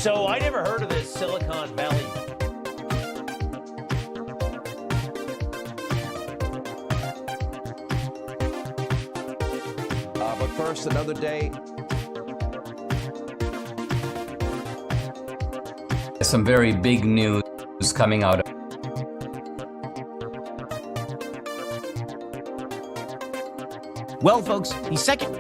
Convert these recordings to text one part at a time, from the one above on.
So I never heard of this Silicon Valley. But first, another day. Some very big news coming out. Well, folks, the second.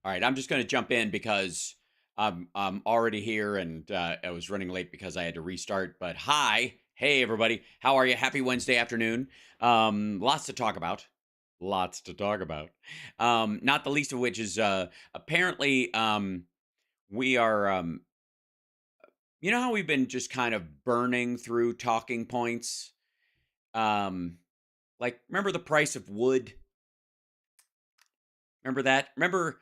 All right, I'm just going to jump in because I'm already here and I was running late because I had to restart. But hey everybody, how are you? Happy Wednesday afternoon. Lots to talk about. Lots to talk about. Not the least of which is apparently we are. You know how we've been just kind of burning through talking points. Like remember the price of wood. Remember that? Remember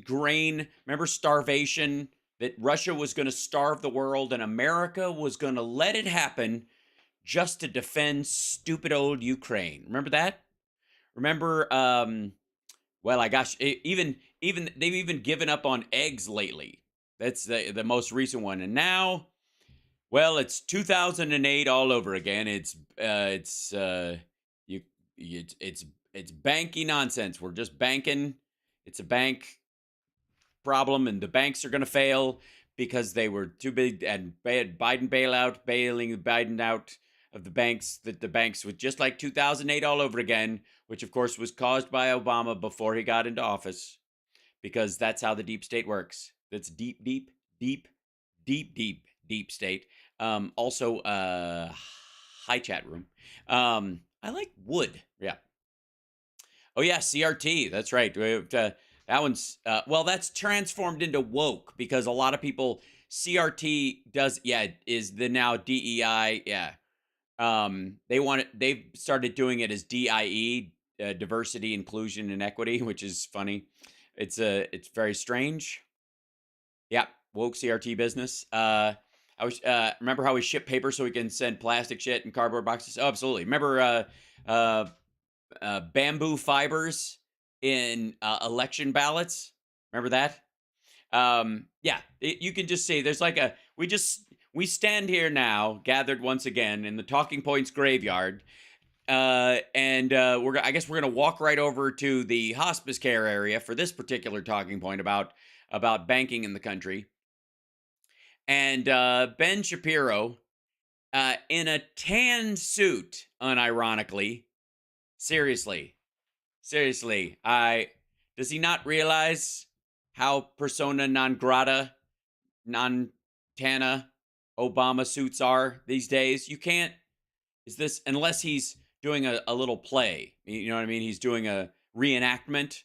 grain? Remember starvation? That Russia was going to starve the world and America was going to let it happen just to defend stupid old Ukraine. Remember that? Remember? Well, I gosh, even they've even given up on eggs lately. That's the most recent one, and now, well, it's 2008 all over again. It's banky nonsense. We're just banking. It's a bank problem, and the banks are going to fail because they were too big. And Biden bailing Biden out of the banks. That the banks was just like 2008 all over again, which of course was caused by Obama before he got into office, because that's how the deep state works. That's deep state. Also, hi chat room. I like wood. Yeah. Oh yeah, CRT. That's right. That one's well, that's transformed into woke because a lot of people CRT is the now DEI. Yeah. They've started doing it as DIE, diversity, inclusion, and equity, which is funny. It's very strange. Yeah, woke CRT business. I was remember how we ship paper so we can send plastic shit in cardboard boxes? Oh, absolutely. Remember bamboo fibers in election ballots? Remember that? Yeah, you can just see there's like we stand here now, gathered once again in the Talking Points graveyard, and I guess we're gonna walk right over to the hospice care area for this particular talking point about banking in the country. And Ben Shapiro, in a tan suit, unironically, seriously, Seriously, does he not realize how persona non grata, non tana Obama suits are these days? You can't. Is this unless he's doing a little play? You know what I mean? He's doing a reenactment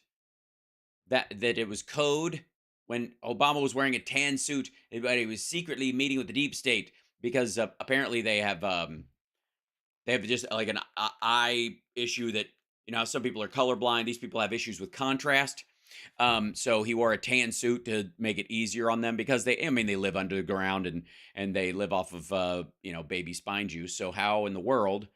that it was code when Obama was wearing a tan suit, but he was secretly meeting with the deep state because apparently they have just like an eye issue that some people are colorblind. These people have issues with contrast. So he wore a tan suit to make it easier on them because they live under the ground and they live off of baby spine juice. So how in the world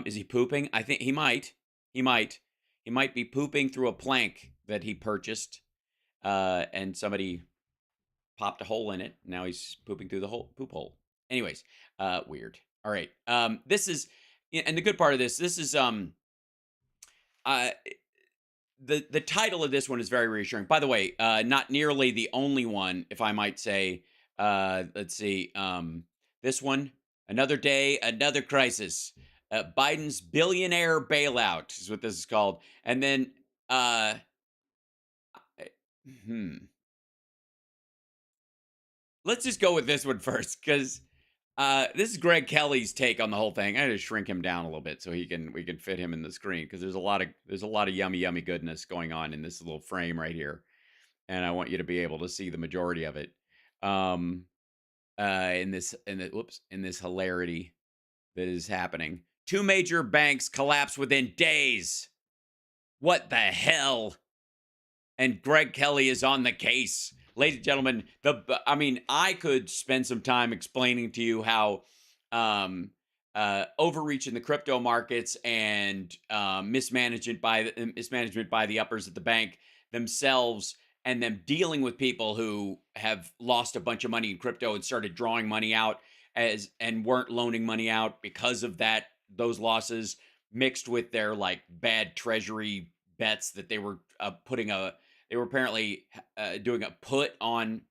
is he pooping? I think he might. He might be pooping through a plank that he purchased, and somebody popped a hole in it. Now he's pooping through the poop hole. Anyways, weird. All right. This is, and the good part of this is, the title of this one is very reassuring. By the way, not nearly the only one, if I might say. Let's see. This one, another day, another crisis. Biden's billionaire bailout is what this is called. And then, let's just go with this one first, because this is Greg Kelly's take on the whole thing. I had to shrink him down a little bit so we can fit him in the screen, because there's a lot of yummy goodness going on in this little frame right here, and I want you to be able to see the majority of it. In this hilarity that is happening. 2 major banks collapse within days. What the hell? And Greg Kelly is on the case. Ladies and gentlemen, I could spend some time explaining to you how overreach in the crypto markets and mismanagement by the uppers at the bank themselves, and them dealing with people who have lost a bunch of money in crypto and started drawing money out and weren't loaning money out because of those losses, mixed with their like bad treasury bets that they were they were apparently doing a put. Do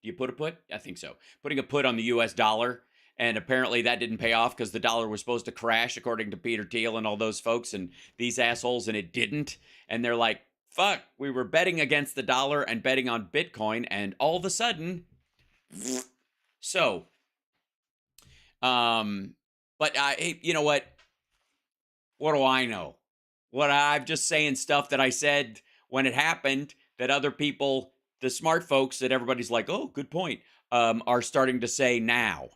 you put a put? I think so. Putting a put on the US dollar. And apparently that didn't pay off because the dollar was supposed to crash, according to Peter Thiel and all those folks and these assholes, and it didn't. And they're like, fuck, we were betting against the dollar and betting on Bitcoin, and all of a sudden, so, but you know what? What do I know? I'm just saying stuff that I said when it happened that other people, the smart folks that everybody's like, oh, good point, are starting to say now.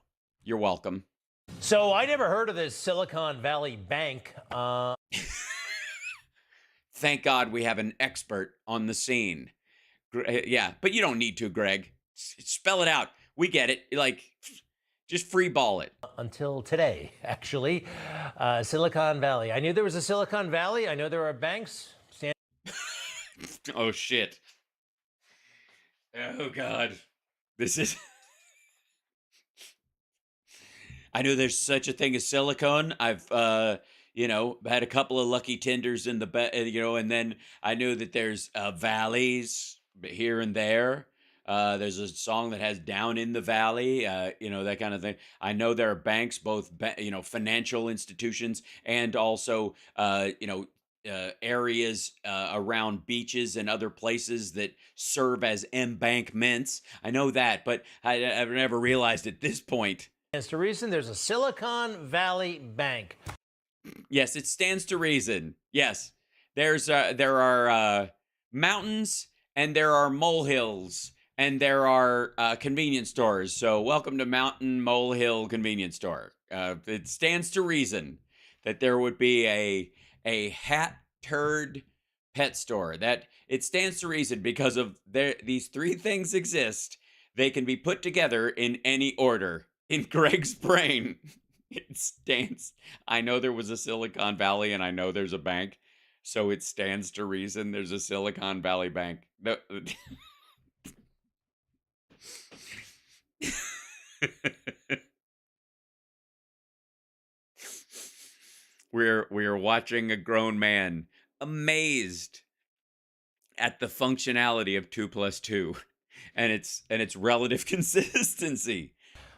You're welcome. So I never heard of this Silicon Valley Bank. Thank God we have an expert on the scene. Yeah, but you don't need to, Greg. Spell it out. We get it. Like, just free ball it. Until today, actually. Silicon Valley. I knew there was a Silicon Valley. I know there are banks. Oh, shit. Oh, God. This is... I know there's such a thing as silicone. I've, had a couple of lucky tenders in the, and then I know that there's valleys here and there. There's a song that has Down in the Valley, that kind of thing. I know there are banks, both, financial institutions and also, areas around beaches and other places that serve as embankments. I know that, but I've never realized at this point. Stands to reason there's a Silicon Valley Bank. Yes, it stands to reason. Yes, there are mountains and there are molehills and there are convenience stores. So welcome to Mountain Molehill Convenience Store. It stands to reason that there would be a hat turd pet store. That it stands to reason because of these 3 things exist. They can be put together in any order. In Greg's brain, it stands. I know there was a Silicon Valley and I know there's a bank, so it stands to reason there's a Silicon Valley Bank. No. We're watching a grown man amazed at the functionality of 2 + 2 and its relative consistency.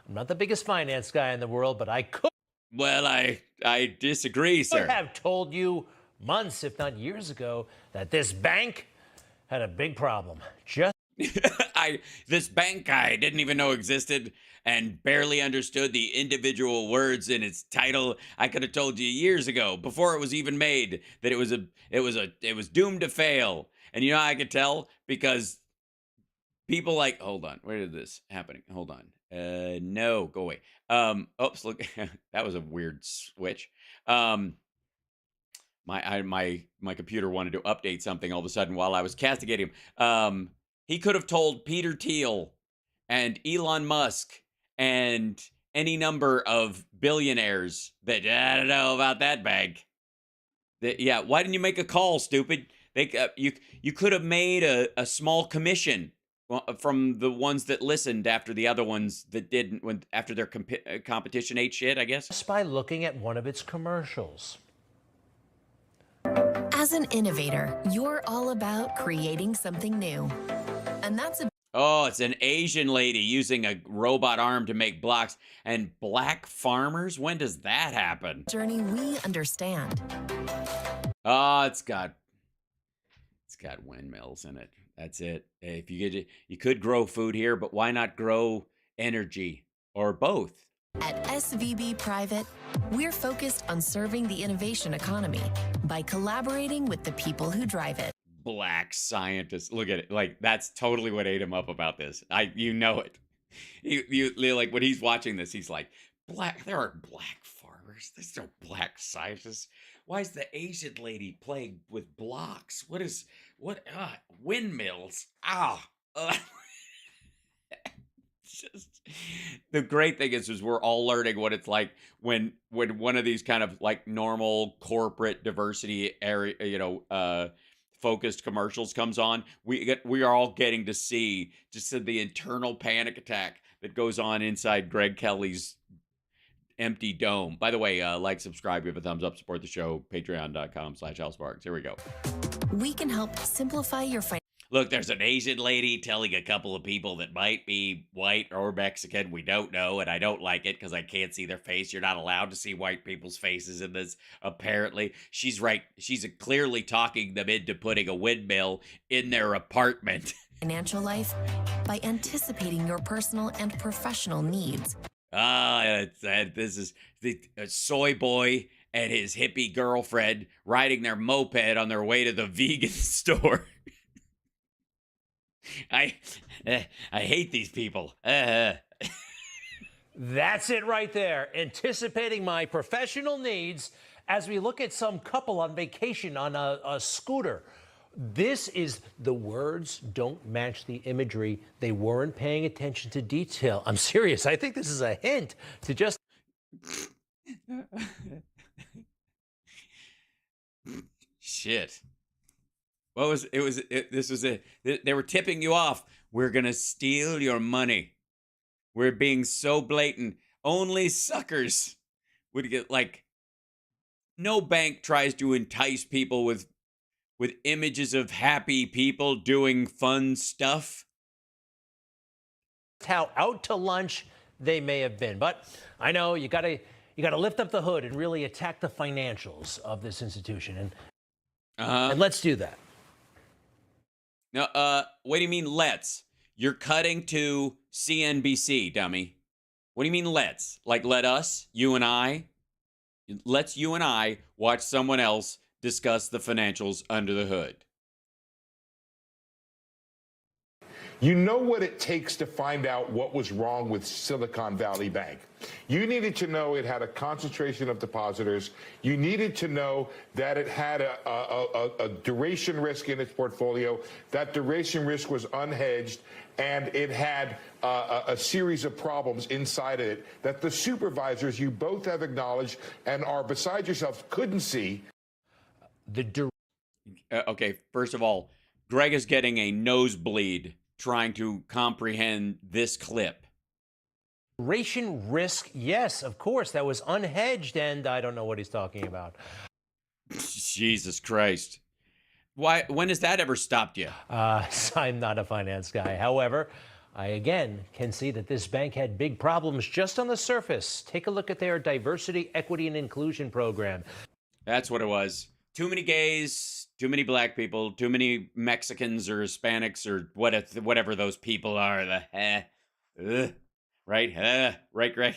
I'm not the biggest finance guy in the world, but I could. Well, I disagree, sir. Have told you months, if not years ago, that this bank had a big problem. Just This bank I didn't even know existed and barely understood the individual words in its title. I could have told you years ago, before it was even made, that it was doomed to fail. And you know how I could tell? Because people like, hold on, where did this happening? Hold on. No, go away. Oops, look, that was a weird switch. My computer wanted to update something all of a sudden while I was castigating him. He could have told Peter Thiel and Elon Musk and any number of billionaires that I don't know about that bank. Yeah, why didn't you make a call, stupid? You could have made a small commission from the ones that listened after the other ones that didn't, when after their competition ate shit, I guess. by looking at one of its commercials. As an innovator, you're all about creating something new. And that's a Oh, it's an Asian lady using a robot arm to make blocks. And black farmers? When does that happen? journey we understand. Oh, it's got windmills in it. That's it. If you could grow food here, but why not grow energy or both? At SVB Private, we're focused on serving the innovation economy by collaborating with the people who drive it. Black scientists. Look at it. Like, that's totally what ate him up about this. You know it. You like, when he's watching this, he's like, there are black farmers. There's no black scientists. Why is the Asian lady playing with blocks? Windmills. Just, the great thing is we're all learning what it's like when one of these kind of like normal corporate diversity area, focused commercials comes on. We are all getting to see just the internal panic attack that goes on inside Greg Kelly's empty dome. By the way, like, subscribe, give a thumbs up, support the show, patreon.com/HouseBarks. Here we go. We can help simplify your Look, there's an Asian lady telling a couple of people that might be white or Mexican. We don't know, and I don't like it because I can't see their face. You're not allowed to see white people's faces in this, apparently. She's right. She's clearly talking them into putting a windmill in their apartment. financial life by anticipating your personal and professional needs. This is the soy boy and his hippie girlfriend riding their moped on their way to the vegan store. I hate these people. That's it right there. Anticipating my professional needs as we look at some couple on vacation on a scooter. This is, the words don't match the imagery. They weren't paying attention to detail. I'm serious. I think this is a hint to just... Shit. What was it? This was it. They were tipping you off. We're gonna steal your money. We're being so blatant. Only suckers would get, like, no bank tries to entice people with images of happy people doing fun stuff. how out to lunch they may have been. But I know you gotta lift up the hood and really attack the financials of this institution. And let's do that. No, what do you mean let's? You're cutting to CNBC, dummy. What do you mean let's? Like, let us, you and I? Let's you and I watch someone else discuss the financials under the hood. You know what it takes to find out what was wrong with Silicon Valley Bank. You needed to know it had a concentration of depositors. You needed to know that it had a duration risk in its portfolio. That duration risk was unhedged, and it had a series of problems inside of it that the supervisors, you both have acknowledged and are beside yourselves, couldn't see. Okay, first of all, Greg is getting a nosebleed trying to comprehend this clip. Duration risk, yes, of course, that was unhedged, and I don't know what he's talking about. Jesus Christ. Why? When has that ever stopped you? I'm not a finance guy. However, I again can see that this bank had big problems just on the surface. Take a look at their diversity, equity, and inclusion program. That's what it was. too many gays, too many black people, too many Mexicans or Hispanics or whatever those people are. Right, Greg?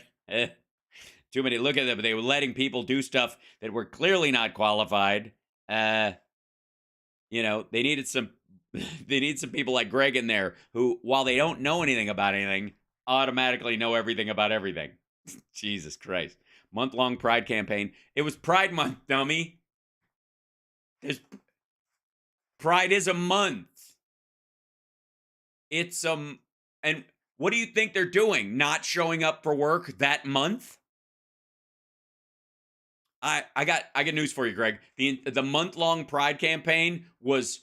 Too many. Look at them. They were letting people do stuff that were clearly not qualified. They needed some. They need some people like Greg in there who, while they don't know anything about anything, automatically know everything about everything. Jesus Christ. Month-long Pride campaign. It was Pride Month, dummy. Pride is a month. And what do you think they're doing? Not showing up for work that month? I got news for you, Greg. The month-long Pride campaign was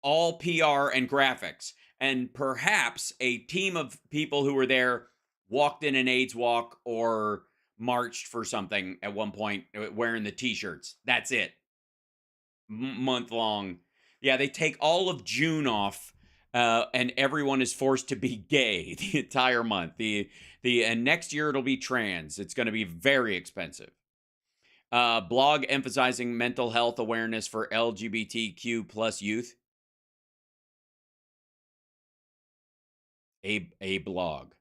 all PR and graphics. And perhaps a team of people who were there walked in an AIDS walk or marched for something at one point wearing the t-shirts. That's it. Month long. Yeah, they take all of June off and everyone is forced to be gay the entire month. And next year it'll be trans. It's going to be very expensive. Blog emphasizing mental health awareness for LGBTQ plus youth. A blog.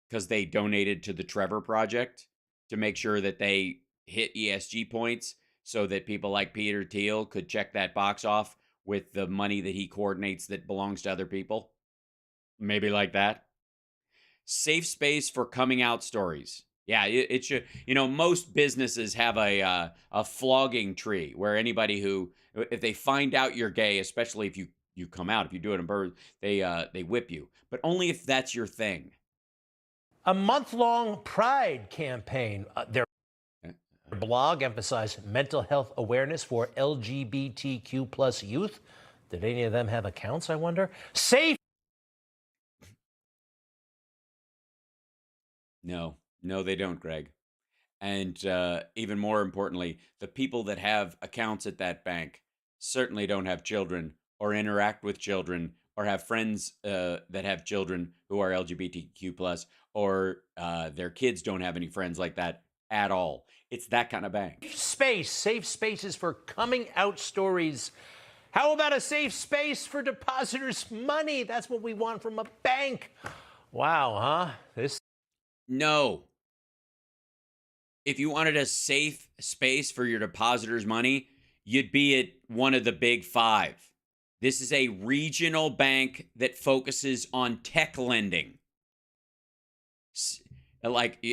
Because they donated to the Trevor Project to make sure that they hit ESG points so that people like Peter Thiel could check that box off with the money that he coordinates that belongs to other people. Maybe like that. Safe space for coming out stories. Yeah, it should. Most businesses have a flogging tree where anybody who, if they find out you're gay, especially if you come out, if you do it in birth, they whip you. But only if that's your thing. A month-long Pride campaign. Their blog emphasized mental health awareness for LGBTQ plus youth. Did any of them have accounts, I wonder? Safe. No, they don't, Greg. And even more importantly, the people that have accounts at that bank certainly don't have children or interact with children or have friends that have children who are LGBTQ plus, or their kids don't have any friends like that at all. It's that kind of bank. Safe spaces for coming out stories. How about a safe space for depositors' money? That's what we want from a bank. Wow, huh? No. If you wanted a safe space for your depositors' money, you'd be at one of the big five. This is a regional bank that focuses on tech lending. Like,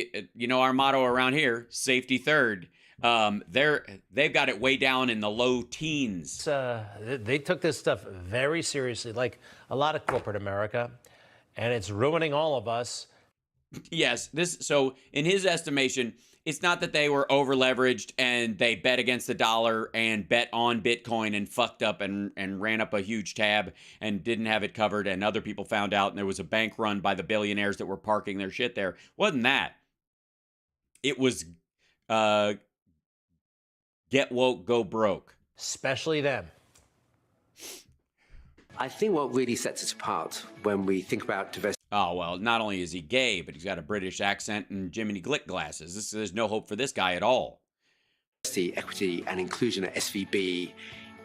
our motto around here, safety third. They've got it way down in the low teens. They took this stuff very seriously, like a lot of corporate America, and it's ruining all of us. Yes, so in his estimation, it's not that they were over leveraged and they bet against the dollar and bet on Bitcoin and fucked up and ran up a huge tab and didn't have it covered and other people found out and there was a bank run by the billionaires that were parking their shit there. Wasn't that. It was get woke, go broke. Especially them. I think what really sets us apart when we think about diversity. Oh, well, not only is he gay, but he's got a British accent and Jiminy Glick glasses. There's no hope for this guy at all. Diversity, equity, and inclusion at SVB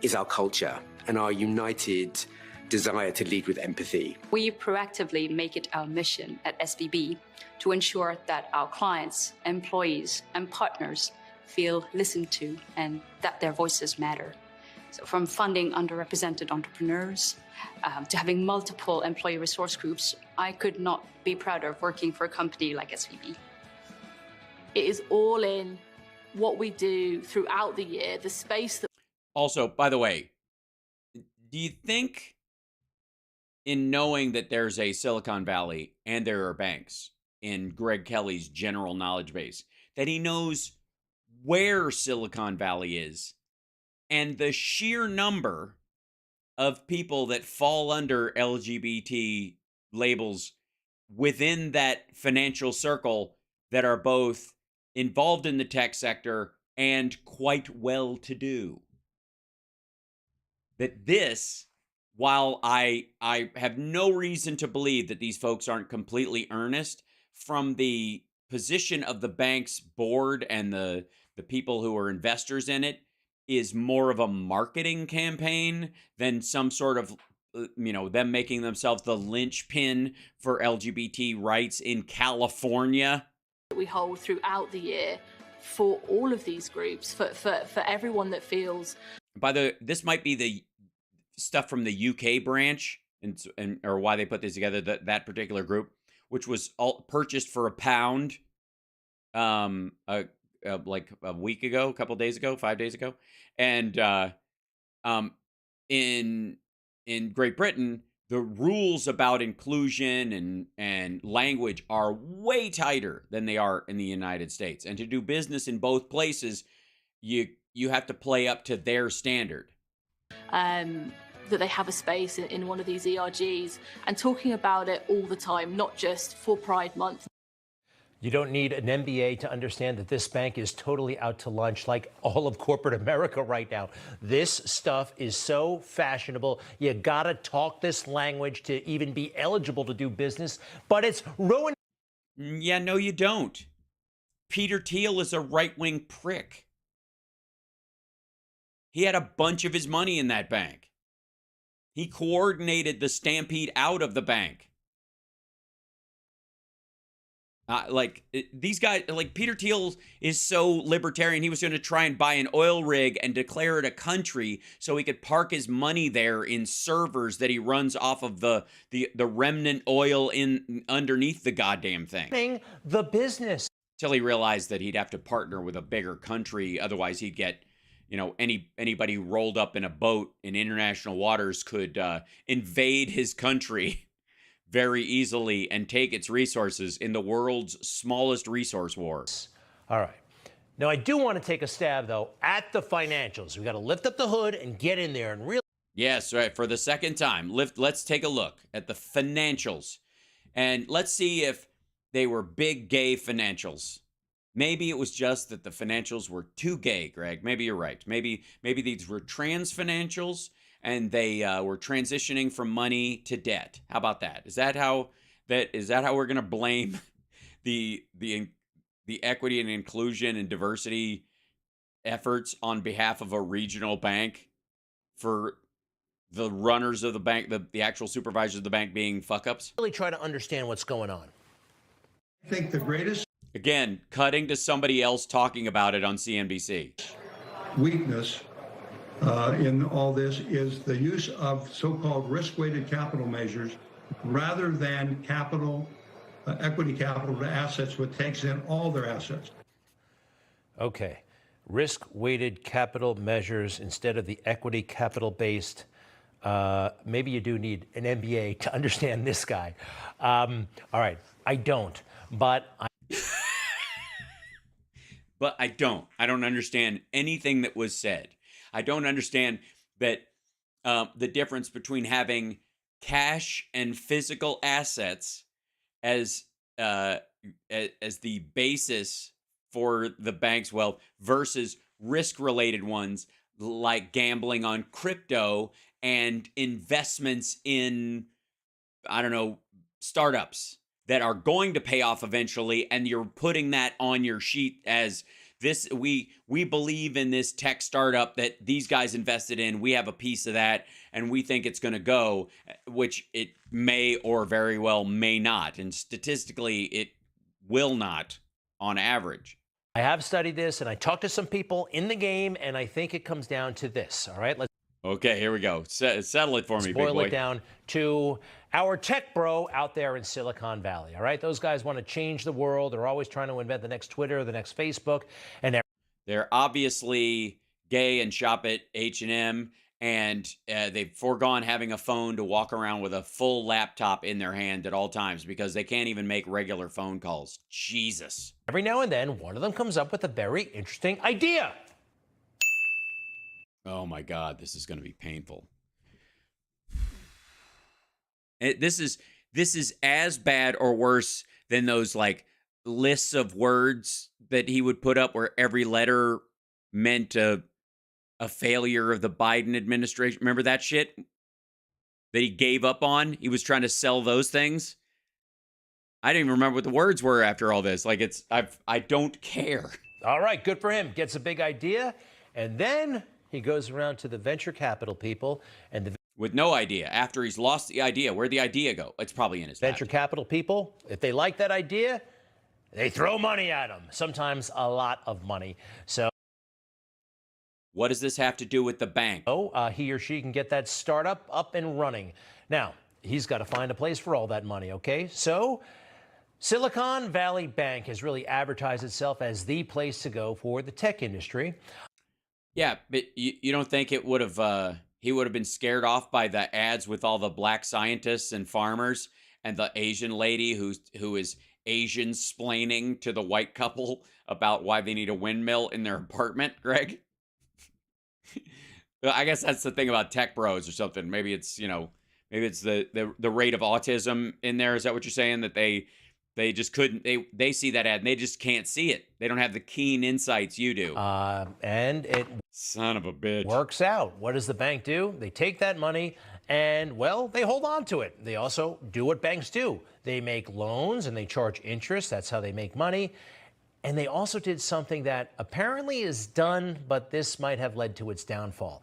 is our culture and our united desire to lead with empathy. We proactively make it our mission at SVB to ensure that our clients, employees, and partners feel listened to and that their voices matter. So from funding underrepresented entrepreneurs to having multiple employee resource groups, I could not be prouder of working for a company like SVB. It is all in what we do throughout the year, the space that... Also, by the way, do you think in knowing that there's a Silicon Valley and there are banks in Greg Kelly's general knowledge base, that he knows where Silicon Valley is and the sheer number of people that fall under LGBT labels within that financial circle that are both involved in the tech sector and quite well to do? That this, while I have no reason to believe that these folks aren't completely earnest, from the position of the bank's board and the the people who are investors in it is more of a marketing campaign than some sort of, them making themselves the linchpin for LGBT rights in California. We hold throughout the year for all of these groups, for everyone that feels. This might be the stuff from the UK branch, and or why they put this together. That particular group, which was all purchased for £1, like a week ago, a couple days ago, 5 days ago, and in Great Britain, the rules about inclusion and language are way tighter than they are in the United States. And to do business in both places, you have to play up to their standard. That they have a space in one of these ERGs and talking about it all the time, not just for Pride Month. You don't need an MBA to understand that this bank is totally out to lunch like all of corporate America right now. This stuff is so fashionable. You gotta talk this language to even be eligible to do business, but it's ruining. Yeah, no, you don't. Peter Thiel is a right-wing prick. He had a bunch of his money in that bank. He coordinated the stampede out of the bank. These guys, like Peter Thiel is so libertarian. He was going to try and buy an oil rig and declare it a country so he could park his money there in servers that he runs off of the remnant oil in underneath the goddamn thing. The business. Till he realized that he'd have to partner with a bigger country. Otherwise he'd get, anybody rolled up in a boat in international waters could invade his country very easily and take its resources in the world's smallest resource war. All right. Now, I do want to take a stab, though, at the financials. We got to lift up the hood and get in there and really. Yes, right. For the second time, let's take a look at the financials. And let's see if they were big gay financials. Maybe it was just that the financials were too gay, Greg. Maybe you're right. Maybe these were trans financials, and they were transitioning from money to debt. How about that? Is that how we're going to blame the equity and inclusion and diversity efforts on behalf of a regional bank for the runners of the bank, the actual supervisors of the bank being fuck-ups? Really try to understand what's going on. I think the greatest... Again, cutting to somebody else talking about it on CNBC. ...weakness in all this is the use of so-called risk-weighted capital measures rather than equity capital to assets, which takes in all their assets. Okay. Risk-weighted capital measures instead of the equity capital-based. Maybe you do need an MBA to understand this guy. All right. I don't, but But I don't understand anything that was said. I don't understand that the difference between having cash and physical assets as the basis for the bank's wealth versus risk-related ones like gambling on crypto and investments in, startups that are going to pay off eventually, and you're putting that on your sheet as this, we believe in this tech startup that these guys invested in. We have a piece of that, and we think it's going to go, which it may or very well may not. And statistically, it will not on average. I have studied this, and I talked to some people in the game, and I think it comes down to this. All right, Okay, here we go. Settle it for me, big boy. Boil it down to our tech bro out there in Silicon Valley. All right, those guys want to change the world. They're always trying to invent the next Twitter, the next Facebook, and they're obviously gay and shop at H&M, and they've foregone having a phone to walk around with a full laptop in their hand at all times because they can't even make regular phone calls. Jesus. Every now and then, one of them comes up with a very interesting idea. Oh my God, this is going to be painful. This is as bad or worse than those like lists of words that he would put up where every letter meant a failure of the Biden administration. Remember that shit that he gave up on? He was trying to sell those things. I don't even remember what the words were after all this. Like I don't care. All right, good for him. Gets a big idea, and then he goes around to the venture capital people, and the With no idea. After he's lost the idea, where'd the idea go? It's probably in his venture laptop. capital people, if they like that idea, they throw money at him, sometimes a lot of money. So What does this have to do with the bank? he or she can get that startup up and running. Now, he's got to find a place for all that money, okay? So Silicon Valley Bank has really advertised itself as the place to go for the tech industry. Yeah, but you don't think it would have he would have been scared off by the ads with all the black scientists and farmers and the Asian lady who is Asian splaining to the white couple about why they need a windmill in their apartment, Greg? I guess that's the thing about tech bros or something. Maybe it's, maybe it's the rate of autism in there. Is that what you're saying? That they just couldn't, they see that ad and they just can't see it. They don't have the keen insights you do. And it Son of a bitch. works out. What does the bank do? They take that money and, well, they hold on to it. They also do what banks do. They make loans and they charge interest. That's how they make money. And they also did something that apparently is done, but this might have led to its downfall.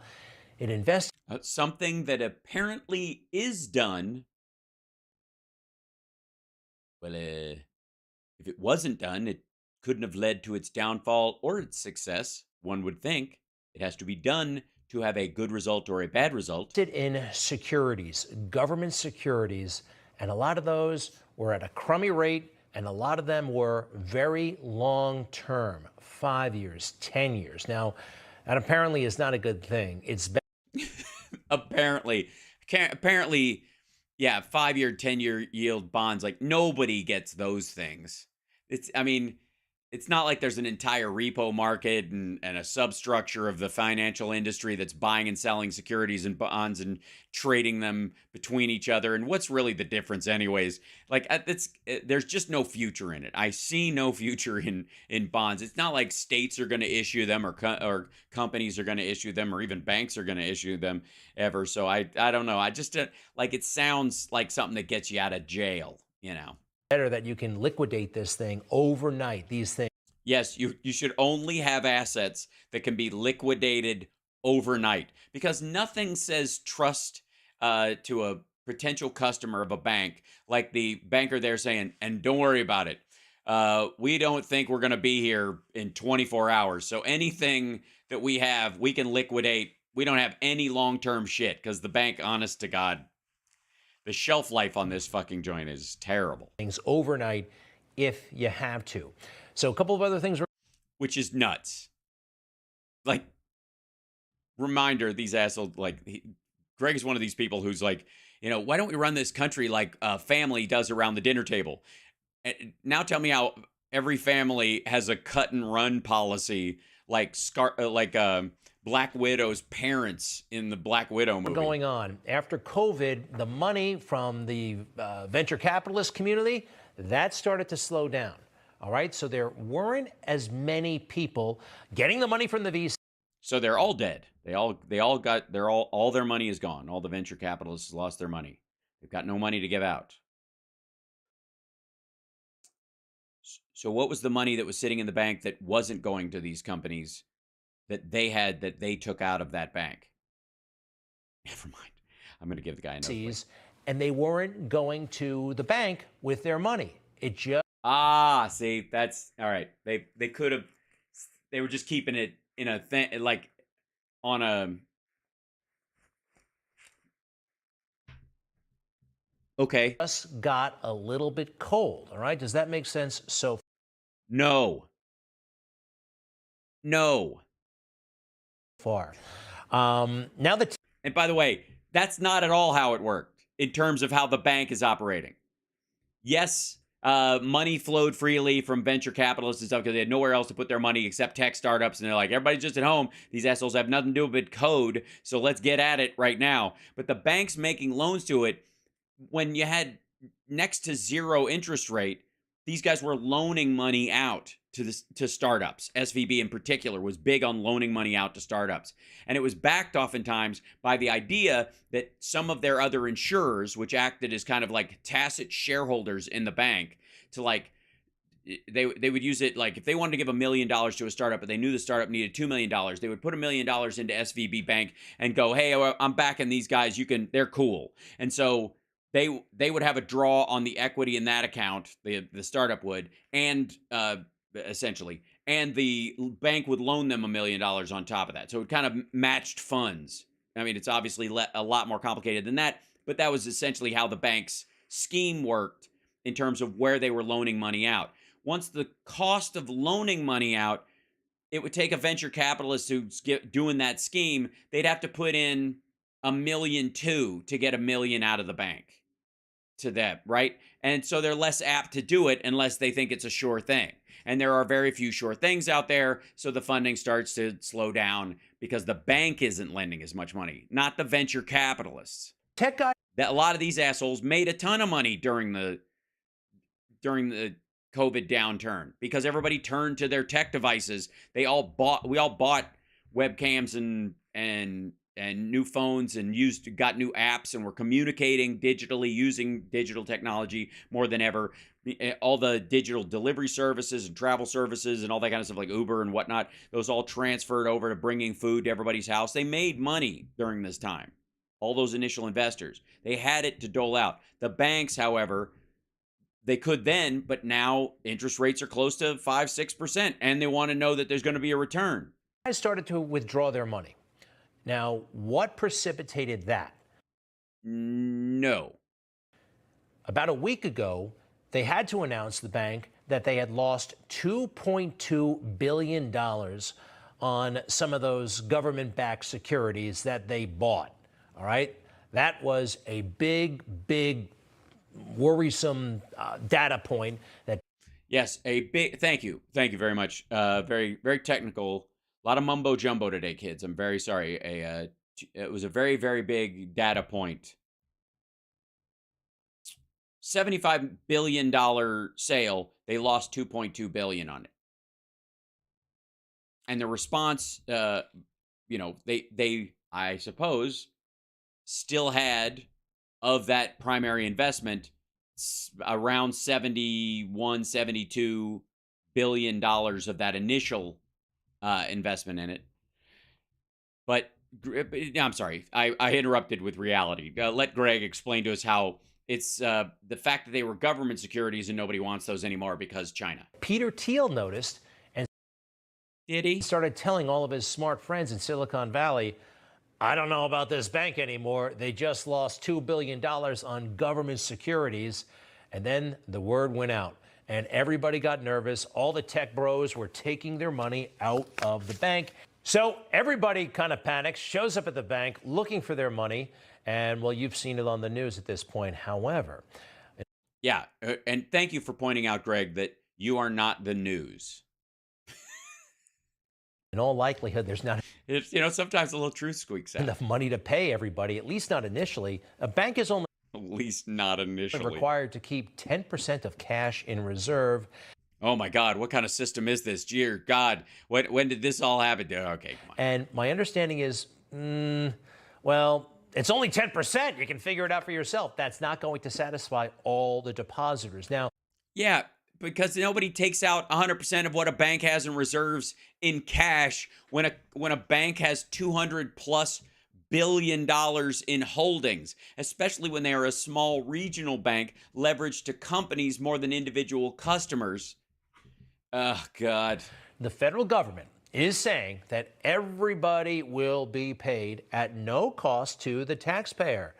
It invested Something that apparently is done. Well, if it wasn't done, it couldn't have led to its downfall or its success, one would think. It has to be done to have a good result or a bad result. in securities, government securities, and a lot of those were at a crummy rate, and a lot of them were very long term, 5 years, 10 years. Now, that apparently is not a good thing. It's Apparently, yeah, 5-year, 10-year yield bonds, like nobody gets those things. It's not like there's an entire repo market and a substructure of the financial industry that's buying and selling securities and bonds and trading them between each other. And what's really the difference anyways? Like there's just no future in it. I see no future in bonds. It's not like states are going to issue them or companies are going to issue them or even banks are going to issue them ever. So I don't know. I just like it sounds like something that gets you out of jail, better that you can liquidate this thing overnight. These things. Yes, you should only have assets that can be liquidated overnight because nothing says trust to a potential customer of a bank like the banker there saying, and don't worry about it. We don't think we're going to be here in 24 hours. So anything that we have, we can liquidate. We don't have any long-term shit because the bank, honest to God, the shelf life on this fucking joint is terrible. Things overnight if you have to. So a couple of other things. Which is nuts. Like, reminder, these assholes, Greg is one of these people who's like, why don't we run this country like a family does around the dinner table? And now tell me how every family has a cut and run policy like Black Widow's parents in the Black Widow movie. Going on after COVID, the money from the venture capitalist community that started to slow down. All right, so there weren't as many people getting the money from the VC. So they're all dead. All their money is gone. All the venture capitalists lost their money. They've got no money to give out. So what was the money that was sitting in the bank that wasn't going to these companies that they took out of that bank? Never mind. I'm going to give the guy another point. And they weren't going to the bank with their money. It just see, that's all right. They could have. They were just keeping it in a thing, like on a. Okay. Just got a little bit cold. All right. Does that make sense? So. No. Far. Now the. And by the way, that's not at all how it worked in terms of how the bank is operating. Yes. Money flowed freely from venture capitalists and stuff because they had nowhere else to put their money except tech startups. And they're like, everybody's just at home. These assholes have nothing to do with code. So let's get at it right now. But the banks making loans to it, when you had next to zero interest rate, these guys were loaning money out to startups. SVB in particular was big on loaning money out to startups. And it was backed oftentimes by the idea that some of their other insurers, which acted as kind of like tacit shareholders in the bank, to like they would use it like if they wanted to give $1 million to a startup, but they knew the startup needed $2 million, they would put $1 million into SVB Bank and go, hey, I'm backing these guys. They're cool. And so they would have a draw on the equity in that account, the startup would, and essentially, and the bank would loan them $1 million on top of that. So it kind of matched funds. I mean, it's obviously a lot more complicated than that, but that was essentially how the bank's scheme worked in terms of where they were loaning money out. Once the cost of loaning money out, it would take a venture capitalist who's doing that scheme. They'd have to put in $1.2 million to get $1 million out of the bank to them, right? And so they're less apt to do it unless they think it's a sure thing. And there are very few sure things out there, so the funding starts to slow down because the bank isn't lending as much money, not the venture capitalists. Tech guy. That a lot of these assholes made a ton of money during the COVID downturn because everybody turned to their tech devices. We all bought webcams and new phones and got new apps, and we're communicating digitally using digital technology more than ever. All the digital delivery services and travel services and all that kind of stuff like Uber and whatnot, those all transferred over to bringing food to everybody's house. They made money during this time. All those initial investors, they had it to dole out. The banks, however, they could then, but now interest rates are close to 5-6%, and they want to know that there's going to be a return. Guys started to withdraw their money. Now, what precipitated that? No. About a week ago, they had to announce, the bank, that they had lost $2.2 billion on some of those government-backed securities that they bought. All right? That was a big, worrisome data point. That Yes, thank you very much. Very, very technical. A lot of mumbo jumbo today, kids. I'm very sorry. It was a very, very big data point. $75 billion sale. They lost $2.2 billion on it. And the response, they I suppose still had of that primary investment around $72 billion of that initial investment in it. But I'm sorry, I interrupted with reality. Let Greg explain to us how it's the fact that they were government securities and nobody wants those anymore because China. Peter Thiel noticed and did he started telling all of his smart friends in Silicon Valley, I don't know about this bank anymore. They just lost $2 billion on government securities. And then the word went out and everybody got nervous. All the tech bros were taking their money out of the bank. So everybody kind of panics, shows up at the bank looking for their money. And well, you've seen it on the news at this point. However. Yeah. And thank you for pointing out, Greg, that you are not the news. In all likelihood, there's not sometimes a little truth squeaks out. Enough money to pay everybody, at least not initially. A bank is only at least not initially required to keep 10% of cash in reserve. Oh my God, what kind of system is this? Dear God, when did this all happen? Okay, come on. And my understanding is, well, it's only 10%. You can figure it out for yourself. That's not going to satisfy all the depositors. Now, yeah, because nobody takes out 100% of what a bank has in reserves in cash when a bank has $200+ billion in holdings, especially when they are a small regional bank leveraged to companies more than individual customers. Oh, God. The federal government is saying that everybody will be paid at no cost to the taxpayer.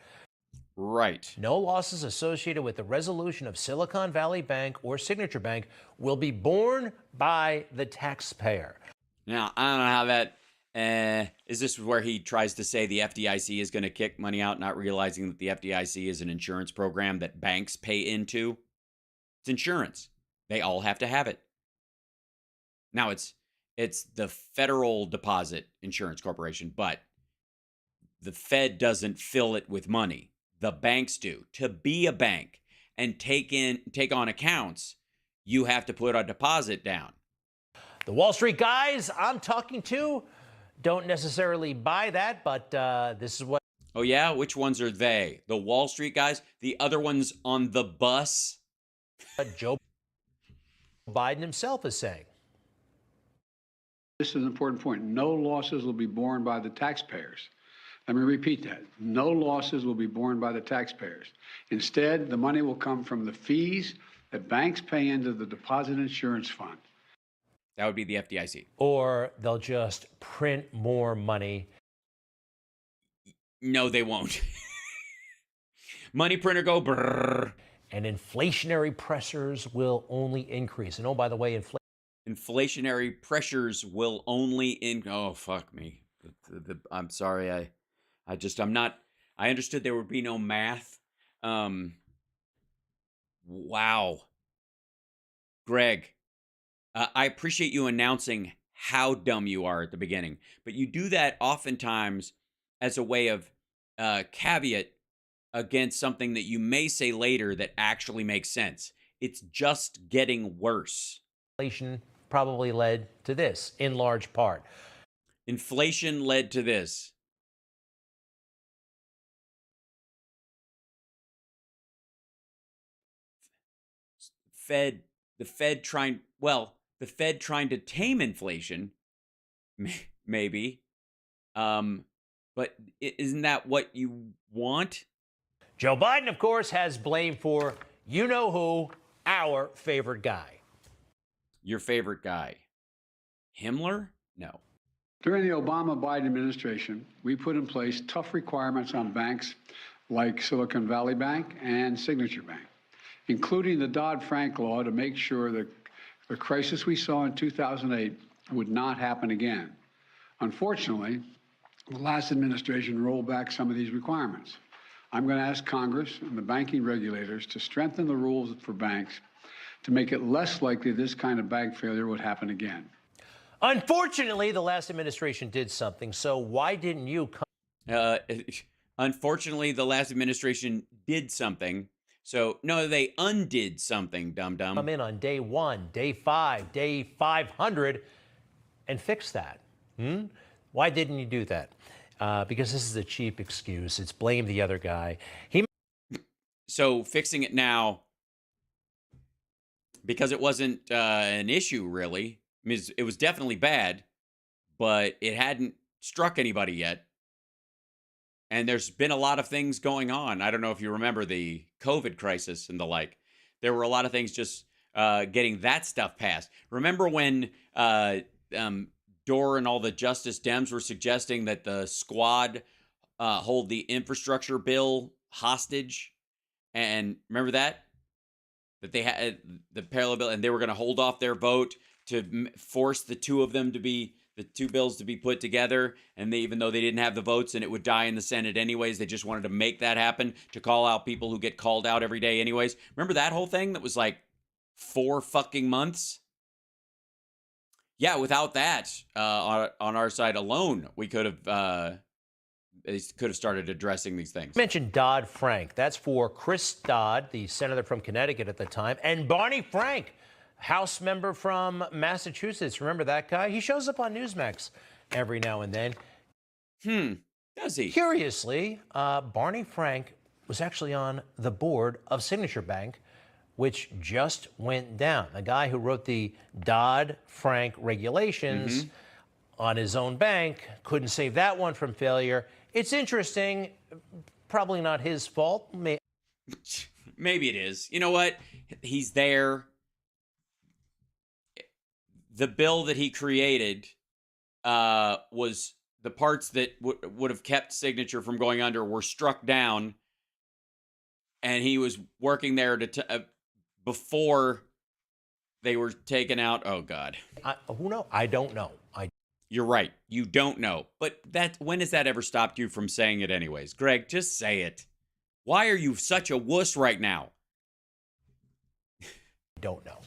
Right. No losses associated with the resolution of Silicon Valley Bank or Signature Bank will be borne by the taxpayer. Now, I don't know how that... is this where he tries to say the FDIC is going to kick money out, not realizing that the FDIC is an insurance program that banks pay into? It's insurance. They all have to have it. Now, it's the Federal Deposit Insurance Corporation, but the Fed doesn't fill it with money. The banks do. To be a bank and take on accounts, you have to put a deposit down. The Wall Street guys I'm talking to don't necessarily buy that, but this is what... Oh, yeah? Which ones are they? The Wall Street guys? The other ones on the bus? Joe Biden himself is saying. This is an important point. No losses will be borne by the taxpayers. Let me repeat that. No losses will be borne by the taxpayers. Instead, the money will come from the fees that banks pay into the Deposit Insurance Fund. That would be the FDIC. Or they'll just print more money. No, they won't. Money printer go brrr. And inflationary pressures will only increase. And oh, by the way, inflationary pressures will only oh, fuck me. I'm sorry. I'm not, I understood there would be no math. Wow. Greg, I appreciate you announcing how dumb you are at the beginning, but you do that oftentimes as a way of caveat against something that you may say later that actually makes sense. It's just getting worse. Inflation probably led to this in large part. Inflation led to this. The Fed trying to tame inflation, maybe. But isn't that what you want? Joe Biden, of course, has blame for you-know-who, our favorite guy. Your favorite guy. Himmler? No. During the Obama-Biden administration, we put in place tough requirements on banks like Silicon Valley Bank and Signature Bank, including the Dodd-Frank law to make sure that the crisis we saw in 2008 would not happen again. Unfortunately, the last administration rolled back some of these requirements. I'm going to ask Congress and the banking regulators to strengthen the rules for banks to make it less likely this kind of bank failure would happen again. Unfortunately, the last administration did something, so why didn't you come? Unfortunately, the last administration did something. So, no, they undid something, dum-dum. Come in on day 1, day 5, day 500 and fix that. Why didn't you do that? Because this is a cheap excuse. It's blame the other guy. So fixing it now, because it wasn't an issue, really. I mean, it was definitely bad, but it hadn't struck anybody yet. And there's been a lot of things going on. I don't know if you remember the COVID crisis and the like. There were a lot of things just getting that stuff passed. Remember when Dore and all the Justice Dems were suggesting that the squad hold the infrastructure bill hostage? And remember that? That they had the parallel bill, and they were going to hold off their vote to force the two bills to be put together. And even though they didn't have the votes and it would die in the Senate anyways, they just wanted to make that happen, to call out people who get called out every day anyways. Remember that whole thing that was like 4 fucking months? Yeah, without that, on our side alone, we could have started addressing these things. You mentioned Dodd-Frank. That's for Chris Dodd, the senator from Connecticut at the time, and Barney Frank, House member from Massachusetts. Remember that guy? He shows up on Newsmax every now and then. Does he? Curiously, Barney Frank was actually on the board of Signature Bank, which just went down. The guy who wrote the Dodd-Frank regulations on his own bank couldn't save that one from failure. It's interesting. Probably not his fault. Maybe it is. You know what? He's there. The bill that he created was the parts that would have kept Signature from going under were struck down, and he was working there to before they were taken out. Oh God. Who knows? I don't know. You're right. You don't know. But when has that ever stopped you from saying it anyways? Greg, just say it. Why are you such a wuss right now? Don't know.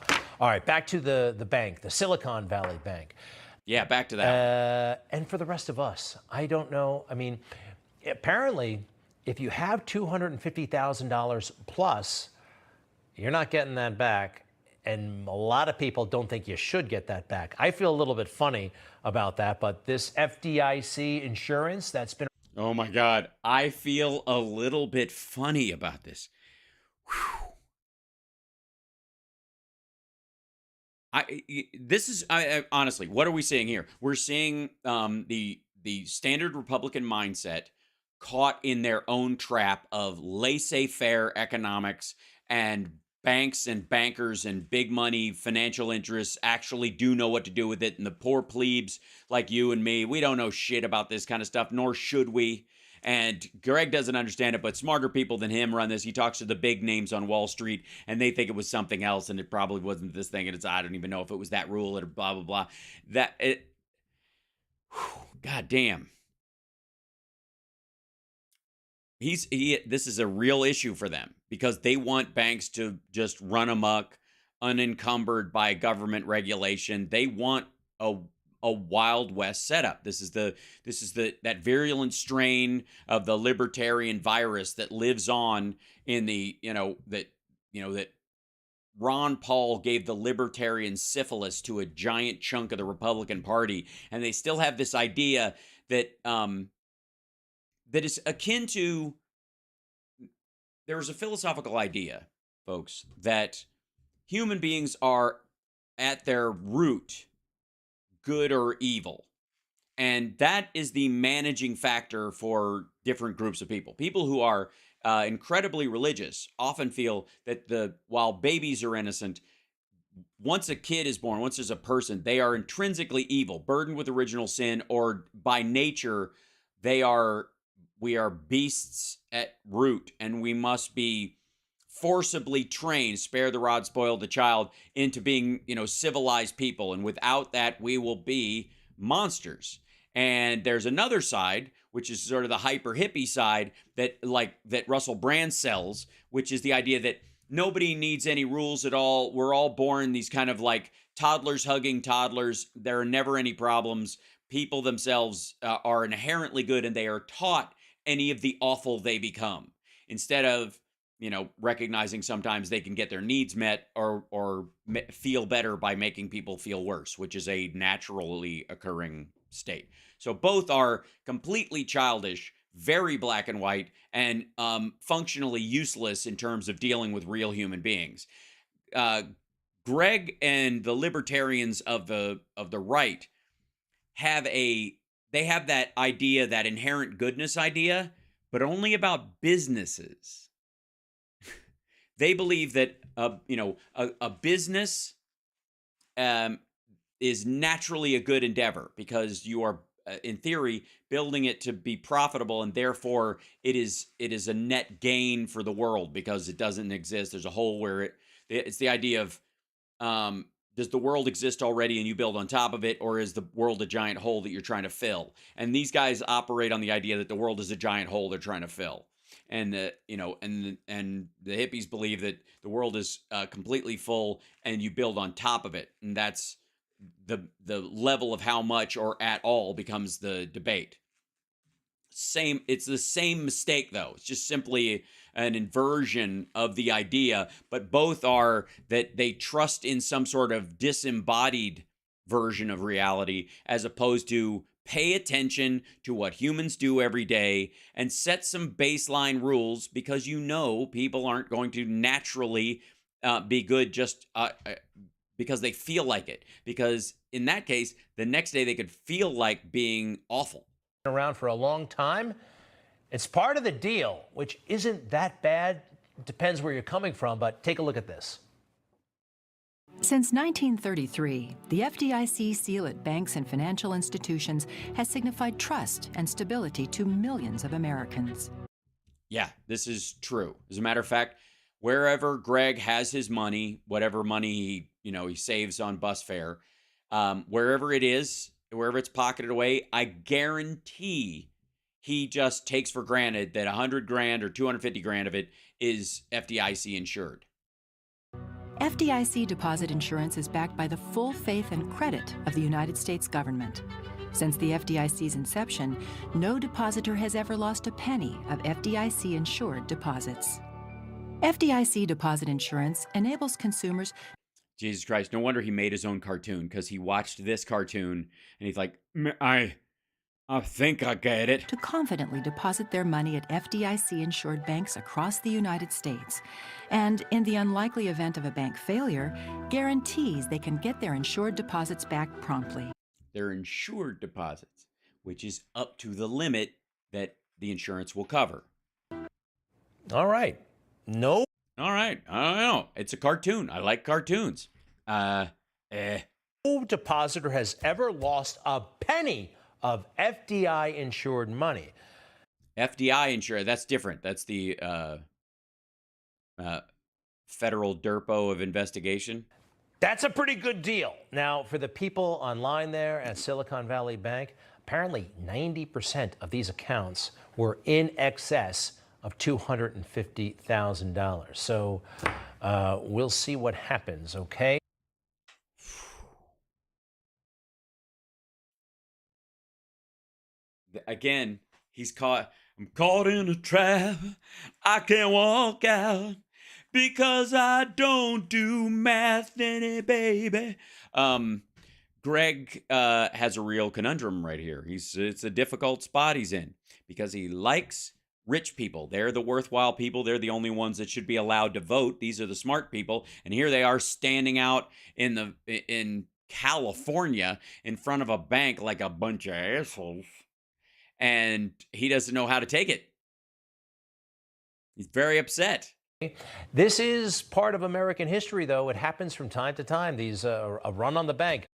All right, back to the bank, the Silicon Valley Bank. Yeah, back to that. And for the rest of us, I don't know. I mean, apparently, if you have $250,000 plus, you're not getting that back. And a lot of people don't think you should get that back. I feel a little bit funny about that, but this FDIC insurance that's been... Oh my God, I feel a little bit funny about this. Whew. I honestly, what are we seeing here? We're seeing the standard Republican mindset caught in their own trap of laissez-faire economics, and banks and bankers and big money financial interests actually do know what to do with it. And the poor plebes like you and me, we don't know shit about this kind of stuff, nor should we. And Greg doesn't understand it, but smarter people than him run this. He talks to the big names on Wall Street, and they think it was something else, and it probably wasn't this thing. And it's, I don't even know if it was that rule or blah, blah, blah. God damn. This is a real issue for them because they want banks to just run amok, unencumbered by government regulation. They want a Wild West setup. This is that virulent strain of the libertarian virus that lives on in that Ron Paul gave the libertarian syphilis to a giant chunk of the Republican Party, and they still have this idea that that is akin to, there's a philosophical idea, folks, that human beings are at their root good or evil. And that is the managing factor for different groups of people. People who are incredibly religious often feel that while babies are innocent, once a kid is born, once there's a person, they are intrinsically evil, burdened with original sin, or by nature, we are beasts at root, and we must be forcibly trained, spare the rod, spoil the child, into being, civilized people. And without that, we will be monsters. And there's another side, which is sort of the hyper hippie side that Russell Brand sells, which is the idea that nobody needs any rules at all. We're all born these kind of like toddlers hugging toddlers. There are never any problems. People themselves are inherently good, and they are taught any of the awful they become, instead of recognizing sometimes they can get their needs met or feel better by making people feel worse, which is a naturally occurring state. So both are completely childish, very black and white, and functionally useless in terms of dealing with real human beings. Greg and the libertarians of the right have that idea, that inherent goodness idea, but only about businesses. They believe that a business is naturally a good endeavor because you are, in theory, building it to be profitable, and therefore it is a net gain for the world because it doesn't exist. There's a hole where it's the idea of does the world exist already and you build on top of it, or is the world a giant hole that you're trying to fill? And these guys operate on the idea that the world is a giant hole they're trying to fill. And the hippies believe that the world is completely full and you build on top of it. And that's the level of how much or at all becomes the debate. It's the same mistake, though. It's just simply an inversion of the idea, but both are that they trust in some sort of disembodied version of reality, as opposed to pay attention to what humans do every day and set some baseline rules, because people aren't going to naturally be good just because they feel like it. Because in that case, the next day they could feel like being awful. Around for a long time. It's part of the deal, which isn't that bad. It depends where you're coming from, but take a look at this. Since 1933, the FDIC seal at banks and financial institutions has signified trust and stability to millions of Americans. Yeah, this is true. As a matter of fact, wherever Greg has his money, whatever money he saves on bus fare, wherever it is, wherever it's pocketed away, I guarantee he just takes for granted that $100,000 or $250,000 of it is FDIC insured. FDIC deposit insurance is backed by the full faith and credit of the United States government. Since the FDIC's inception, no depositor has ever lost a penny of FDIC-insured deposits. FDIC deposit insurance enables consumers... Jesus Christ, no wonder he made his own cartoon, because he watched this cartoon and he's like, I think I get it. to confidently deposit their money at FDIC-insured banks across the United States. And in the unlikely event of a bank failure, guarantees they can get their insured deposits back promptly. They're insured deposits, which is up to the limit that the insurance will cover. All right. No. All right. I don't know. It's a cartoon. I like cartoons. No depositor has ever lost a penny of FDI insured money. FDI insured, that's different. That's the federal DERPO of investigation. That's a pretty good deal. Now, for the people online there at Silicon Valley Bank, apparently 90% of these accounts were in excess of $250,000. So we'll see what happens, okay? Again, I'm caught in a trap. I can't walk out because I don't do math, baby. Greg has a real conundrum right here. It's a difficult spot he's in because he likes rich people. They're the worthwhile people. They're the only ones that should be allowed to vote. These are the smart people. And here they are standing out in California in front of a bank like a bunch of assholes. And he doesn't know how to take it. He's very upset. This is part of American history, though. It happens from time to time. These a run on the bank.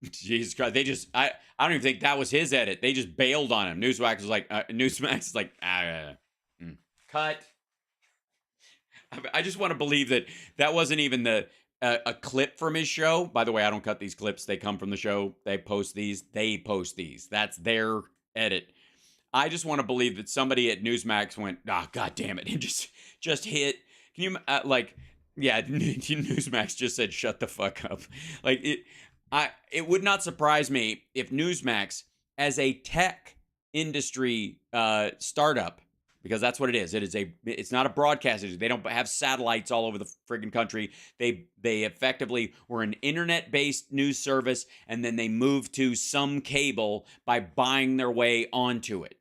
Jesus Christ! I don't even think that was his edit. They just bailed on him. Newsmax is like, cut. I just want to believe that wasn't even a clip from his show. By the way, I don't cut these clips. They come from the show. They post these. That's their edit. I just want to believe that somebody at Newsmax went, God damn it, and just hit. Can you Newsmax just said, shut the fuck up. It would not surprise me if Newsmax, as a tech industry startup, because that's what it is. It's not a broadcast industry. They don't have satellites all over the friggin' country. They effectively were an internet-based news service, and then they moved to some cable by buying their way onto it.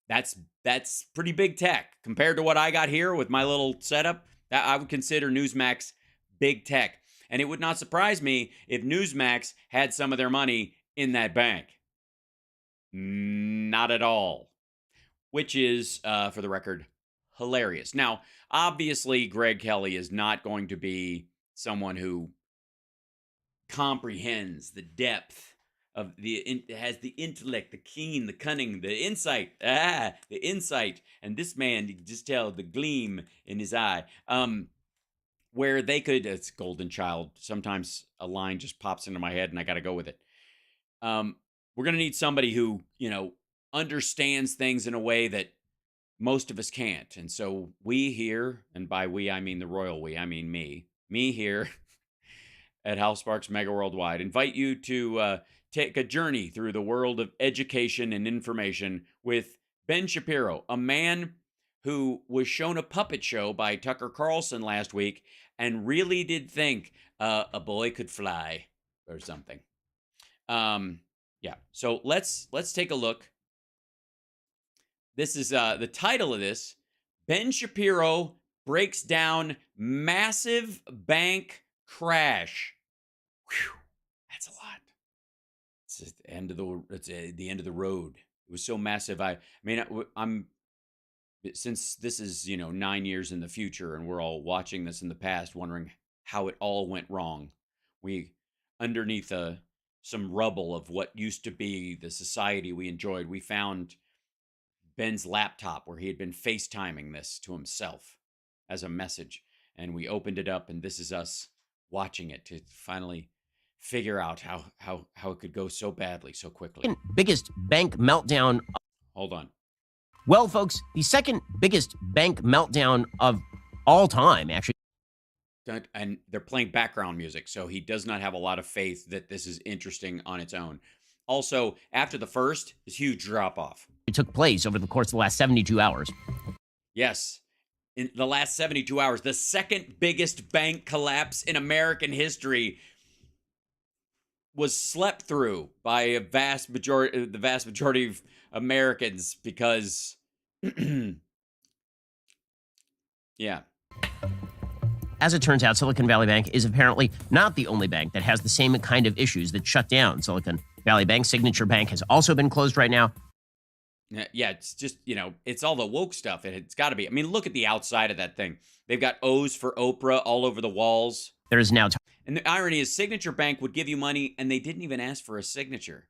That's pretty big tech compared to what I got here with my little setup. I would consider Newsmax big tech, and it would not surprise me if Newsmax had some of their money in that bank. Not at all. Which is, for the record, hilarious. Now, obviously, Greg Kelly is not going to be someone who comprehends the depth of has the intellect, the keen, the cunning, the insight. The insight. And this man, you can just tell the gleam in his eye. Where they could, it's Golden Child. Sometimes a line just pops into my head and I got to go with it. We're going to need somebody who, understands things in a way that most of us can't. And so we here, and by we, I mean the royal we, I mean me here at Hal Sparks Megaworldwide, invite you to take a journey through the world of education and information with Ben Shapiro, a man who was shown a puppet show by Tucker Carlson last week and really did think a boy could fly or something. Yeah, so let's take a look. This is the title of this. Ben Shapiro breaks down massive bank crash. Whew, that's a lot. It's the end of the road. It was so massive. I'm since this is 9 years in the future, and we're all watching this in the past, wondering how it all went wrong. We underneath some rubble of what used to be the society we enjoyed, we found Ben's laptop where he had been FaceTiming this to himself as a message. And we opened it up, and this is us watching it to finally figure out how it could go so badly so quickly. Biggest bank meltdown. Hold on. Well, folks, the second biggest bank meltdown of all time, actually. And they're playing background music, so he does not have a lot of faith that this is interesting on its own. Also, after the first, this huge drop-off. It took place over the course of the last 72 hours. Yes. In the last 72 hours, the second biggest bank collapse in American history. was slept through by the vast majority of Americans because, yeah. As it turns out, Silicon Valley Bank is apparently not the only bank that has the same kind of issues that shut down Silicon Valley Bank. Signature Bank has also been closed right now. Yeah, it's just, it's all the woke stuff. It's got to be. I mean, look at the outside of that thing. They've got O's for Oprah all over the walls. There is now... And the irony is Signature Bank would give you money, and they didn't even ask for a signature.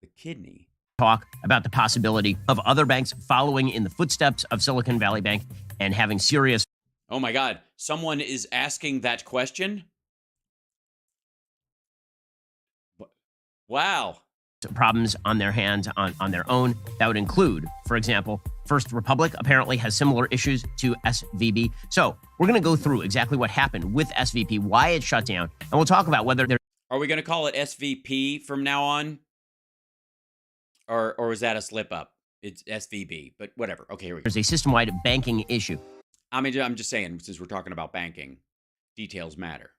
The kidney. Talk about the possibility of other banks following in the footsteps of Silicon Valley Bank and having serious... Oh my God, someone is asking that question? Wow. Problems on their hands on their own. That would include, for example, First Republic apparently has similar issues to SVB. So we're going to go through exactly what happened with SVP, why it shut down, and we'll talk about whether there... Are we going to call it SVP from now on? Or is that a slip up? It's SVB, but whatever. Okay, here we go. There's a system-wide banking issue. I mean, I'm just saying, since we're talking about banking, details matter.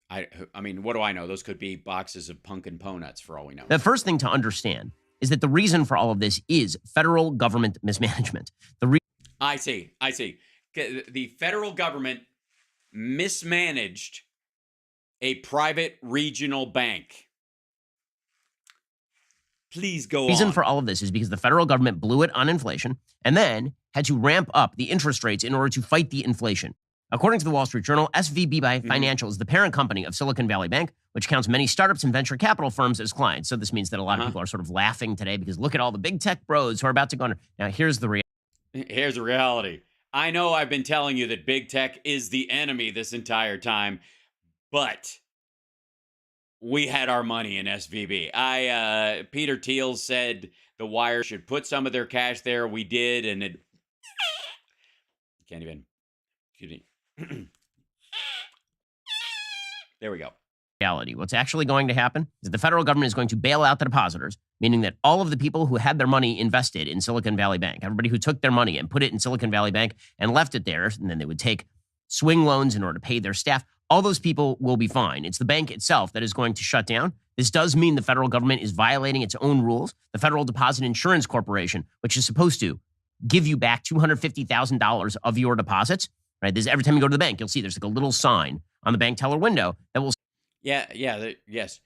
I mean, what do I know? Those could be boxes of pumpkin peanuts for all we know. The first thing to understand is that the reason for all of this is federal government mismanagement. I see. The federal government mismanaged a private regional bank. Please go on. The reason for all of this is because the federal government blew it on inflation and then had to ramp up the interest rates in order to fight the inflation. According to the Wall Street Journal, SVB Financial is the parent company of Silicon Valley Bank, which counts many startups and venture capital firms as clients. So this means that a lot of people are sort of laughing today because look at all the big tech bros who are about to go under. Now, here's the reality. I know I've been telling you that big tech is the enemy this entire time, but we had our money in SVB. Peter Thiel said the Wire should put some of their cash there. We did, and it can't even. There we go. Reality. What's actually going to happen is the federal government is going to bail out the depositors, meaning that all of the people who had their money invested in Silicon Valley Bank, everybody who took their money and put it in Silicon Valley Bank and left it there, and then they would take swing loans in order to pay their staff, all those people will be fine. It's the bank itself that is going to shut down. This does mean the federal government is violating its own rules. The Federal Deposit Insurance Corporation, which is supposed to give you back $250,000 of your deposits, right? Every time you go to the bank, you'll see there's like a little sign on the bank teller window that will... Yes.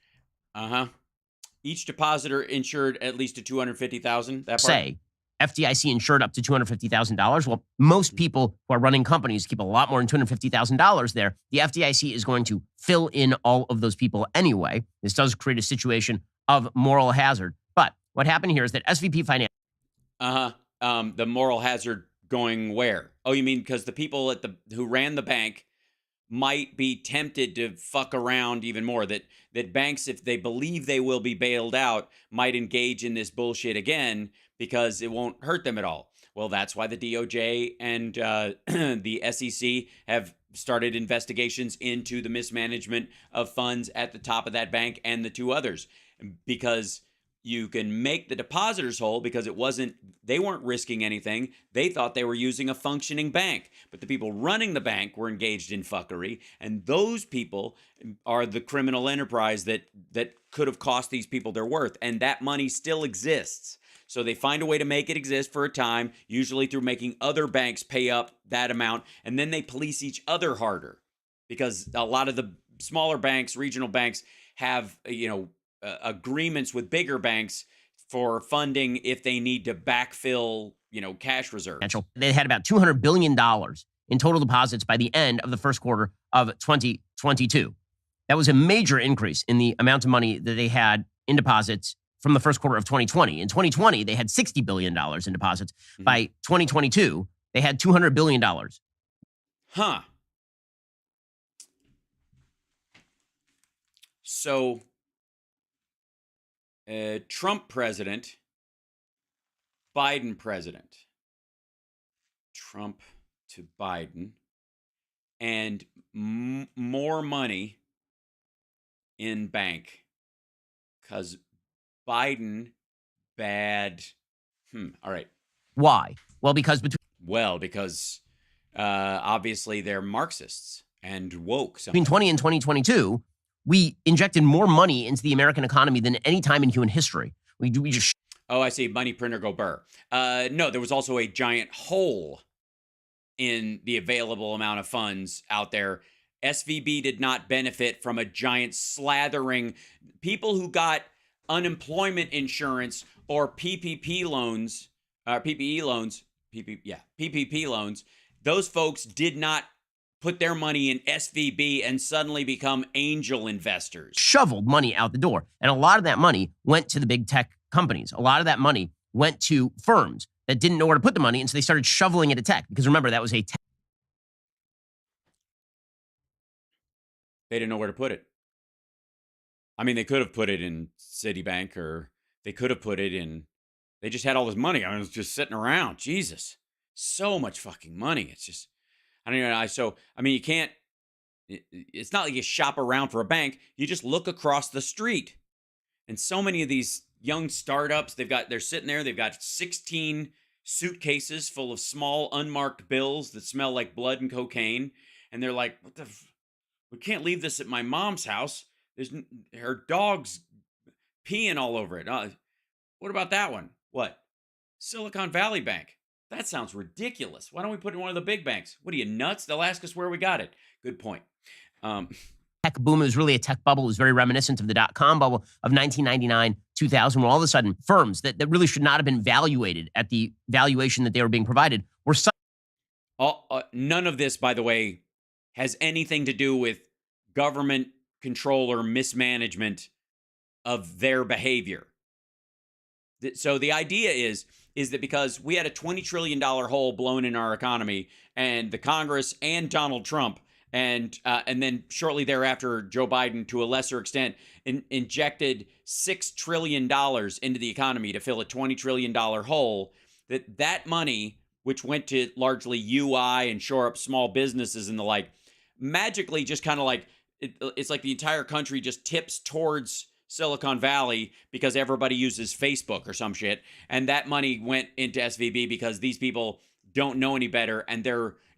Each depositor insured at least to $250,000. That part? Say FDIC insured up to $250,000. Well, most people who are running companies keep a lot more than $250,000 there. The FDIC is going to fill in all of those people anyway. This does create a situation of moral hazard. But what happened here is that SVP Financial... The moral hazard going where? Oh, you mean because the people who ran the bank might be tempted to fuck around even more, that banks, if they believe they will be bailed out, might engage in this bullshit again because it won't hurt them at all. Well, that's why the DOJ and the SEC have started investigations into the mismanagement of funds at the top of that bank and the two others, because you can make the depositors whole because they weren't risking anything. They thought they were using a functioning bank, but the people running the bank were engaged in fuckery. And those people are the criminal enterprise that could have cost these people their worth. And that money still exists. So they find a way to make it exist for a time, usually through making other banks pay up that amount. And then they police each other harder because a lot of the smaller banks, regional banks have, agreements with bigger banks for funding if they need to backfill, cash reserves. They had about $200 billion in total deposits by the end of the first quarter of 2022. That was a major increase in the amount of money that they had in deposits from the first quarter of 2020. In 2020, they had $60 billion in deposits. Mm-hmm. By 2022, they had $200 billion. Huh. So... Trump president, Biden president. Trump to Biden. And more money in bank. Because Biden, bad. All right. Why? Well, because obviously they're Marxists and woke. Between 20 and 2022, we injected more money into the American economy than any time in human history. We just. Oh, I see. Money printer go burr. No, there was also a giant hole in the available amount of funds out there. SVB did not benefit from a giant slathering. People who got unemployment insurance or PPP loans, PPP loans, those folks did not put their money in SVB and suddenly become angel investors. Shoveled money out the door. And a lot of that money went to the big tech companies. A lot of that money went to firms that didn't know where to put the money, and so they started shoveling it at tech. Because remember, that was a tech. They didn't know where to put it. I mean, they could have put it in Citibank, or they could have put it in, they just had all this money. I mean, it was just sitting around. Jesus. So much fucking money. It's just, I don't know. I mean, you can't, it's not like you shop around for a bank. You just look across the street. And so many of these young startups, they're sitting there, they've got 16 suitcases full of small unmarked bills that smell like blood and cocaine. And they're like, we can't leave this at my mom's house. Her dog's peeing all over it. What about that one? What? Silicon Valley Bank. That sounds ridiculous. Why don't we put it in one of the big banks? What are you, nuts? They'll ask us where we got it. Good point. Tech boom. It was really a tech bubble. It was very reminiscent of the dot-com bubble of 1999, 2000, where all of a sudden firms that really should not have been valuated at the valuation that they were being provided were. None of this, by the way, has anything to do with government control or mismanagement of their behavior. So the idea is that because we had a $20 trillion hole blown in our economy, and the Congress and Donald Trump, and then shortly thereafter, Joe Biden, to a lesser extent, injected $6 trillion into the economy to fill a $20 trillion hole, that money, which went to largely UI and shore up small businesses and the like, magically just kind of like, it's like the entire country just tips towards Silicon Valley because everybody uses Facebook or some shit. And that money went into SVB because these people don't know any better, and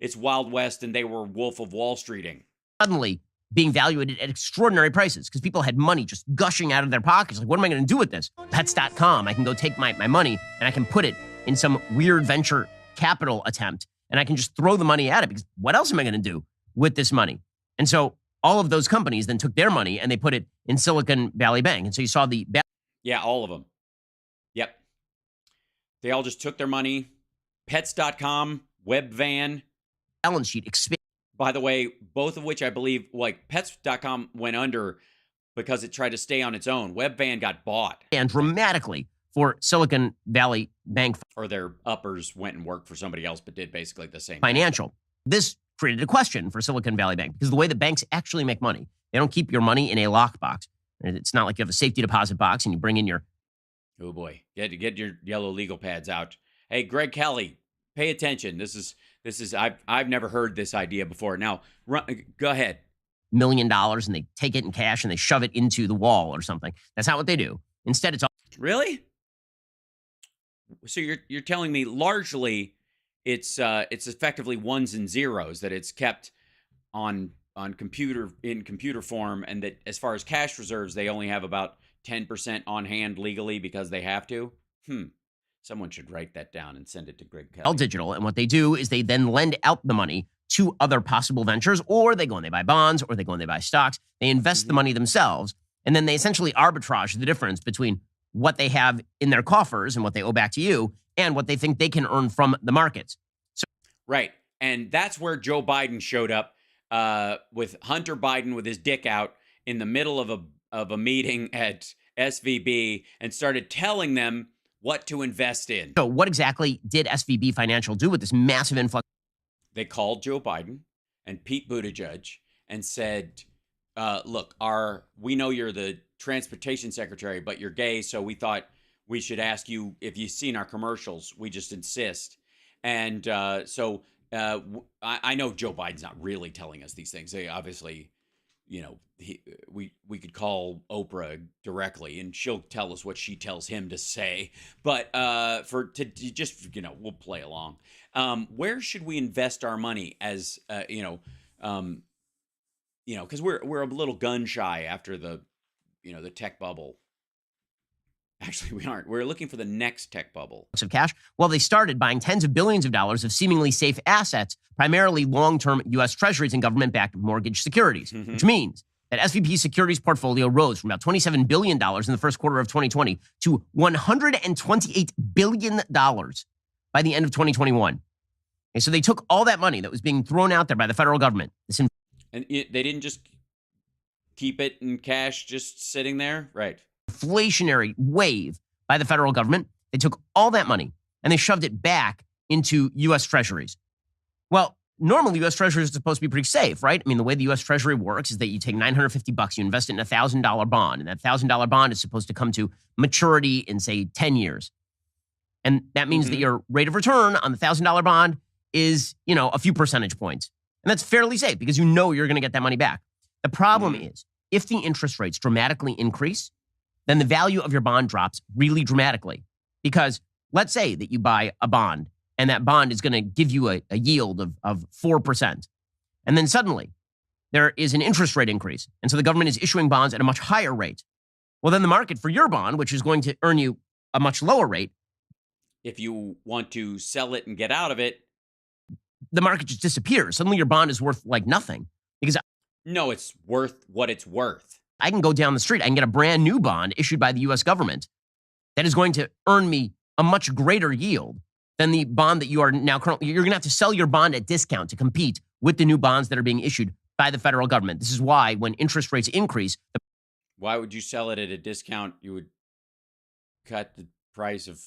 it's Wild West, and they were Wolf of Wall Streeting. Suddenly being valuated at extraordinary prices because people had money just gushing out of their pockets. Like, what am I going to do with this? Pets.com. I can go take my money and I can put it in some weird venture capital attempt, and I can just throw the money at it because what else am I going to do with this money? And so all of those companies then took their money and they put it in Silicon Valley Bank. And so you saw the... Yeah, all of them. Yep. They all just took their money. Pets.com, Webvan. Balance sheet expand. By the way, both of which I believe, like Pets.com went under because it tried to stay on its own. Webvan got bought. And dramatically for Silicon Valley Bank. Or their uppers went and worked for somebody else, but did basically the same financial thing. This created a question for Silicon Valley Bank because the way that banks actually make money, they don't keep your money in a lockbox. It's not like you have a safety deposit box and you bring in your... Oh boy, get your yellow legal pads out. Hey, Greg Kelly, pay attention. This is I've never heard this idea before. Now, go ahead. $1 million, and they take it in cash and they shove it into the wall or something. That's not what they do. Instead, it's all... Really? So you're telling me largely it's effectively ones and zeros, that it's kept on computer form, and that as far as cash reserves, they only have about 10% on hand legally because they have to. Someone should write that down and send it to Greg Kelly. All digital, and what they do is they then lend out the money to other possible ventures, or they go and they buy bonds, or they go and they buy stocks. They invest the money themselves, and then they essentially arbitrage the difference between what they have in their coffers and what they owe back to you and what they think they can earn from the markets. So, right. And that's where Joe Biden showed up with Hunter Biden with his dick out in the middle of a meeting at SVB and started telling them what to invest in. So what exactly did SVB Financial do with this massive influx? They called Joe Biden and Pete Buttigieg and said, look, we know you're the transportation secretary, but you're gay, so we thought we should ask you if you've seen our commercials. We just insist. And I know Joe Biden's not really telling us these things. They obviously, we could call Oprah directly and she'll tell us what she tells him to say. But we'll play along. Where should we invest our money as because we're a little gun shy after the tech bubble. Actually, we aren't. We're looking for the next tech bubble. Of cash. Well, they started buying tens of billions of dollars of seemingly safe assets, primarily long-term U.S. Treasuries and government-backed mortgage securities, which means that SVP's securities portfolio rose from about $27 billion in the first quarter of 2020 to $128 billion by the end of 2021. Okay, so they took all that money that was being thrown out there by the federal government. And they didn't just keep it in cash just sitting there? Right. Inflationary wave by the federal government. They took all that money and they shoved it back into U.S. Treasuries. Well, normally U.S. Treasuries are supposed to be pretty safe, right? I mean, the way the U.S. Treasury works is that you take $950, you invest it in a $1,000 bond, and that $1,000 bond is supposed to come to maturity in, say, 10 years. And that means that your rate of return on the $1,000 bond is, a few percentage points. And that's fairly safe because you're going to get that money back. The problem is, if the interest rates dramatically increase, then the value of your bond drops really dramatically. Because let's say that you buy a bond and that bond is going to give you a yield of 4%. And then suddenly there is an interest rate increase. And so the government is issuing bonds at a much higher rate. Well, then the market for your bond, which is going to earn you a much lower rate. If you want to sell it and get out of it, the market just disappears. Suddenly your bond is worth like nothing. Because no, it's worth what it's worth. I can go down the street. I can get a brand new bond issued by the U.S. government that is going to earn me a much greater yield than the bond that you are now currently. You're going to have to sell your bond at discount to compete with the new bonds that are being issued by the federal government. This is why when interest rates increase. Why would you sell it at a discount? You would cut the price of.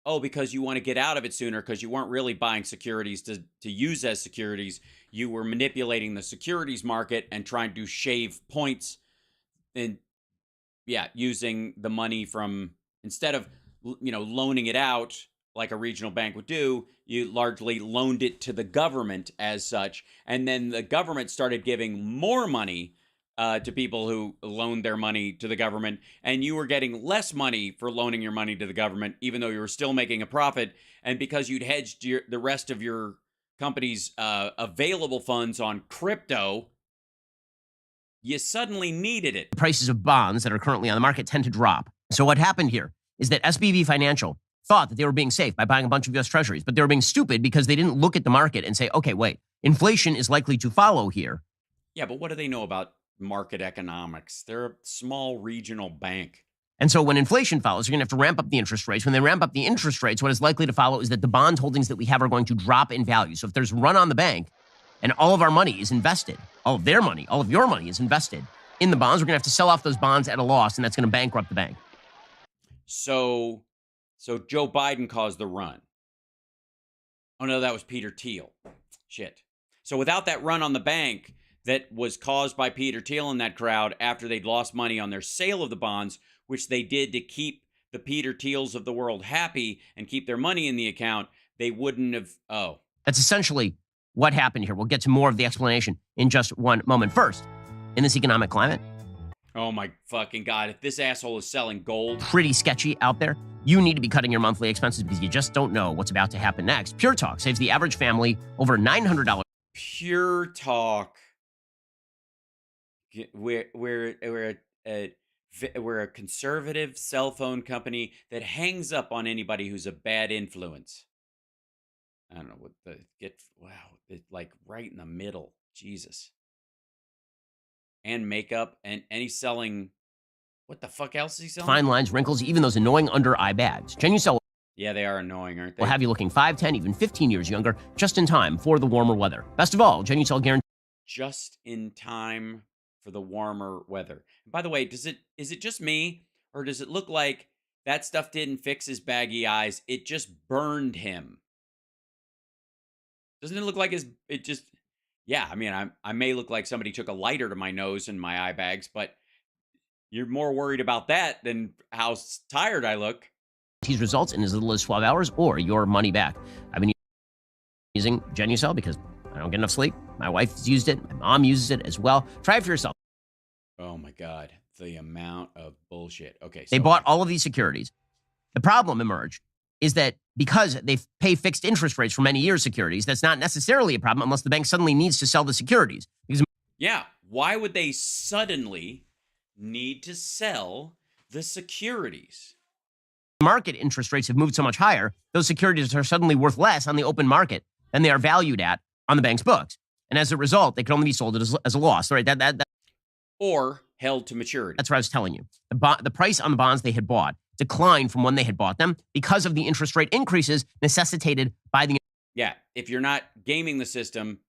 Oh, because you want to get out of it sooner because you weren't really buying securities to use as securities. You were manipulating the securities market and trying to shave points and, using the money from, instead of, loaning it out like a regional bank would do, you largely loaned it to the government as such. And then the government started giving more money to people who loaned their money to the government, and you were getting less money for loaning your money to the government, even though you were still making a profit. And because you'd hedged the rest of your company's available funds on crypto, you suddenly needed it. Prices of bonds that are currently on the market tend to drop. So what happened here is that SBB Financial thought that they were being safe by buying a bunch of U.S. Treasuries, but they were being stupid because they didn't look at the market and say, okay, wait, inflation is likely to follow here. Yeah, but what do they know about market economics? They're a small regional bank. And so when inflation follows, you're going to have to ramp up the interest rates. When they ramp up the interest rates, what is likely to follow is that the bond holdings that we have are going to drop in value. So if there's a run on the bank and all of our money is invested, all of their money, all of your money is invested in the bonds, we're going to have to sell off those bonds at a loss, and that's going to bankrupt the bank. So Joe Biden caused the run. Oh, no, that was Peter Thiel. Shit. So without that run on the bank that was caused by Peter Thiel and that crowd after they'd lost money on their sale of the bonds, which they did to keep the Peter Thiels of the world happy and keep their money in the account, they wouldn't have. Oh. That's essentially what happened here. We'll get to more of the explanation in just one moment. First, in this economic climate. Oh my fucking God. If this asshole is selling gold. Pretty sketchy out there. You need to be cutting your monthly expenses because you just don't know what's about to happen next. Pure Talk saves the average family over $900. Pure Talk. We're a conservative cell phone company that hangs up on anybody who's a bad influence. I don't know what it's like right in the middle. Jesus. And makeup, and he's selling. What the fuck else is he selling? Fine lines, wrinkles, even those annoying under eye bags. Genucell. Yeah, they are annoying, aren't they? Will have you looking 5, 10, even 15 years younger, just in time for the warmer weather. Best of all, Genucell guarantees. Just in time for the warmer weather. And by the way, is it just me, or does it look like that stuff didn't fix his baggy eyes? It just burned him. Doesn't it look like it just? Yeah, I mean, I may look like somebody took a lighter to my nose and my eye bags, but you're more worried about that than how tired I look. These results in as little as 12 hours or your money back. I've been using Genucell because don't get enough sleep. My wife's used it. My mom uses it as well. Try it for yourself. Oh my God, the amount of bullshit. Okay, They bought all of these securities. The problem emerged is that because they pay fixed interest rates for many years securities, that's not necessarily a problem unless the bank suddenly needs to sell the securities. Because yeah, why would they suddenly need to sell the securities? market interest rates have moved so much higher, those securities are suddenly worth less on the open market than they are valued at on the bank's books. And as a result, they can only be sold as a loss, right? Or held to maturity. That's what I was telling you. The price on the bonds they had bought declined from when they had bought them because of the interest rate increases necessitated by the... Yeah, if you're not gaming the system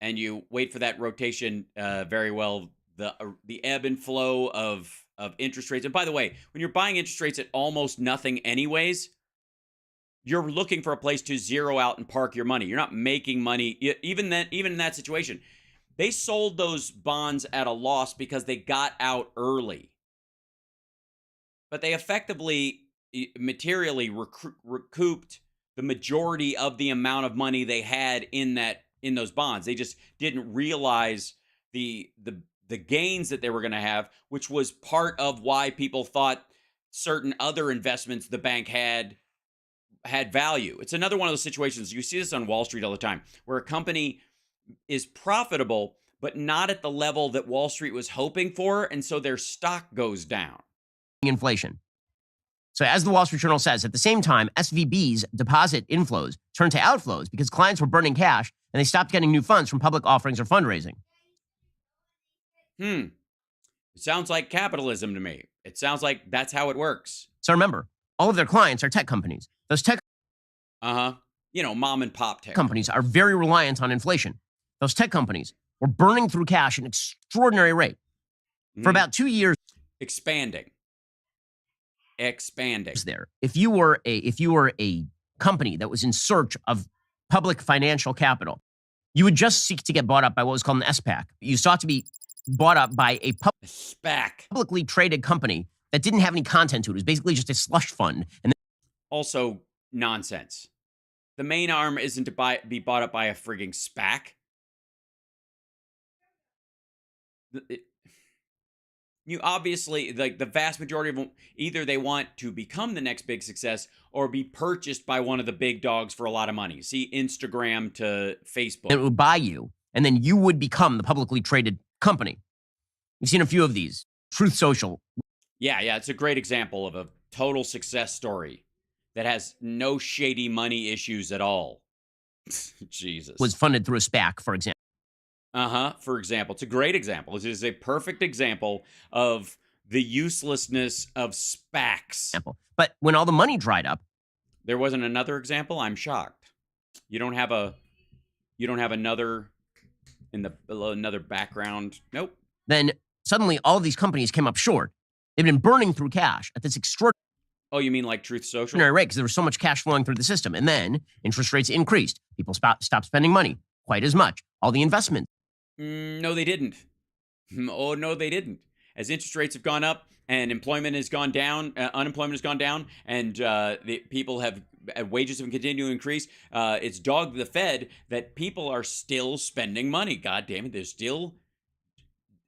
and you wait for that rotation very well, the ebb and flow of interest rates. And by the way, when you're buying interest rates at almost nothing anyways, you're looking for a place to zero out and park your money. You're not making money. Even in that situation, they sold those bonds at a loss because they got out early. But they effectively, materially recouped the majority of the amount of money they had in those bonds. They just didn't realize the gains that they were going to have, which was part of why people thought certain other investments the bank had value. It's another one of those situations. You see this on Wall Street all the time, where a company is profitable, but not at the level that Wall Street was hoping for, and so their stock goes down. Inflation. So as the Wall Street Journal says, at the same time, SVB's deposit inflows turned to outflows because clients were burning cash and they stopped getting new funds from public offerings or fundraising. It sounds like capitalism to me. It sounds like that's how it works. So remember, all of their clients are tech companies. Those tech mom and pop tech companies are very reliant on inflation. Those tech companies were burning through cash at an extraordinary rate for about 2 years. Expanding. There. If you were a company that was in search of public financial capital, you would just seek to get bought up by what was called an SPAC. You sought to be bought up by a publicly traded company that didn't have any content to it. It was basically just a slush fund. And also nonsense. The main arm isn't to be bought up by a frigging SPAC. You obviously, like the vast majority of them, either they want to become the next big success or be purchased by one of the big dogs for a lot of money. See Instagram to Facebook. It would buy you, and then you would become the publicly traded company. You've seen a few of these. Truth Social. Yeah, it's a great example of a total success story that has no shady money issues at all. Jesus. Was funded through a SPAC, for example. For example. It's a great example. It is a perfect example of the uselessness of SPACs. But when all the money dried up. There wasn't another example? I'm shocked. You don't have another in the another background? Nope. Then suddenly all of these companies came up short. They've been burning through cash at this extraordinary... Oh, you mean like Truth Social? Rate, because there was so much cash flowing through the system. And then interest rates increased. People stopped spending money quite as much. All the investment. No, they didn't. Oh, no, they didn't. As interest rates have gone up and employment has gone down, unemployment has gone down, and the people have wages have continued to increase. It's dogged the Fed that people are still spending money. God damn it,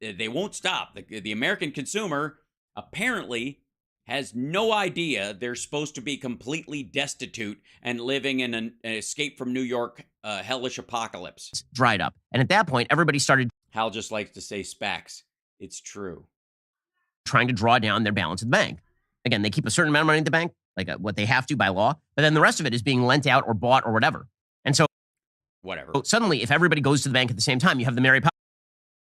they won't stop. The American consumer apparently has no idea they're supposed to be completely destitute and living in an escape from New York hellish apocalypse. Dried up. And at that point, everybody started... Hal just likes to say SPACs. It's true. Trying to draw down their balance at the bank. Again, they keep a certain amount of money at the bank, like what they have to by law, but then the rest of it is being lent out or bought or whatever. And so... Whatever. Suddenly, if everybody goes to the bank at the same time, you have the Mary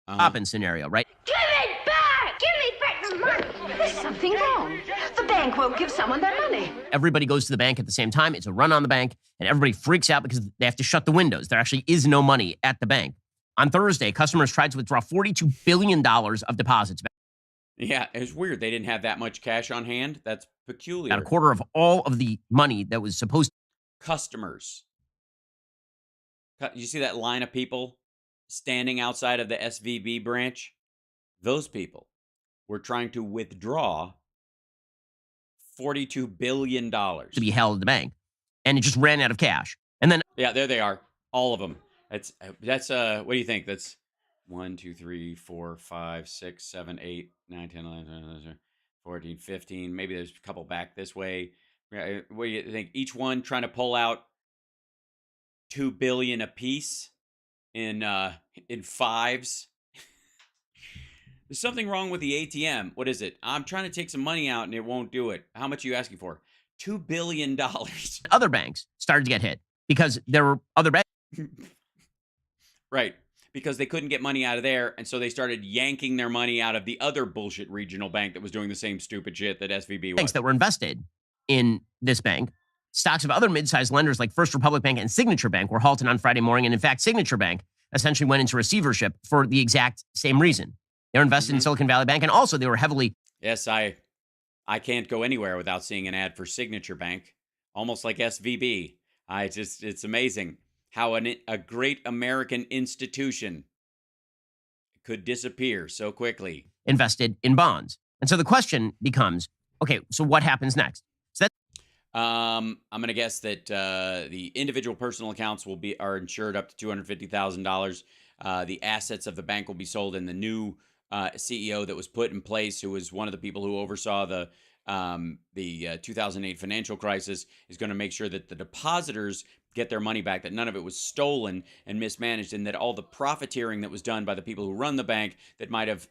Poppins scenario, right? Give it back! Give me back the money! There's something wrong. The bank won't give someone their money. Everybody goes to the bank at the same time. It's a run on the bank, and everybody freaks out because they have to shut the windows. There actually is no money at the bank. On Thursday, customers tried to withdraw $42 billion of deposits. Yeah, it was weird. They didn't have that much cash on hand. That's peculiar. About a quarter of all of the money that was supposed to... Customers. You see that line of people standing outside of the SVB branch? Those people were trying to withdraw $42 billion. To be held at the bank. And it just ran out of cash. And then... Yeah, there they are. All of them. That's what do you think? That's 1, 2, 3, 4, 5, 6, 7, 8, 9, 10, 11, 14, 15. Maybe there's a couple back this way. What do you think? Each one trying to pull out $2 billion a piece in fives. There's something wrong with the ATM. What is it? I'm trying to take some money out and it won't do it. How much are you asking for? $2 billion. Other banks started to get hit because there were other banks. Right. Because they couldn't get money out of there. And so they started yanking their money out of the other bullshit regional bank that was doing the same stupid shit that SVB was. Banks that were invested in this bank. Stocks of other mid-sized lenders like First Republic Bank and Signature Bank were halted on Friday morning. And in fact, Signature Bank essentially went into receivership for the exact same reason. They're invested in Silicon Valley Bank, and also they were heavily... Yes, I can't go anywhere without seeing an ad for Signature Bank, almost like SVB. It's amazing how a great American institution could disappear so quickly. Invested in bonds. And so the question becomes, okay, so what happens next? So I'm going to guess that the individual personal accounts are insured up to $250,000. The assets of the bank will be sold, and the new CEO that was put in place, who was one of the people who oversaw the 2008 financial crisis, is going to make sure that the depositors get their money back, that none of it was stolen and mismanaged, and that all the profiteering that was done by the people who run the bank that might have,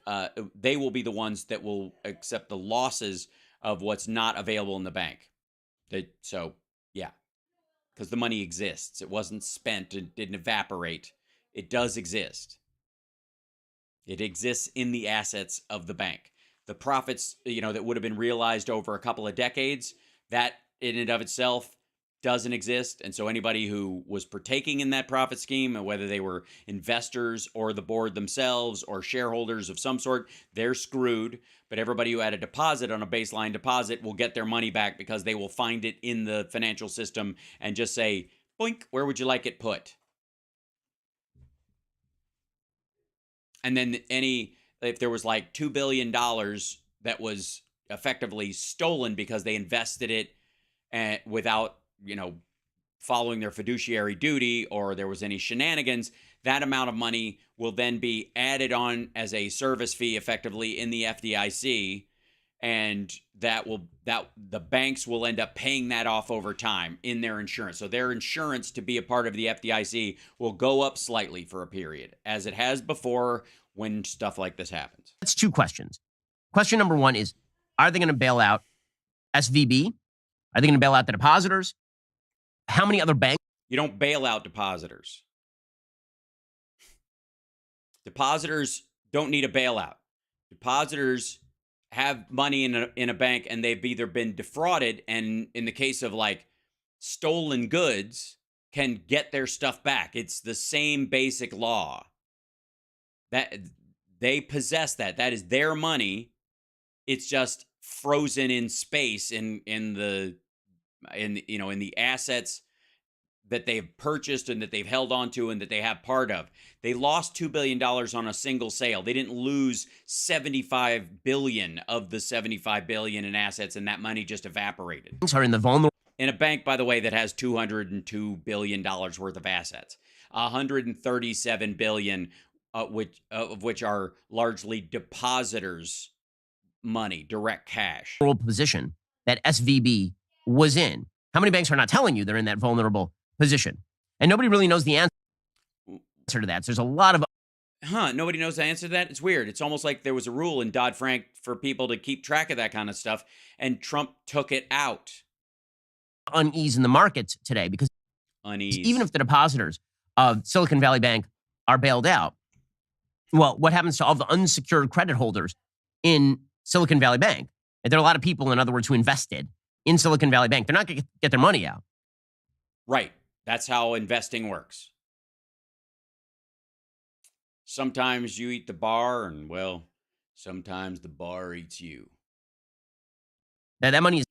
they will be the ones that will accept the losses of what's not available in the bank. So, yeah, because the money exists. It wasn't spent. It didn't evaporate. It does exist. It exists in the assets of the bank. The profits, that would have been realized over a couple of decades, that in and of itself doesn't exist. And so anybody who was partaking in that profit scheme, and whether they were investors or the board themselves or shareholders of some sort, they're screwed. But everybody who had a deposit on a baseline deposit will get their money back, because they will find it in the financial system and just say, boink, where would you like it put? And then if there was like $2 billion that was effectively stolen because they invested it without, following their fiduciary duty, or there was any shenanigans, that amount of money will then be added on as a service fee effectively in the FDIC. And the banks will end up paying that off over time in their insurance. So their insurance to be a part of the FDIC will go up slightly for a period, as it has before when stuff like this happens. that's two questions. Question number one is, are they going to bail out SVB? Are they going to bail out the depositors? How many other banks? You don't bail out depositors. Depositors don't need a bailout. Depositors have money in a bank, and they've either been defrauded, and in the case of like stolen goods, can get their stuff back. It's the same basic law. That they possess that is their money. It's just frozen in space in the assets that they've purchased and that they've held onto and that they have part of. They lost $2 billion on a single sale. They didn't lose $75 billion of the $75 billion in assets, and that money just evaporated. Are in the vulnerable. In a bank, by the way, that has $202 billion worth of assets, $137 billion, of which are largely depositors' money, direct cash. Position that SVB was in. How many banks are not telling you they're in that vulnerable position? And nobody really knows the answer to that. So there's a lot of... Nobody knows the answer to that? It's weird. It's almost like there was a rule in Dodd-Frank for people to keep track of that kind of stuff, and Trump took it out. Unease in the markets today, because even if the depositors of Silicon Valley Bank are bailed out, well, what happens to all the unsecured credit holders in Silicon Valley Bank? And there are a lot of people, in other words, who invested in Silicon Valley Bank. They're not going to get their money out. Right. That's how investing works. Sometimes you eat the bar, and, well, sometimes the bar eats you. Now, that money is...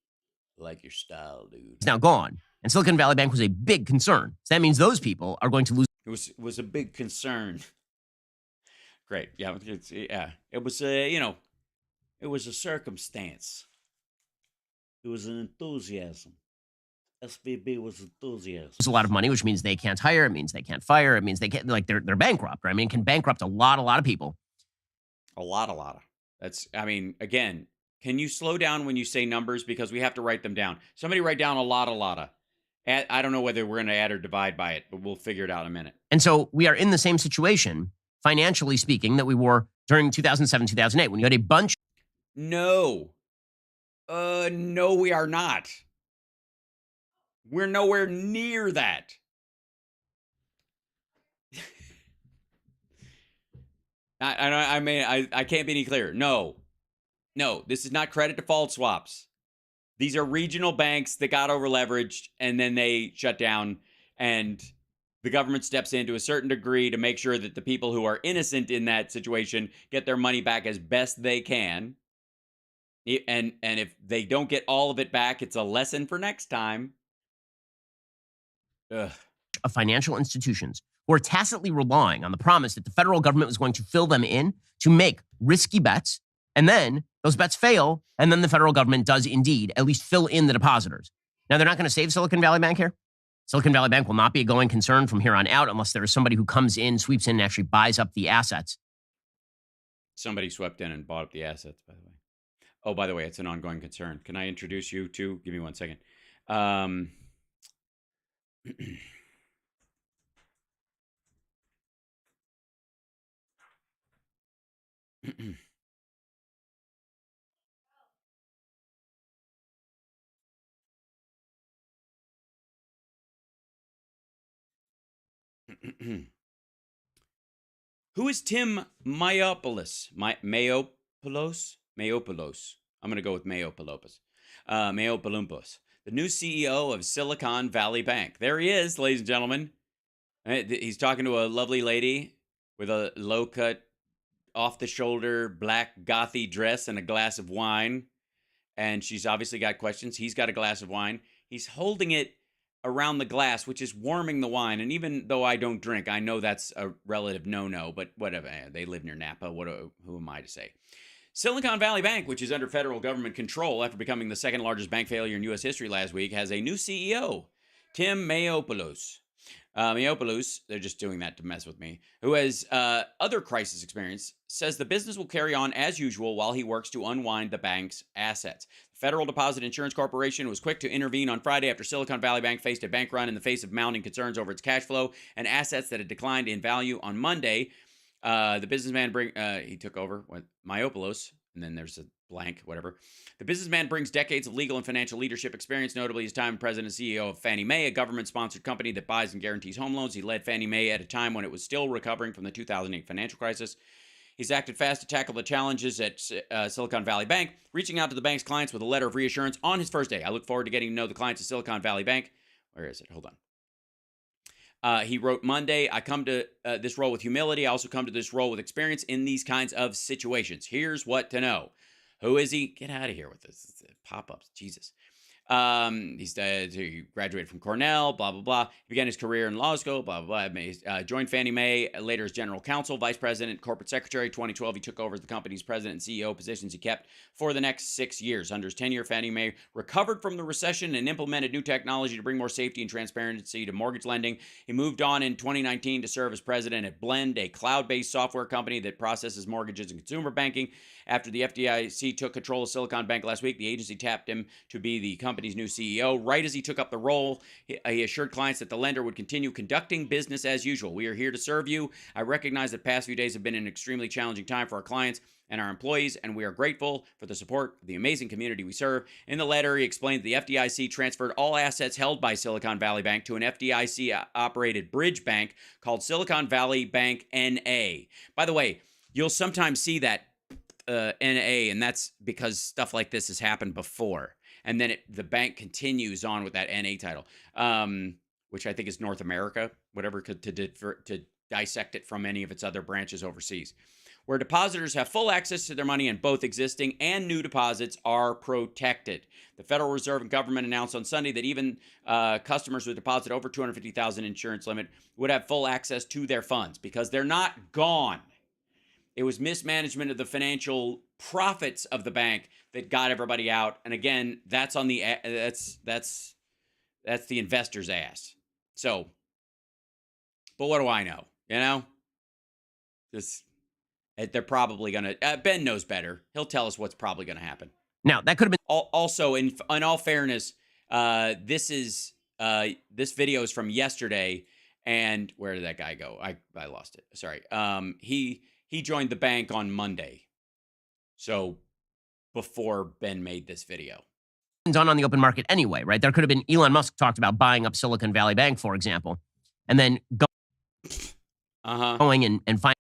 like your style, dude. It's now gone. And Silicon Valley Bank was a big concern. So that means those people are going to lose... It was a big concern. Great. Yeah. It was it was a circumstance. It was an enthusiasm. SVB was enthusiastic. It's a lot of money, which means they can't hire. It means they can't fire. It means they can't, like, they're bankrupt. Right? I mean, it can bankrupt a lot of people. A lot of. That's, I mean, again, can you slow down when you say numbers? Because we have to write them down. Somebody write down a lot of. I don't know whether we're going to add or divide by it, but we'll figure it out in a minute. And so we are in the same situation, financially speaking, that we were during 2007, 2008, when you had a bunch. No, we are not. We're nowhere near that. I can't be any clearer. No, this is not credit default swaps. These are regional banks that got over leveraged and then they shut down, and the government steps in to a certain degree to make sure that the people who are innocent in that situation get their money back as best they can. And if they don't get all of it back, it's a lesson for next time. Of financial institutions who are tacitly relying on the promise that the federal government was going to fill them in to make risky bets, and then those bets fail, and then the federal government does indeed at least fill in the depositors. Now, they're not going to save Silicon Valley Bank here. Silicon Valley Bank will not be a going concern from here on out unless there is somebody who comes in, sweeps in, and actually buys up the assets. Somebody swept in and bought up the assets, by the way. Oh, by the way, it's an ongoing concern. Can I introduce you to? Give me 1 second. Who is Tim Mayopoulos? Mayopoulos. I'm going to go with Mayopoulos. Mayopoulos, the new CEO of Silicon Valley Bank. There he is, ladies and gentlemen. He's talking to a lovely lady with a low-cut, off-the-shoulder, black gothy dress and a glass of wine. And she's obviously got questions. He's got a glass of wine. He's holding it around the glass, which is warming the wine. And even though I don't drink, I know that's a relative no-no, but whatever. They live near Napa. Who am I to say? Silicon Valley Bank, which is under federal government control after becoming the second largest bank failure in U.S. history last week, has a new CEO, Tim Mayopoulos. Mayopoulos, they're just doing that to mess with me, who has other crisis experience, says the business will carry on as usual while he works to unwind the bank's assets. The Federal Deposit Insurance Corporation was quick to intervene on Friday after Silicon Valley Bank faced a bank run in the face of mounting concerns over its cash flow and assets that had declined in value on Monday. The businessman he took over with Mayopoulos, and then there's a blank, whatever. The businessman brings decades of legal and financial leadership experience, notably his time president and CEO of Fannie Mae, a government-sponsored company that buys and guarantees home loans. He led Fannie Mae at a time when it was still recovering from the 2008 financial crisis. He's acted fast to tackle the challenges at Silicon Valley Bank, reaching out to the bank's clients with a letter of reassurance on his first day. I look forward to getting to know the clients of Silicon Valley Bank. Where is it? Hold on. He wrote Monday, I come to this role with humility. I also come to this role with experience in these kinds of situations. Here's what to know. Who is he? Get out of here with this pop-ups. Jesus. He graduated from Cornell, blah, blah, blah. He began his career in law school, blah, blah, blah. Joined Fannie Mae, later as general counsel, vice president, corporate secretary. 2012, he took over the company's president and CEO positions he kept for the next 6 years. Under his tenure, Fannie Mae recovered from the recession and implemented new technology to bring more safety and transparency to mortgage lending. He moved on in 2019 to serve as president at Blend, a cloud-based software company that processes mortgages and consumer banking. After the FDIC took control of Silicon Bank last week, the agency tapped him to be the company's new CEO. Right as he took up the role, he assured clients that the lender would continue conducting business as usual. We are here to serve you. I recognize that past few days have been an extremely challenging time for our clients and our employees, and we are grateful for the support of the amazing community we serve. In the letter, he explained that the FDIC transferred all assets held by Silicon Valley Bank to an FDIC-operated bridge bank called Silicon Valley Bank N.A. By the way, you'll sometimes see that N.A., and that's because stuff like this has happened before. And then the bank continues on with that N.A. title, which I think is North America, whatever, to dissect it from any of its other branches overseas, where depositors have full access to their money and both existing and new deposits are protected. The Federal Reserve and government announced on Sunday that even customers with deposit over $250,000 insurance limit would have full access to their funds because they're not gone. It was mismanagement of the financial profits of the bank that got everybody out. And again, that's on the That's the investor's ass. So, but what do I know? You know, just they're probably gonna. Ben knows better. He'll tell us what's probably gonna happen. Now that could have been. Also, in all fairness, this video is from yesterday, and where did that guy go? I lost it. Sorry. He joined the bank on Monday, so before Ben made this video. Done on the open market anyway, right? There could have been Elon Musk talked about buying up Silicon Valley Bank, for example, and then going and finding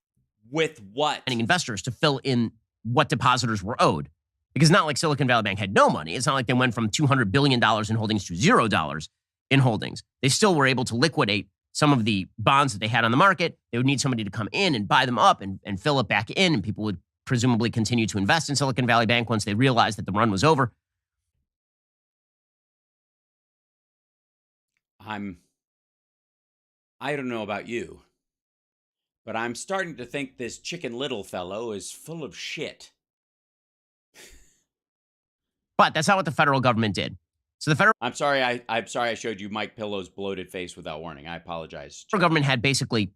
with what investors to fill in what depositors were owed. Because it's not like Silicon Valley Bank had no money. It's not like they went from $200 billion in holdings to $0 in holdings. They still were able to liquidate some of the bonds that they had on the market. They would need somebody to come in and buy them up and fill it back in, and people would presumably continue to invest in Silicon Valley Bank once they realized that the run was over. I don't know about you, but I'm starting to think this Chicken Little fellow is full of shit. But that's not what the federal government did. So the federal... I'm sorry I showed you Mike Pillow's bloated face without warning. I apologize. The federal government had basically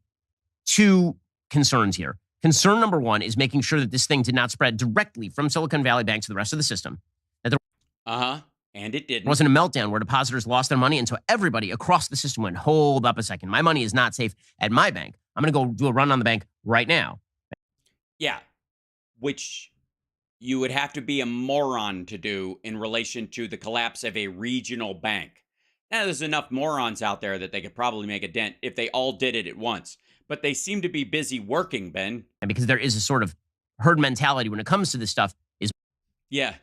two concerns here. Concern number one is making sure that this thing did not spread directly from Silicon Valley Bank to the rest of the system. That and it didn't. There wasn't a meltdown where depositors lost their money until everybody across the system went, hold up a second. My money is not safe at my bank. I'm going to go do a run on the bank right now. Yeah, which you would have to be a moron to do in relation to the collapse of a regional bank. Now, there's enough morons out there that they could probably make a dent if they all did it at once. But they seem to be busy working, Ben. And because there is a sort of herd mentality when it comes to this stuff. Yeah,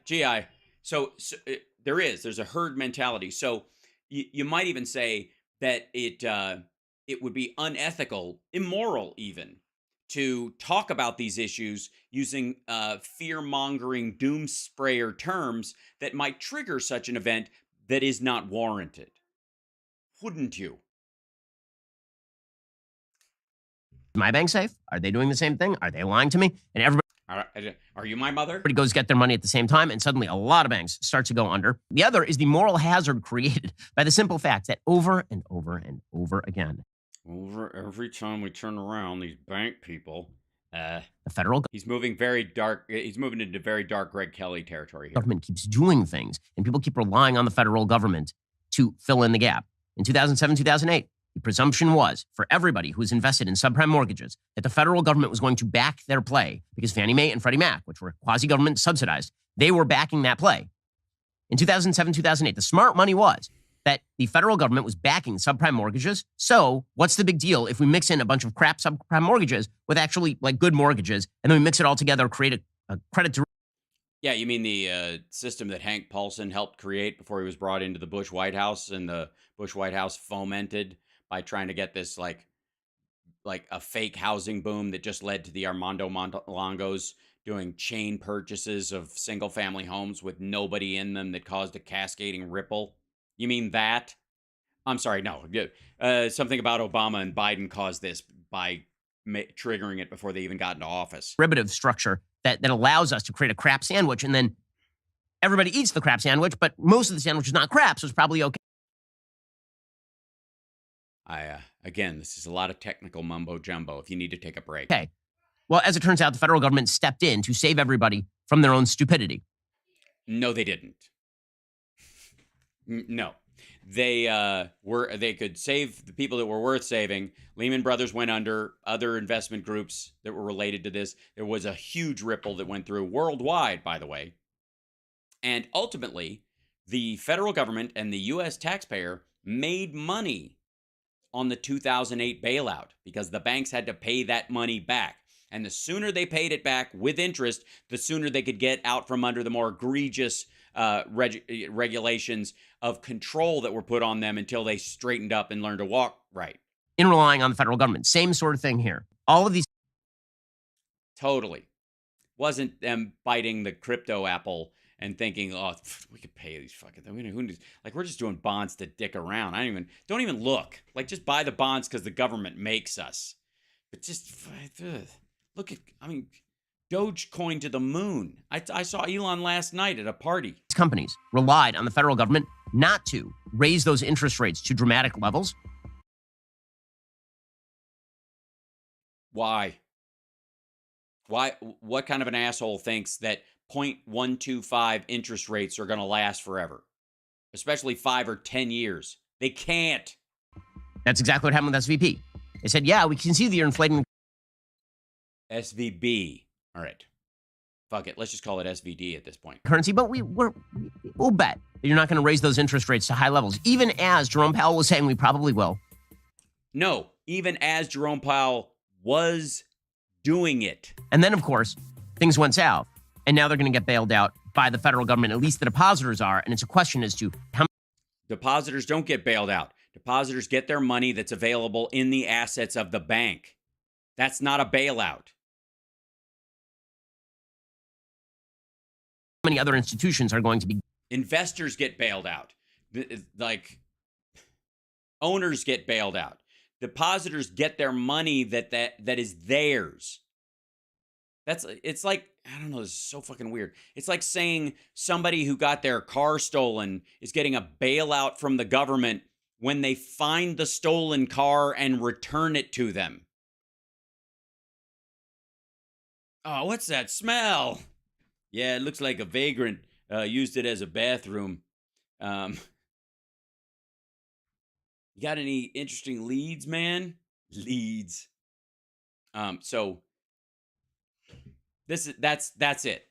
there's a herd mentality. So you might even say that it would be unethical, immoral even, to talk about these issues using fear-mongering doom sprayer terms that might trigger such an event that is not warranted. Wouldn't you? Is my bank safe? Are they doing the same thing? Are they lying to me? And everybody... Are you my mother? Everybody goes get their money at the same time, and suddenly a lot of banks start to go under. The other is the moral hazard created by the simple fact that over and over and over again, every time we turn around, these bank people, the federal he's moving very dark. He's moving into very dark Greg Kelly territory here. Government keeps doing things, and people keep relying on the federal government to fill in the gap. In 2007, 2008, the presumption was for everybody who was invested in subprime mortgages that the federal government was going to back their play because Fannie Mae and Freddie Mac, which were quasi-government subsidized, they were backing that play. In 2007, 2008, the smart money was that the federal government was backing subprime mortgages. So what's the big deal if we mix in a bunch of crap subprime mortgages with actually like good mortgages, and then we mix it all together, create a credit to... Yeah, you mean the system that Hank Paulson helped create before he was brought into the Bush White House, and the Bush White House fomented by trying to get this like a fake housing boom that just led to the Armando Longos doing chain purchases of single family homes with nobody in them that caused a cascading ripple. You mean that? I'm sorry, no. Something about Obama and Biden caused this by triggering it before they even got into office. Derivative structure that allows us to create a crap sandwich, and then everybody eats the crap sandwich, but most of the sandwich is not crap, so it's probably okay. Again, this is a lot of technical mumbo jumbo. If you need to take a break. Okay. Well, as it turns out, the federal government stepped in to save everybody from their own stupidity. No, they didn't. No, they could save the people that were worth saving. Lehman Brothers went under. Other investment groups that were related to this. There was a huge ripple that went through worldwide, by the way. And ultimately, the federal government and the U.S. taxpayer made money on the 2008 bailout because the banks had to pay that money back. And the sooner they paid it back with interest, the sooner they could get out from under the more egregious regulations of control that were put on them until they straightened up and learned to walk right. In relying on the federal government. Same sort of thing here. All of these... Totally. Wasn't them biting the crypto apple and thinking, oh, we could pay these fucking things. Like, we're just doing bonds to dick around. Don't even look. Like, just buy the bonds because the government makes us. But just look at, Dogecoin to the moon. I saw Elon last night at a party. Companies relied on the federal government not to raise those interest rates to dramatic levels? Why? Why? What kind of an asshole thinks that 0.125 interest rates are going to last forever, especially 5 or 10 years? They can't. That's exactly what happened with SVP. They said, yeah, we can see that you're inflating SVB. All right. Fuck it. Let's just call it SVD at this point. currency, but we'll bet that you're not going to raise those interest rates to high levels, even as Jerome Powell was saying we probably will. No, even as Jerome Powell was doing it. And then, of course, things went south, and now they're going to get bailed out by the federal government. At least the depositors are, and it's a question as to how many Depositors don't get bailed out. Depositors get their money that's available in the assets of the bank. That's not a bailout. many other institutions are going to be. Investors get bailed out. Like, owners get bailed out. Depositors get their money that is theirs. It's like, I don't know, this is so fucking weird. It's like saying somebody who got their car stolen is getting a bailout from the government when they find the stolen car and return it to them. Oh, what's that smell? Yeah, it looks like a vagrant used it as a bathroom. You got any interesting leads, man? Leads. So that's it.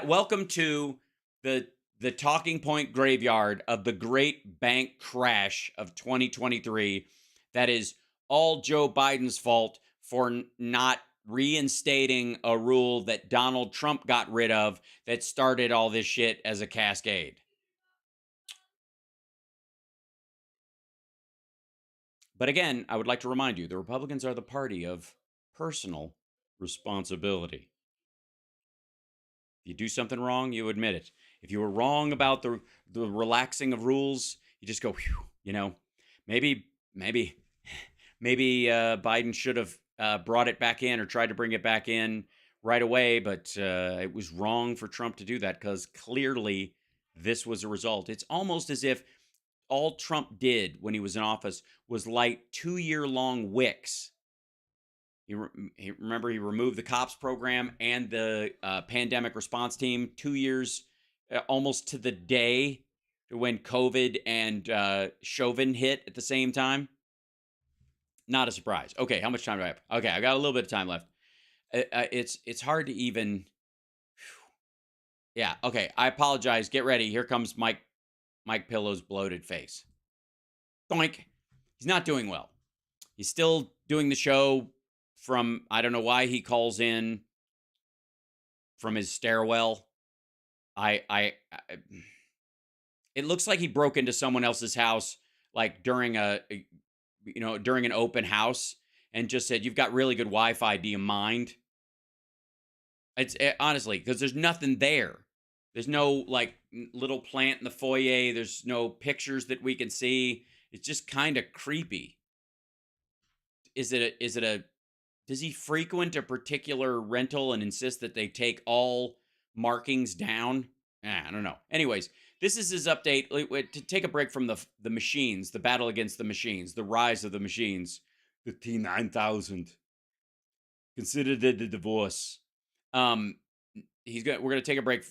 Welcome to the talking point graveyard of the great bank crash of 2023. That is all Joe Biden's fault for not reinstating a rule that Donald Trump got rid of that started all this shit as a cascade. But again, I would like to remind you, the Republicans are the party of personal responsibility. If you do something wrong, you admit it. If you were wrong about the relaxing of rules, you just go, whew, you know, maybe Biden should have brought it back in or tried to bring it back in right away, but it was wrong for Trump to do that because clearly this was a result. It's almost as if all Trump did when he was in office was light 2-year-long wicks. He removed the COPS program and the pandemic response team 2 years, almost to the day when COVID and Chauvin hit at the same time. Not a surprise. Okay, how much time do I have? Okay, I got a little bit of time left. It's hard to even. Yeah. Okay, I apologize. Get ready. Here comes Mike Pillow's bloated face. Doink. He's not doing well. He's still doing the show from, I don't know why he calls in from his stairwell. It looks like he broke into someone else's house, like during during an open house, and just said, "You've got really good Wi-Fi. Do you mind?" Honestly, because there's nothing there. There's no like little plant in the foyer. There's no pictures that we can see. It's just kind of creepy. Does he frequent a particular rental and insist that they take all markings down? I don't know. Anyways, this is his update. To take a break from the machines, the battle against the machines, the rise of the machines, the T9000. Consider the divorce. We're gonna take a break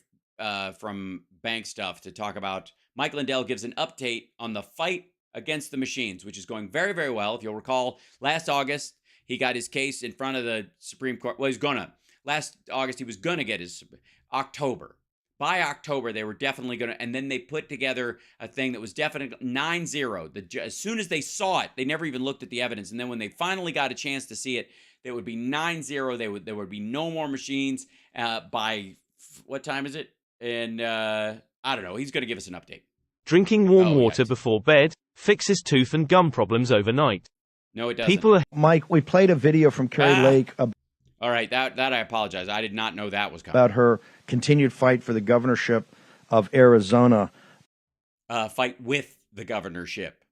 from bank stuff to talk about Mike Lindell gives an update on the fight against the machines, which is going very, very well. If you'll recall, last August, he got his case in front of the Supreme Court. Well, last August, he was gonna get his October. By October, they were definitely going to, and then they put together a thing that was definitely 9-0. As soon as they saw it, they never even looked at the evidence. And then when they finally got a chance to see it, there would be 9-0. There would be no more machines by, what time is it? And I don't know. He's going to give us an update. Drinking warm water before bed fixes tooth and gum problems overnight. No, it doesn't. Mike, we played a video from Carrie Lake. All right, that I apologize. I did not know that was coming. About her continued fight for the governorship of Arizona. Fight with the governorship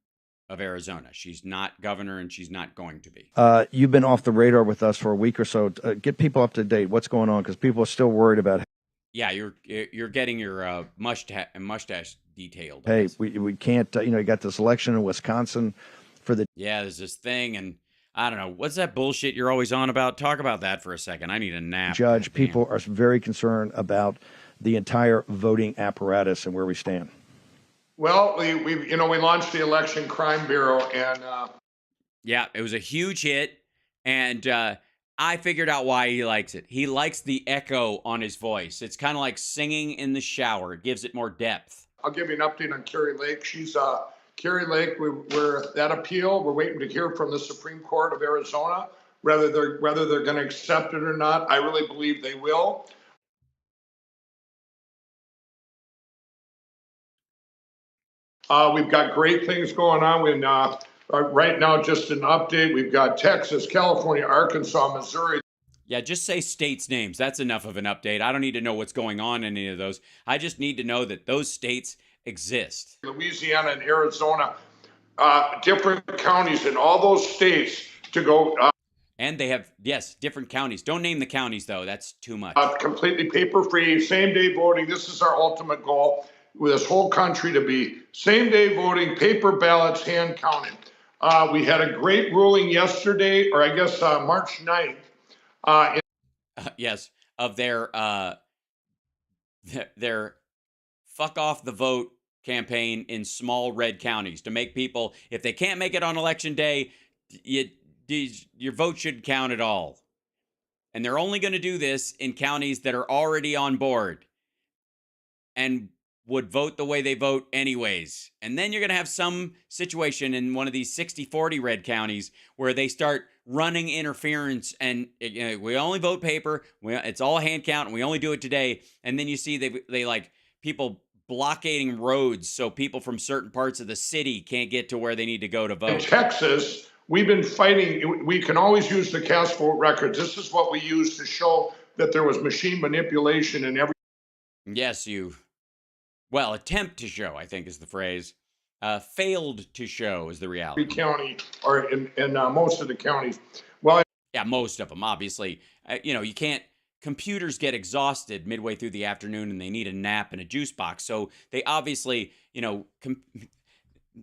of Arizona. She's not governor, and she's not going to be. You've been off the radar with us for a week or so. Get people up to date. What's going on? Because people are still worried about Yeah, you're getting your mustache detailed. Hey, we can't. You got this election in Wisconsin for the. Yeah, there's this thing, and I don't know what's that bullshit you're always on about. Talk about that for a second. I need a nap. Judge, people are very concerned about the entire voting apparatus and where we stand. Well, we launched the Election Crime Bureau, and yeah, it was a huge hit, and I figured out why he likes it. He likes the echo on his voice. It's kind of like singing in the shower. It gives it more depth. I'll give you an update on Kari Lake. She's Kari Lake. We're that appeal. We're waiting to hear from the Supreme Court of Arizona whether they're going to accept it or not. I really believe they will. We've got great things going on. Right now, just an update. We've got Texas, California, Arkansas, Missouri. Yeah, just say states' names. That's enough of an update. I don't need to know what's going on in any of those. I just need to know that those states exist. Louisiana and Arizona, different counties in all those states to go. And they have, yes, different counties. Don't name the counties, though. That's too much. Completely paper-free, same-day voting. This is our ultimate goal with this whole country to be same-day voting, paper ballots, hand-counted. We had a great ruling yesterday, or I guess March 9th. Yes, of their fuck off the vote campaign in small red counties to make people, if they can't make it on election day, your vote shouldn't count at all. And they're only going to do this in counties that are already on board and would vote the way they vote anyways. And then you're going to have some situation in one of these 60-40 red counties where they start running interference and we only vote paper. It's all hand count and we only do it today. And then you see they like people blockading roads so people from certain parts of the city can't get to where they need to go to vote. In Texas, we've been fighting. We can always use the cast vote records. This is what we use to show that there was machine manipulation in every. Yes, well, attempt to show, I think is the phrase. Failed to show is the reality. Every county, or in most of the counties. Well, yeah, most of them, obviously. You can't. Computers get exhausted midway through the afternoon and they need a nap and a juice box. So they obviously,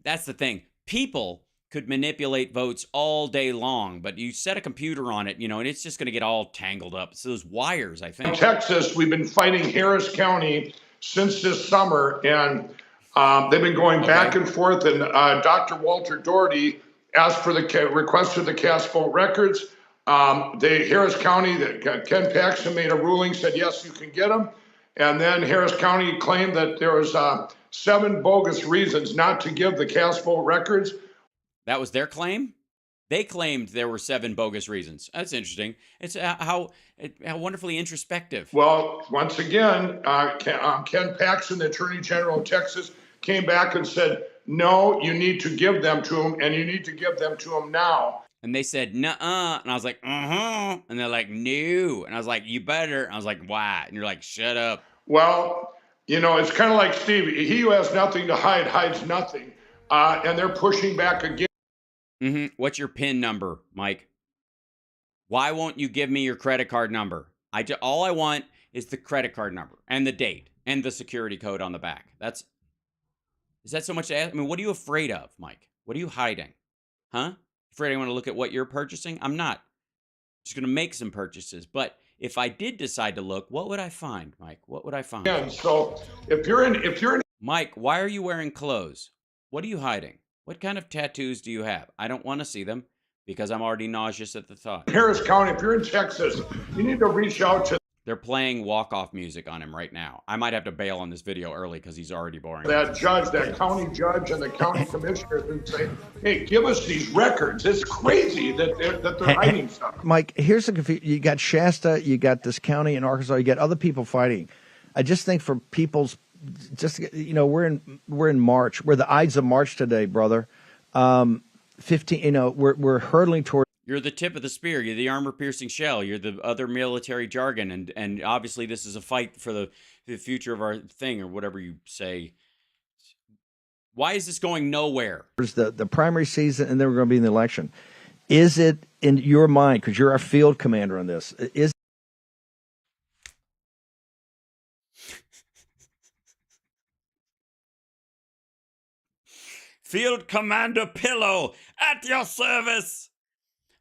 that's the thing. People could manipulate votes all day long, but you set a computer on it, and it's just going to get all tangled up. It's those wires, I think. In Texas, we've been fighting Harris County since this summer, and they've been going back and forth. And Dr. Walter Doherty asked for the request for the cast vote records. Harris County, Ken Paxton made a ruling, said, yes, you can get them. And then Harris County claimed that there was 7 bogus reasons not to give the cast vote records. That was their claim? They claimed there were 7 bogus reasons. That's interesting. It's how wonderfully introspective. Well, once again, Ken Paxton, the Attorney General of Texas, came back and said, no, you need to give them to him, and you need to give them to him now. And they said, nuh-uh. And I was like, uh-huh. And they're like, no. And I was like, you better. And I was like, why? And you're like, shut up. Well, it's kind of like Steve. He who has nothing to hide hides nothing. And they're pushing back again. Mm-hmm. What's your PIN number, Mike? Why won't you give me your credit card number? All I want is the credit card number and the date and the security code on the back. Is that so much to ask? I mean, what are you afraid of, Mike? What are you hiding? Huh? Afraid I want to look at what you're purchasing? I'm not. Just going to make some purchases. But if I did decide to look, what would I find, Mike? What would I find? Yeah, so if you're in Mike, why are you wearing clothes? What are you hiding? What kind of tattoos do you have? I don't want to see them because I'm already nauseous at the thought. Harris County, if you're in Texas, you need to reach out to. They're playing walk-off music on him right now. I might have to bail on this video early because he's already boring. That judge, that county judge and the county commissioners and say, hey, give us these records. It's crazy that they're hiding stuff. Mike, here's the confusion. You got Shasta, you got this county in Arkansas, you got other people fighting. I just think for people's, we're in March. We're the Ides of March today, brother. 15, we're hurtling toward. You're the tip of the spear. You're the armor-piercing shell. You're the other military jargon, and obviously this is a fight for the future of our thing, or whatever you say. Why is this going nowhere? There's the primary season, and then we're going to be in the election. Is it in your mind, because you're our field commander on this, Field Commander Pillow at your service.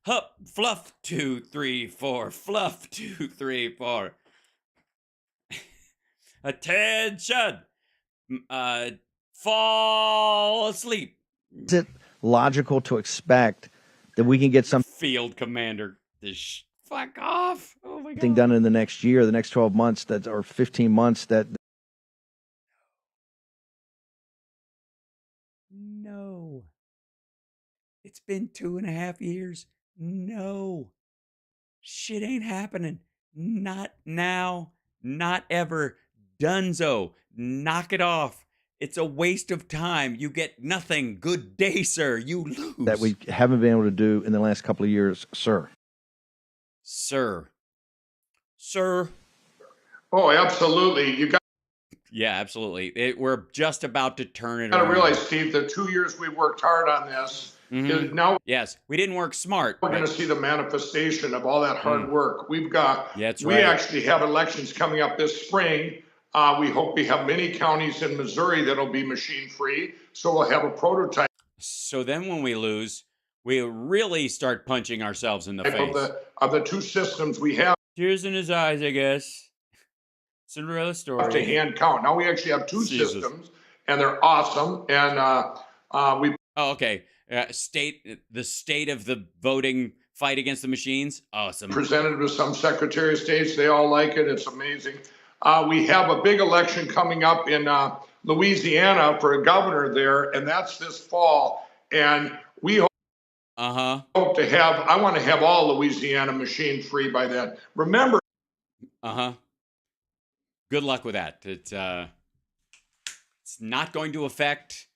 Hup, fluff, 2, 3, 4. Fluff, 2, 3, 4. Attention. Fall asleep. Is it logical to expect that we can get Field Commander. Fuck off. Oh my something God. done in the next year, the next 12 months, that or 15 months that No. It's been 2.5 years. No. Shit ain't happening. Not now. Not ever. Dunzo. Knock it off. It's a waste of time. You get nothing. Good day, sir. You lose. that we haven't been able to do in the last couple of years, sir? Sir. Sir. Oh, absolutely. You got Yeah, absolutely. We're just about to turn it to around. realize, Steve, the 2 years we worked hard on this, is now Yes, we didn't work smart. we're going to see the manifestation of all that hard work. We've got, Yeah, that's we right. actually have elections coming up this spring. We hope we have many counties in Missouri that'll be machine free. So we'll have a prototype So then when we lose, we really start punching ourselves in the face. of the two systems we have Tears in his eyes, I guess. Cinderella to story. hand count. Now we actually have two Jesus. systems, and they're awesome. And we Oh, okay. The state of the voting fight against the machines. Awesome. presented with some Secretary of States. They all like it. It's amazing. We have a big election coming up in Louisiana for a governor there, and that's this fall. And we hope to have, I want to have all Louisiana machine free by then. Remember, Good luck with that. It's not going to affect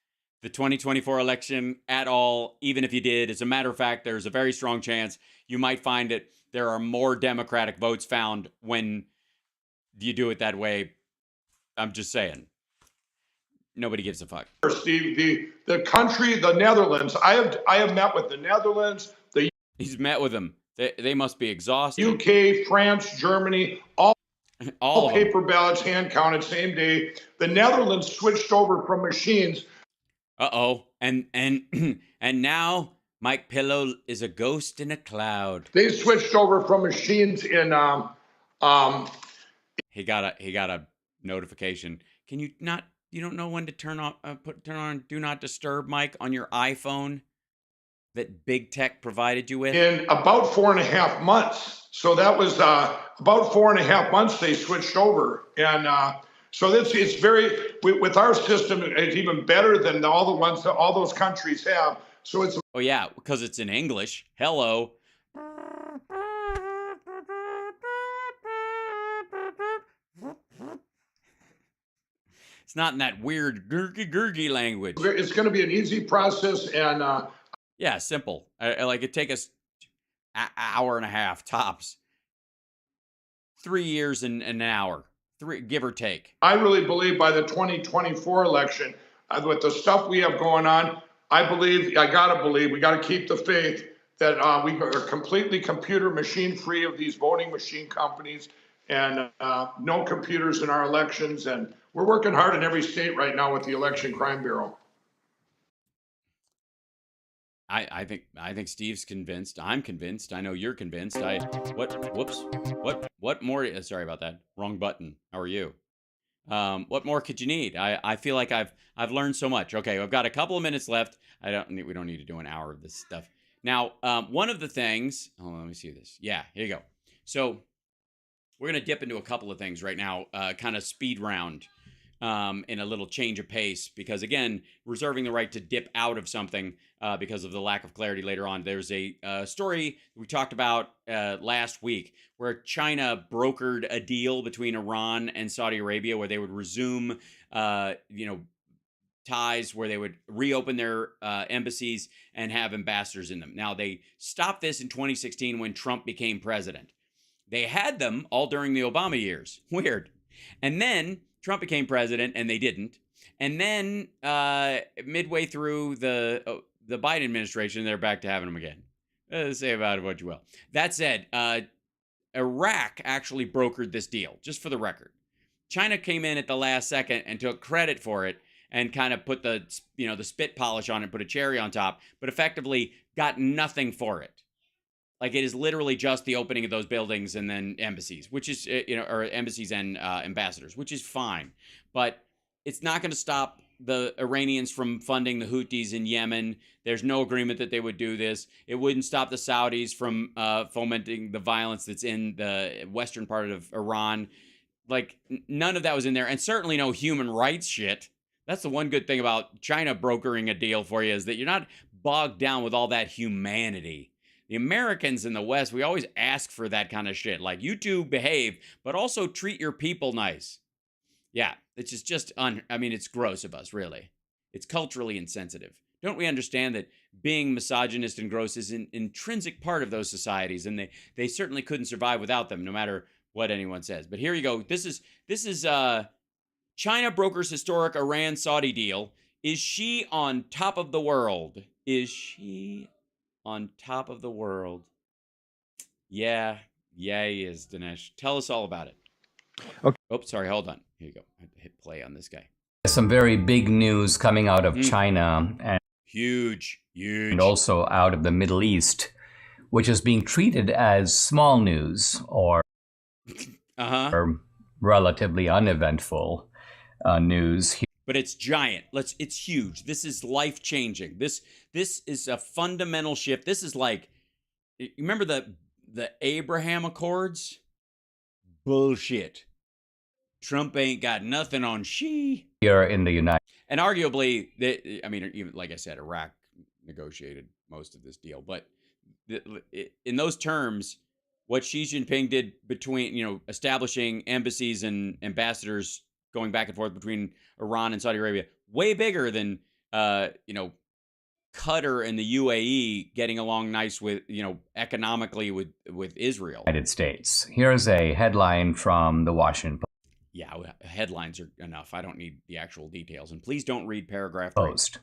the 2024 election at all, even if you did. As a matter of fact, there's a very strong chance you might find that there are more Democratic votes found when you do it that way. I'm just saying. Nobody gives a fuck. Steve, the country, the Netherlands, I have met with the Netherlands, the He's met with them. They must be exhausted. UK, France, Germany, all All of them. paper ballots hand counted same day. The Netherlands switched over from machines. Uh-oh. And and now Mike Pillow is a ghost in a cloud. They switched over from machines in He got a notification. Can you not? You don't know when to turn on Do Not Disturb, Mike, on your iPhone that big tech provided you with? in about 4.5 months. So that was about 4.5 months they switched over. And so it's very, with our system, it's even better than all the ones that all those countries have. So it's Oh yeah, because it's in English. Hello. It's not in that weird gurgy language. it's going to be an easy process. And Yeah, simple. Like it take us an hour and a half tops. 3 years and an hour, give or take. I really believe by the 2024 election, with the stuff we have going on, I got to believe, we got to keep the faith that we are completely computer machine free of these voting machine companies and no computers in our elections. And we're working hard in every state right now with the Election Crime Bureau. I think Steve's convinced. I'm convinced. I know you're convinced. What more? Sorry about that. Wrong button. How are you? What more could you need? I feel like I've learned so much. Okay, I've got a couple of minutes left. We don't need to do an hour of this stuff. Now, one of the things, hold on, let me see this. Yeah, here you go. So we're going to dip into a couple of things right now, kind of speed round in a little change of pace, because again, reserving the right to dip out of something because of the lack of clarity later on. There's a story we talked about last week where China brokered a deal between Iran and Saudi Arabia where they would resume, ties, where they would reopen their embassies and have ambassadors in them. Now, they stopped this in 2016 when Trump became president. They had them all during the Obama years. Weird. And then Trump became president and they didn't. And then midway through the Biden administration, they're back to having them again. Say about it what you will. That said, Iraq actually brokered this deal, just for the record. China came in at the last second and took credit for it and kind of put the spit polish on it, put a cherry on top, but effectively got nothing for it. Like, it is literally just the opening of those buildings and then embassies, which is, or embassies and ambassadors, which is fine. But it's not going to stop the Iranians from funding the Houthis in Yemen. There's no agreement that they would do this. It wouldn't stop the Saudis from fomenting the violence that's in the western part of Iran. Like, none of that was in there. And certainly no human rights shit. That's the one good thing about China brokering a deal for you, is that you're not bogged down with all that humanity. The Americans in the West, we always ask for that kind of shit. Like, you two behave, but also treat your people nice. Yeah, it's just it's gross of us, really. It's culturally insensitive. Don't we understand that being misogynist and gross is an intrinsic part of those societies, and they certainly couldn't survive without them, no matter what anyone says. But here you go. This is China brokers historic Iran-Saudi deal. Is she on top of the world? Is she on top of the world? Yeah, he is, Dinesh. Tell us all about it. Okay. Oh, sorry, hold on. Here you go. I have to hit play on this guy. Some very big news coming out of China and huge, and also out of the Middle East, which is being treated as small news or relatively uneventful news. But it's giant. It's huge. This is life-changing. This is a fundamental shift. This is like, you remember the Abraham Accords? Bullshit. Trump ain't got nothing on she. Here in the United And arguably, even like I said, Iraq negotiated most of this deal. But in those terms, what Xi Jinping did between, establishing embassies and ambassadors going back and forth between Iran and Saudi Arabia, way bigger than, Qatar and the UAE getting along nice with, economically with Israel. United States. Here's a headline from the Washington Post. Yeah, headlines are enough. I don't need the actual details. And please don't read paragraph 3. Post.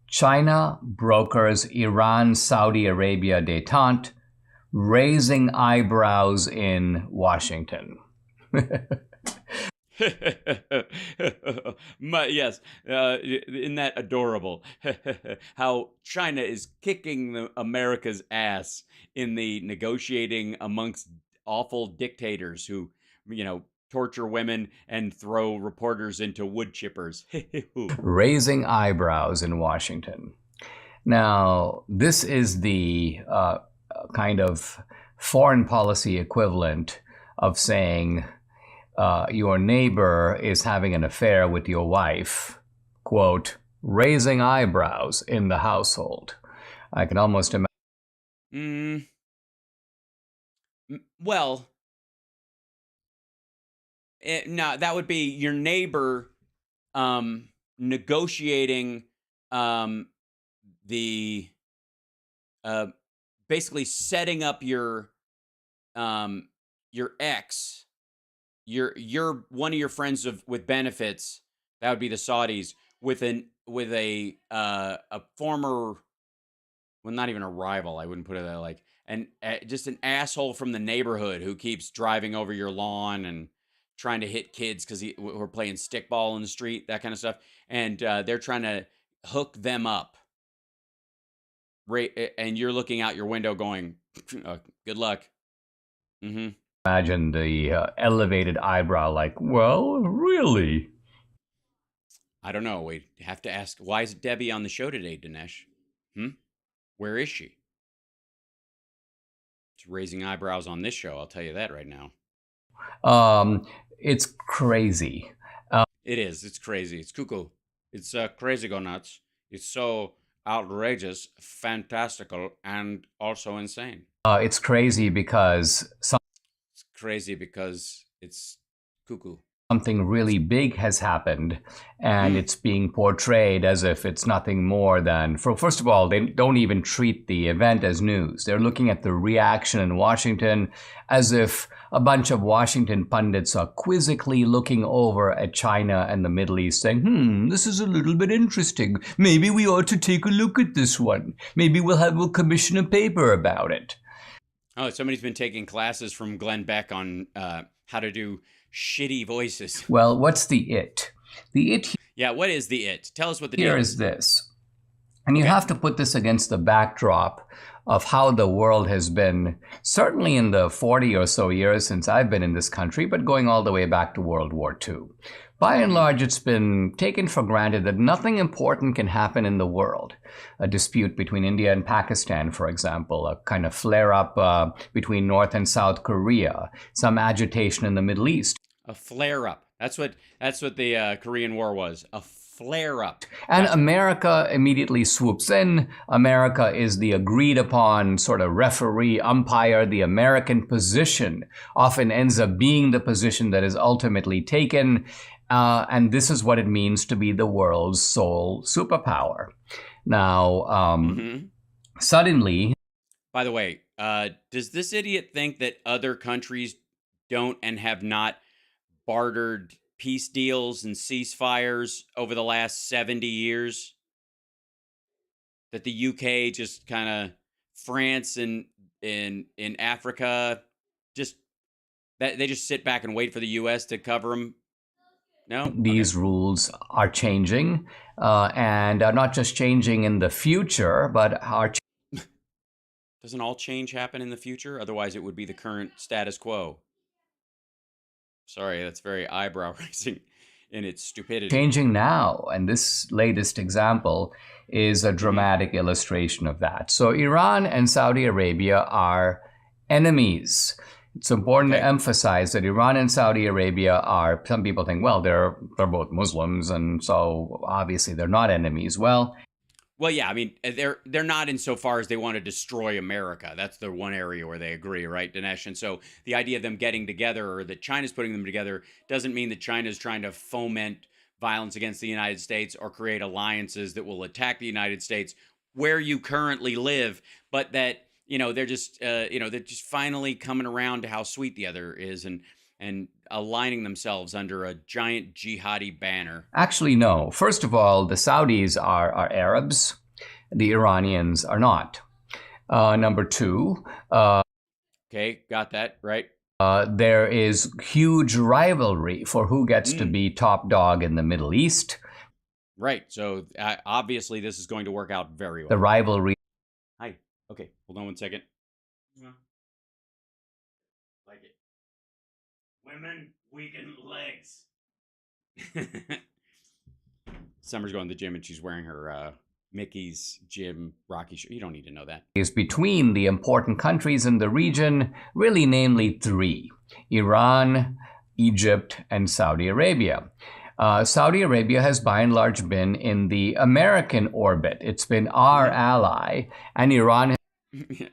China brokers Iran-Saudi Arabia détente, raising eyebrows in Washington. Yes, isn't that adorable? How China is kicking America's ass in the negotiating amongst awful dictators who, torture women and throw reporters into wood chippers. Raising eyebrows in Washington. Now, this is the kind of foreign policy equivalent of saying your neighbor is having an affair with your wife, quote, raising eyebrows in the household. I can almost imagine. Well, no, that would be your neighbor negotiating the basically setting up your ex, your one of your friends with benefits, that would be the Saudis, with a former, well, not even a rival, I wouldn't put it that, like, and just an asshole from the neighborhood who keeps driving over your lawn and trying to hit kids because we're playing stickball in the street, that kind of stuff, and they're trying to hook them up. Right, and you're looking out your window going, good luck. Imagine the elevated eyebrow, like, well, really? I don't know. We have to ask, why is Debbie on the show today, Dinesh? Where is she? She's raising eyebrows on this show, I'll tell you that right now. It's crazy. It is. It's crazy. It's cuckoo. It's crazy go nuts. It's so outrageous, fantastical, and also insane. It's crazy because it's crazy because it's cuckoo. Something really big has happened, and it's being portrayed as if it's nothing more than, first of all, they don't even treat the event as news. They're looking at the reaction in Washington as if a bunch of Washington pundits are quizzically looking over at China and the Middle East saying, this is a little bit interesting. Maybe we ought to take a look at this one. Maybe we'll commission a paper about it. Oh, somebody's been taking classes from Glenn Beck on how to do shitty voices. Well, what's the it? The it. Yeah, what is the it? Tell us what the Here deal is this. And you have to put this against the backdrop of how the world has been, certainly in the 40 or so years since I've been in this country, but going all the way back to World War II. By and large, it's been taken for granted that nothing important can happen in the world. A dispute between India and Pakistan, for example, a kind of flare-up between North and South Korea, some agitation in the Middle East. A flare-up. That's what the Korean War was. A flare-up. And America immediately swoops in. America is the agreed upon sort of referee, umpire. The American position often ends up being the position that is ultimately taken. And this is what it means to be the world's sole superpower. Now, suddenly... By the way, does this idiot think that other countries don't and have not bartered peace deals and ceasefires over the last 70 years? That the UK just kind of, France and in Africa, just that they just sit back and wait for the US to cover them? No? These rules are changing, and are not just changing in the future, but are... Doesn't all change happen in the future? Otherwise, it would be the current status quo. Sorry, that's very eyebrow-raising in its stupidity. Changing now, and this latest example is a dramatic illustration of that. So Iran and Saudi Arabia are enemies. It's important to emphasize that Iran and Saudi Arabia are, some people think, well, they're both Muslims, and so obviously they're not enemies. Well, yeah, I mean, they're not insofar as they want to destroy America. That's the one area where they agree, right, Dinesh? And so the idea of them getting together, or that China's putting them together, doesn't mean that China's trying to foment violence against the United States or create alliances that will attack the United States where you currently live, but that, they're just, they're just finally coming around to how sweet the other is and aligning themselves under a giant jihadi banner. Actually, no. First of all, the Saudis are Arabs. The Iranians are not. Number two. Okay, got that, right? There is huge rivalry for who gets to be top dog in the Middle East. Right. So obviously this is going to work out very well. The rivalry. Hi. Okay, hold on one second. Like it. Women weaken legs. Summer's going to the gym and she's wearing her Mickey's gym Rocky shirt. You don't need to know that. Is between the important countries in the region, really namely three: Iran, Egypt, and Saudi Arabia. Saudi Arabia has by and large been in the American orbit. It's been our ally, and Iran...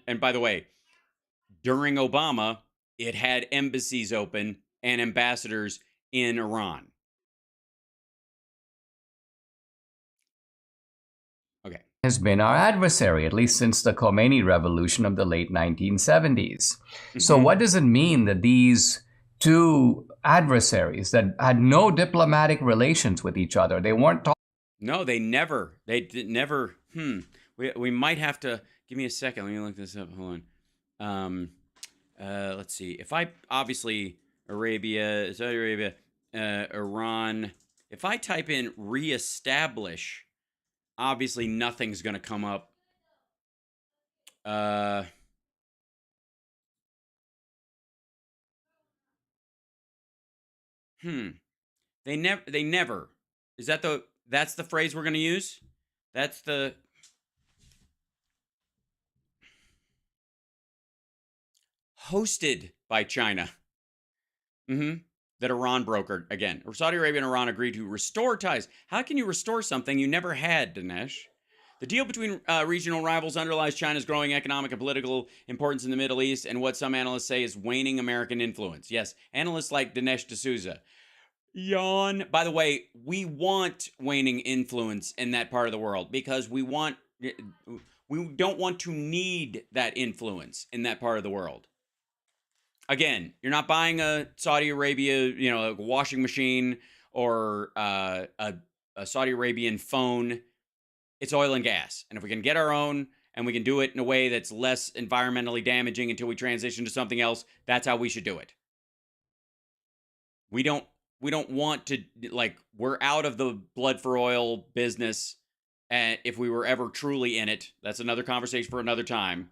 And by the way, during Obama, it had embassies open and ambassadors in Iran. Okay. Has been our adversary, at least since the Khomeini revolution of the late 1970s. So what does it mean that these two adversaries that had no diplomatic relations with each other, they weren't talking? No, they never. They did never. We might have to, give me a second. Let me look this up. Hold on. Let's see. If I, obviously, Arabia, Saudi Arabia, Iran, if I type in reestablish, obviously nothing's going to come up. They never. Is that that's the phrase we're going to use? That's the... Hosted by China. That Iran brokered again. Saudi Arabia and Iran agreed to restore ties. How can you restore something you never had, Dinesh? The deal between regional rivals underlies China's growing economic and political importance in the Middle East and what some analysts say is waning American influence. Yes, analysts like Dinesh D'Souza. Yawn. By the way, we want waning influence in that part of the world because we don't want to need that influence in that part of the world. Again, you're not buying a Saudi Arabia, a washing machine or a Saudi Arabian phone. It's oil and gas. And if we can get our own and we can do it in a way that's less environmentally damaging until we transition to something else, that's how we should do it. We don't we don't want to, like, we're out of the blood for oil business. And if we were ever truly in it, that's another conversation for another time.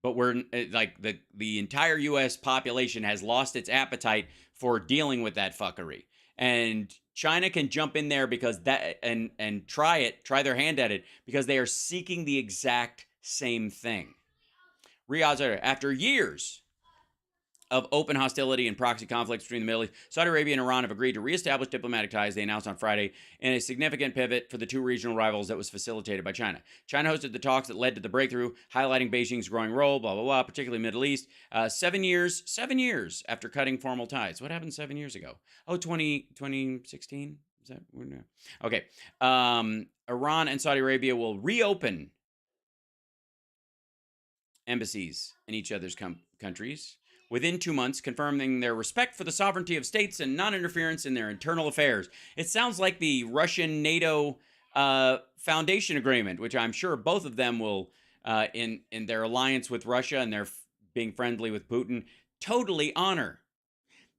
But we're like the entire U.S. population has lost its appetite for dealing with that fuckery. And China can jump in there because that and try their hand at it because they are seeking the exact same thing. Riyadh, after years of open hostility and proxy conflicts between the Middle East, Saudi Arabia and Iran have agreed to reestablish diplomatic ties, they announced on Friday, in a significant pivot for the two regional rivals that was facilitated by China. China hosted the talks that led to the breakthrough, highlighting Beijing's growing role, blah, blah, blah, particularly Middle East. 7 years after cutting formal ties. What happened 7 years ago? Oh, 2016? Is that? No. Okay. Iran and Saudi Arabia will reopen embassies in each other's countries within 2 months, confirming their respect for the sovereignty of states and non-interference in their internal affairs. It sounds like the Russian-NATO foundation agreement, which I'm sure both of them will, in their alliance with Russia and their being friendly with Putin, totally honor.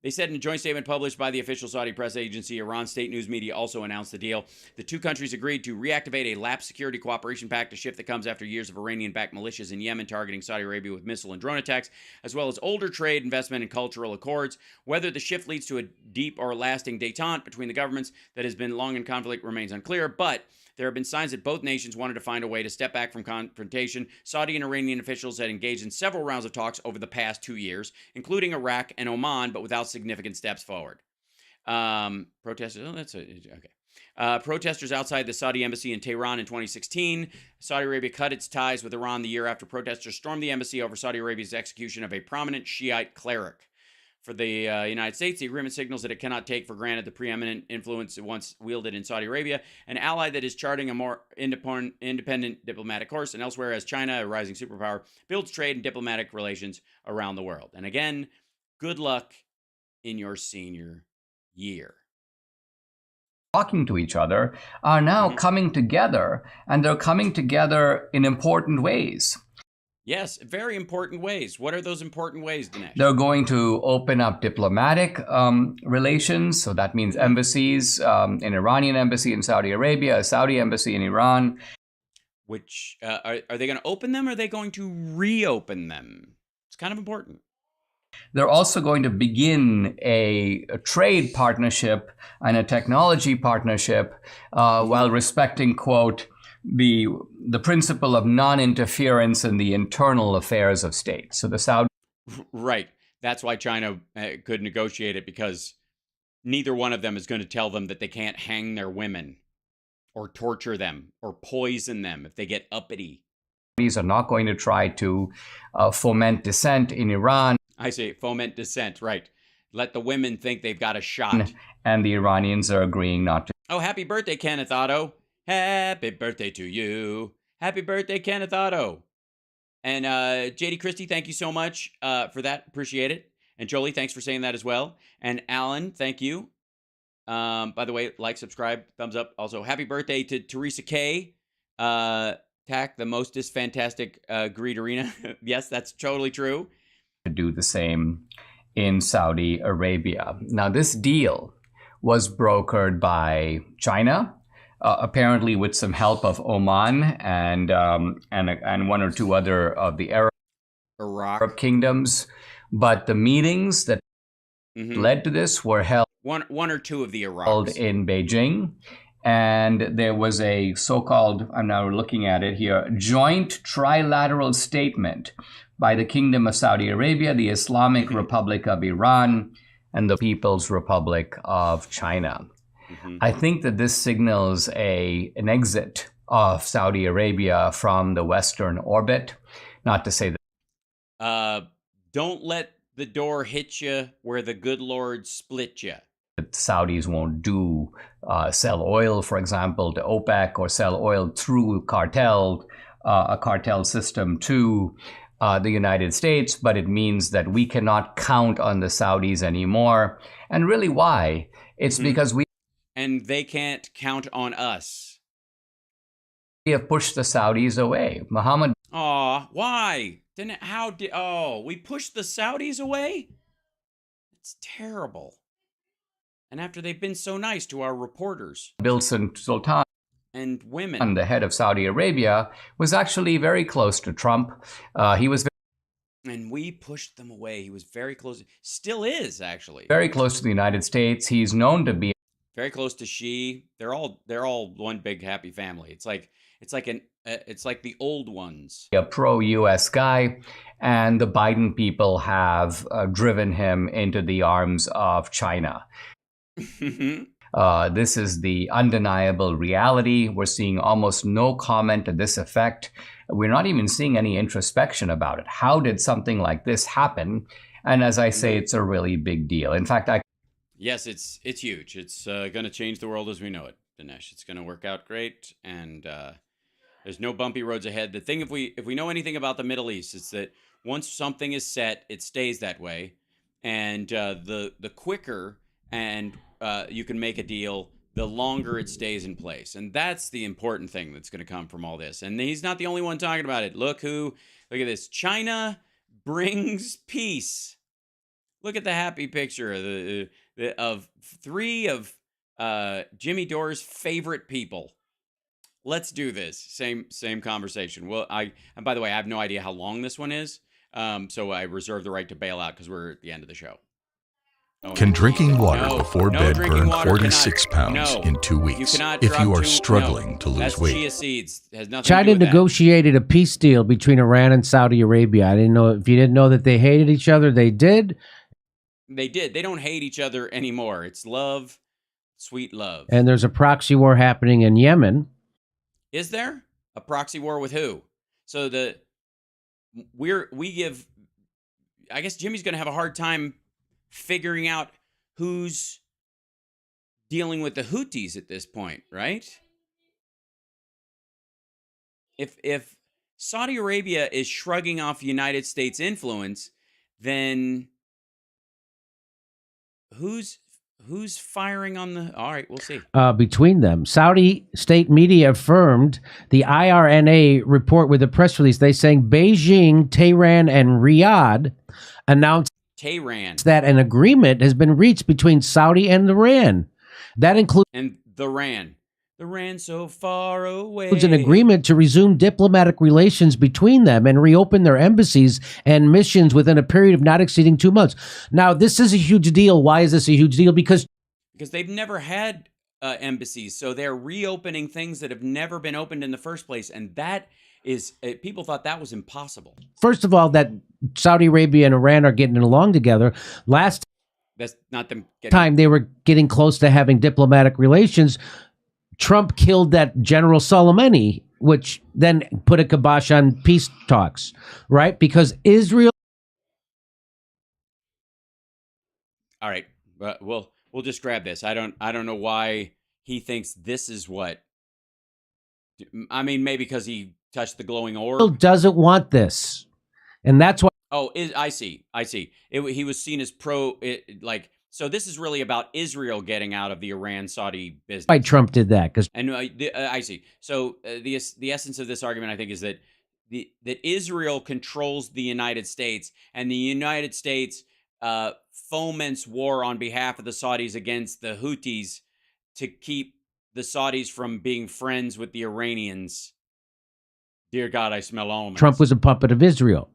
They said in a joint statement published by the official Saudi press agency, Iran state news media also announced the deal. The two countries agreed to reactivate a lapsed security cooperation pact, a shift that comes after years of Iranian-backed militias in Yemen targeting Saudi Arabia with missile and drone attacks, as well as older trade, investment, and cultural accords. Whether the shift leads to a deep or lasting détente between the governments that has been long in conflict remains unclear, but there have been signs that both nations wanted to find a way to step back from confrontation. Saudi and Iranian officials had engaged in several rounds of talks over the past 2 years, including Iraq and Oman, but without significant steps forward. Protesters, protesters outside the Saudi embassy in Tehran in 2016. Saudi Arabia cut its ties with Iran the year after protesters stormed the embassy over Saudi Arabia's execution of a prominent Shiite cleric. For the United States, the agreement signals that it cannot take for granted the preeminent influence it once wielded in Saudi Arabia, an ally that is charting a more independent diplomatic course, and elsewhere as China, a rising superpower, builds trade and diplomatic relations around the world. And again, good luck in your senior year. Talking to each other are now coming together, and they're coming together in important ways. Yes, very important ways. What are those important ways, Dinesh? They're going to open up diplomatic relations. So that means embassies, an Iranian embassy in Saudi Arabia, a Saudi embassy in Iran. Which, are they going to open them or are they going to reopen them? It's kind of important. They're also going to begin a trade partnership and a technology partnership while respecting, quote, the principle of non-interference in the internal affairs of states. So the Saudi... Right. That's why China could negotiate it, because neither one of them is going to tell them that they can't hang their women or torture them or poison them if they get uppity. These are not going to try to foment dissent in Iran. I say foment dissent, right. Let the women think they've got a shot. And the Iranians are agreeing not to. Oh, happy birthday, Kenneth Otto. Happy birthday to you. Happy birthday, Kenneth Otto. And JD Christie, thank you so much for that. Appreciate it. And Jolie, thanks for saying that as well. And Alan, thank you. By the way, like, subscribe, thumbs up. Also, happy birthday to Teresa K. Tack, the mostest fantastic greed arena. Yes, that's totally true. To do the same in Saudi Arabia. Now, this deal was brokered by China, apparently with some help of Oman and one or two other of the Arab kingdoms. But the meetings that led to this were held one or two of the Iraqs in Beijing. And there was a so-called, I'm now looking at it here, joint trilateral statement by the Kingdom of Saudi Arabia, the Islamic Republic of Iran, and the People's Republic of China. I think that this signals an exit of Saudi Arabia from the Western orbit. Not to say that. Don't let the door hit you where the good Lord split you. That Saudis won't sell oil, for example, to OPEC, or sell oil through a cartel system to the United States, but it means that we cannot count on the Saudis anymore. And really, why? It's because and they can't count on us. We have pushed the Saudis away. Mohammed. Aw, why? We pushed the Saudis away? It's terrible. And after they've been so nice to our reporters. Bilson Sultan, and women. the head of Saudi Arabia, was actually very close to Trump. He was and we pushed them away. He was very close. Still is, actually. very close to the United States. He's known to be very close to Xi. They're all one big happy family. It's like the old ones. a pro-U.S. guy, and the Biden people have driven him into the arms of China. This is the undeniable reality. We're seeing almost no comment to this effect. We're not even seeing any introspection about it. How did something like this happen? And as I say, it's a really big deal. In fact, yes, it's huge. It's going to change the world as we know it, Dinesh. It's going to work out great, and there's no bumpy roads ahead. The thing, if we know anything about the Middle East, it's that once something is set, it stays that way, and the quicker and you can make a deal, the longer it stays in place. And that's the important thing that's going to come from all this. And he's not the only one talking about it. Look at this. China brings peace. Look at the happy picture of three of Jimmy Dore's favorite people. Let's do this. Same conversation. Well, and by the way, I have no idea how long this one is. So I reserve the right to bail out because we're at the end of the show. Can drinking water before bed burn 46 pounds in 2 weeks if you are struggling to lose weight? Chia seeds. Has nothing China to do with negotiated a peace deal between Iran and Saudi Arabia. I didn't know if you didn't know that they hated each other. They did. They did. They don't hate each other anymore. It's love, sweet love. And there's a proxy war happening in Yemen. Is there a proxy war with who? So we give. I guess Jimmy's going to have a hard time figuring out who's dealing with the Houthis at this point, right? If Saudi Arabia is shrugging off United States influence, then who's firing on the... All right, we'll see. Between them. Saudi state media affirmed the IRNA report with a press release. They saying Beijing, Tehran, and Riyadh announced that an agreement has been reached between Saudi and Iran. That includes... And the ran so far away. An agreement to resume diplomatic relations between them and reopen their embassies and missions within a period of not exceeding 2 months. Now, this is a huge deal. Why is this a huge deal? Because they've never had embassies, so they're reopening things that have never been opened in the first place, and that is people thought that was impossible. First of all, that Saudi Arabia and Iran are getting along together. That's not them time they were getting close to having diplomatic relations. Trump killed that General Soleimani, which then put a kibosh on peace talks, right? Because Israel... All right, but we'll just grab this. I don't know why he thinks this is what... I mean, maybe because he touched the glowing orb. Doesn't want this, and that's why... Oh, I see. He was seen as so this is really about Israel getting out of the Iran-Saudi business. Why Trump did that? And I see. So the essence of this argument, I think, is that that Israel controls the United States, and the United States foments war on behalf of the Saudis against the Houthis to keep the Saudis from being friends with the Iranians. Dear God, I smell almonds. Trump was a puppet of Israel.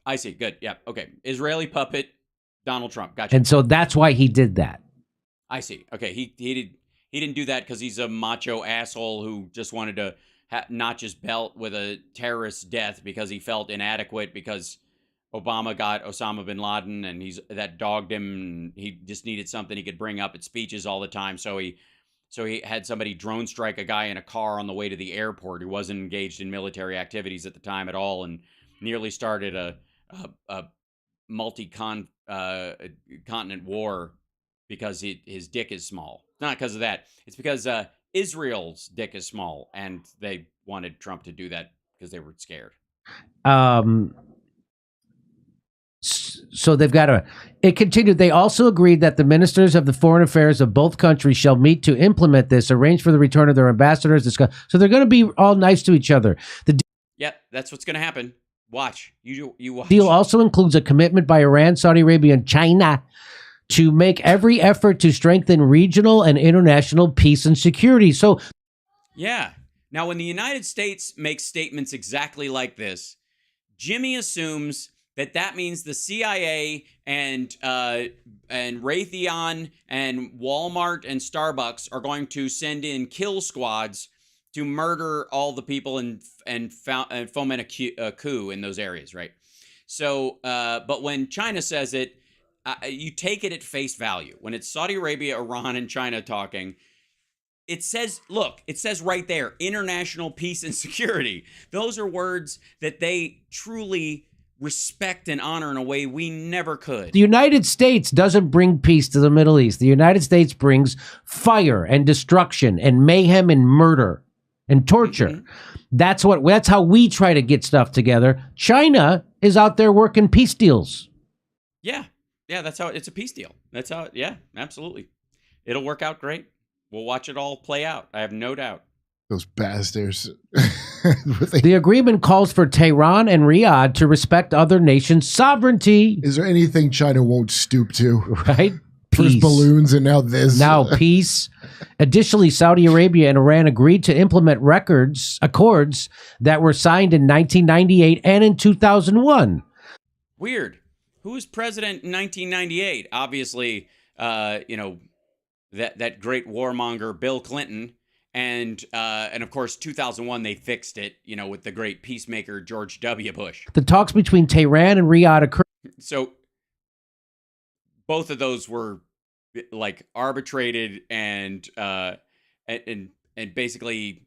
I see. Good. Yeah. Okay. Israeli puppet, Donald Trump. Gotcha. And so that's why he did that. I see. Okay. He didn't do that because he's a macho asshole who just wanted to notch his belt with a terrorist death because he felt inadequate because Obama got Osama bin Laden and that dogged him. And he just needed something he could bring up at speeches all the time. So he had somebody drone strike a guy in a car on the way to the airport who wasn't engaged in military activities at the time at all, and nearly started a multi-continent war because his dick is small. It's not because of that. It's because Israel's dick is small, and they wanted Trump to do that because they were scared. So they've got to... It continued. They also agreed that the ministers of the foreign affairs of both countries shall meet to implement this, arrange for the return of their ambassadors, discuss. So they're going to be all nice to each other. Yep, that's what's going to happen. Watch. You watch. Deal also includes a commitment by Iran, Saudi Arabia, and China to make every effort to strengthen regional and international peace and security. So, yeah. Now, when the United States makes statements exactly like this, Jimmy assumes that means the CIA and Raytheon and Walmart and Starbucks are going to send in kill squads to murder all the people and foment a coup in those areas, right? So, but when China says it, you take it at face value. When it's Saudi Arabia, Iran, and China talking, it says, look, it says right there, international peace and security. Those are words that they truly respect and honor in a way we never could. the United States doesn't bring peace to the Middle East. The United States brings fire and destruction and mayhem and murder and torture. That's how we try to get stuff together. China is out there working peace deals. Yeah. Yeah, that's how it's a peace deal. That's how, yeah, absolutely. It'll work out great. We'll watch it all play out. I have no doubt. Those bastards. The agreement calls for Tehran and Riyadh to respect other nations' sovereignty. Is there anything China won't stoop to? Right? First Peace. balloons and now this. Now peace. Additionally, Saudi Arabia and Iran agreed to implement accords that were signed in 1998 and in 2001. Weird. Who was president in 1998? Obviously, that great warmonger Bill Clinton, and of course 2001 they fixed it, with the great peacemaker George W. Bush. The talks between Tehran and Riyadh occurred. So both of those were like arbitrated and basically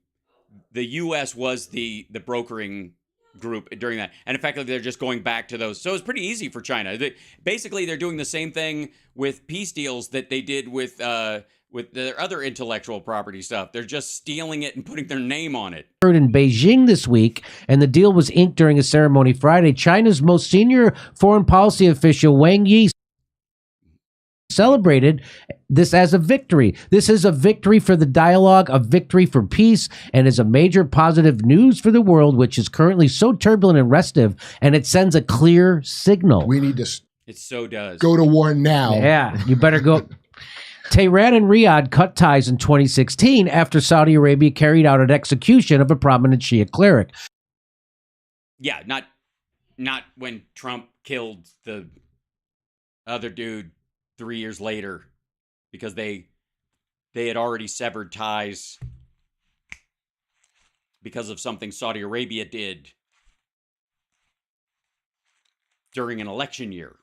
the U.S. was the brokering group during that, and effectively they're just going back to those. So it's pretty easy for China. Basically, they're doing the same thing with peace deals that they did with their other intellectual property stuff. They're just stealing it and putting their name on it. In Beijing this week, and the deal was inked during a ceremony Friday. China's most senior foreign policy official, Wang Yi, celebrated this as a victory. This is a victory for the dialogue, a victory for peace, and is a major positive news for the world, which is currently so turbulent and restive, and it sends a clear signal. We need to It so does. go to war now. Yeah, you better go. Tehran and Riyadh cut ties in 2016 after Saudi Arabia carried out an execution of a prominent Shia cleric. Yeah, not when Trump killed the other dude 3 years later, because they had already severed ties because of something Saudi Arabia did during an election year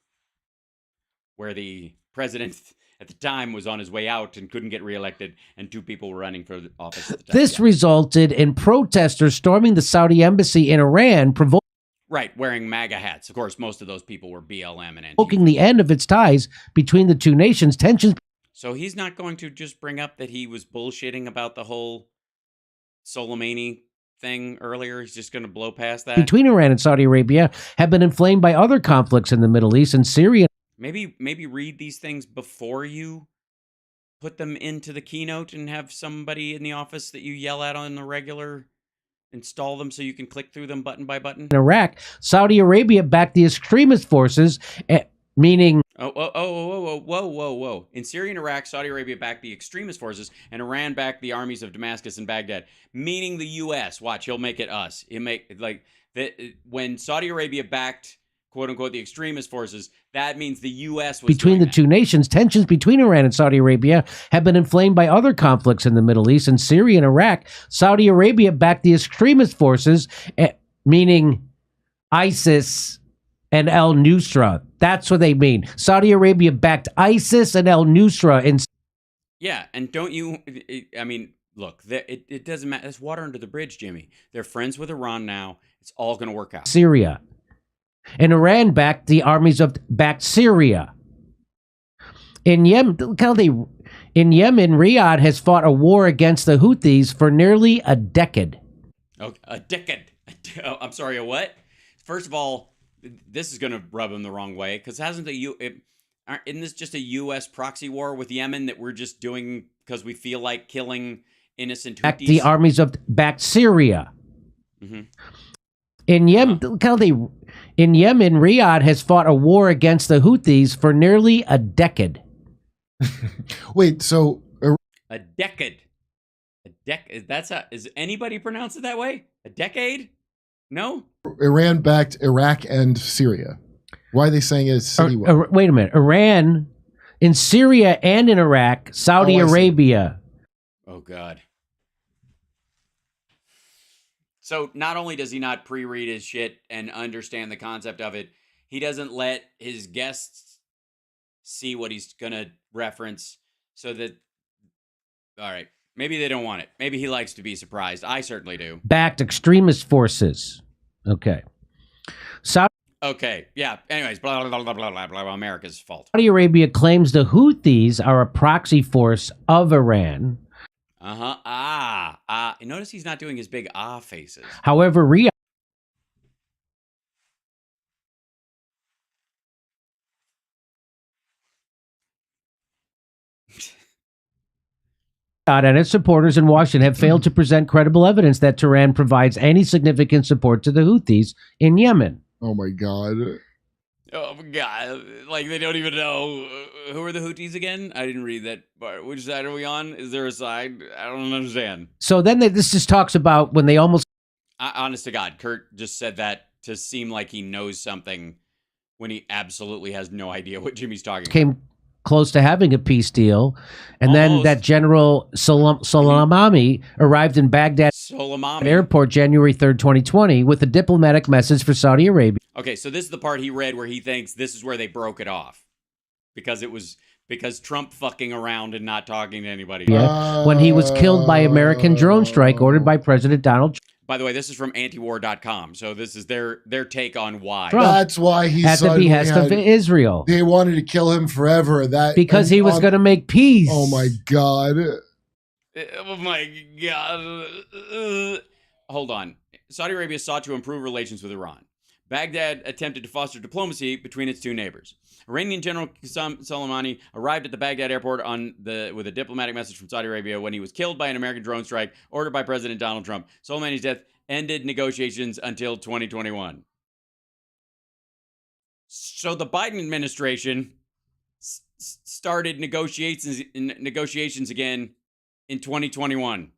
where the president at the time was on his way out and couldn't get reelected, and two people were running for the office at the time. This resulted in protesters storming the Saudi embassy in Iran, Right, wearing MAGA hats. Of course, most of those people were BLM and Antifa. provoking the end of its ties between the two nations. Tensions So he's not going to just bring up that he was bullshitting about the whole Soleimani thing earlier. He's just going to blow past that. between Iran and Saudi Arabia have been inflamed by other conflicts in the Middle East and Syria. Maybe read these things before you put them into the keynote and have somebody in the office that you yell at on the regular install them so you can click through them button by button. In Iraq, Saudi Arabia backed the extremist forces, meaning... Whoa. In Syria and Iraq, Saudi Arabia backed the extremist forces, and Iran backed the armies of Damascus and Baghdad, meaning the U.S. Watch, he'll make it us. He'll make, when Saudi Arabia backed, quote-unquote, the extremist forces, that means the U.S. was between the two nations. Tensions between Iran and Saudi Arabia have been inflamed by other conflicts in the Middle East and Syria and Iraq. Saudi Arabia backed the extremist forces, meaning ISIS and al-Nusra. That's what they mean. Saudi Arabia backed ISIS and al-Nusra. Yeah, and don't you... I mean, look, it doesn't matter. It's water under the bridge, Jimmy. They're friends with Iran now. It's all going to work out. Syria. And Iran backed the armies of Syria. In Yemen, Riyadh has fought a war against the Houthis for nearly a decade. Oh, a decade. I'm sorry, a what? First of all, this is going to rub them the wrong way, because isn't this just a U.S. proxy war with Yemen that we're just doing because we feel like killing innocent Houthis? The armies of Syria. Mm-hmm. In Yemen, Riyadh has fought a war against the Houthis for nearly a decade. Wait, so A decade. Is anybody pronounce it that way? A decade? No? Iran backed Iraq and Syria. Why are they saying it's city? Wait a minute. Iran, in Syria and in Iraq, Saudi Arabia. Oh, God. So not only does he not pre-read his shit and understand the concept of it, he doesn't let his guests see what he's going to reference so that, all right, maybe they don't want it. Maybe he likes to be surprised. I certainly do. Backed extremist forces. Okay. Okay, yeah. Anyways, blah, blah, blah, blah, blah, blah, America's fault. Saudi Arabia claims the Houthis are a proxy force of Iran. Uh-huh. Notice he's not doing his big faces. However, Riyadh and its supporters in Washington have failed to present credible evidence that Tehran provides any significant support to the Houthis in Yemen. Oh, my God. Oh, my God. Like, they don't even know. Who are the Houthis again? I didn't read that part. Which side are we on? Is there a side? I don't understand. So then this just talks about when they almost... Honest to God, Kurt just said that to seem like he knows something when he absolutely has no idea what Jimmy's talking about. Came close to having a peace deal. And then that General Soleimani arrived in Baghdad airport January 3rd, 2020 with a diplomatic message for Saudi Arabia. Okay, so this is the part he read where he thinks this is where they broke it off. Because Trump fucking around and not talking to anybody. When he was killed by American drone strike ordered by President Donald Trump. By the way, this is from antiwar.com. So this is their take on why. That's why he at the behest of Israel. They wanted to kill him forever. Because he was going to make peace. Oh my God. Oh my God. Hold on. Saudi Arabia sought to improve relations with Iran. Baghdad attempted to foster diplomacy between its two neighbors. Iranian General Soleimani arrived at the Baghdad airport with a diplomatic message from Saudi Arabia when he was killed by an American drone strike ordered by President Donald Trump. Soleimani's death ended negotiations until 2021. So the Biden administration started negotiations again in 2021.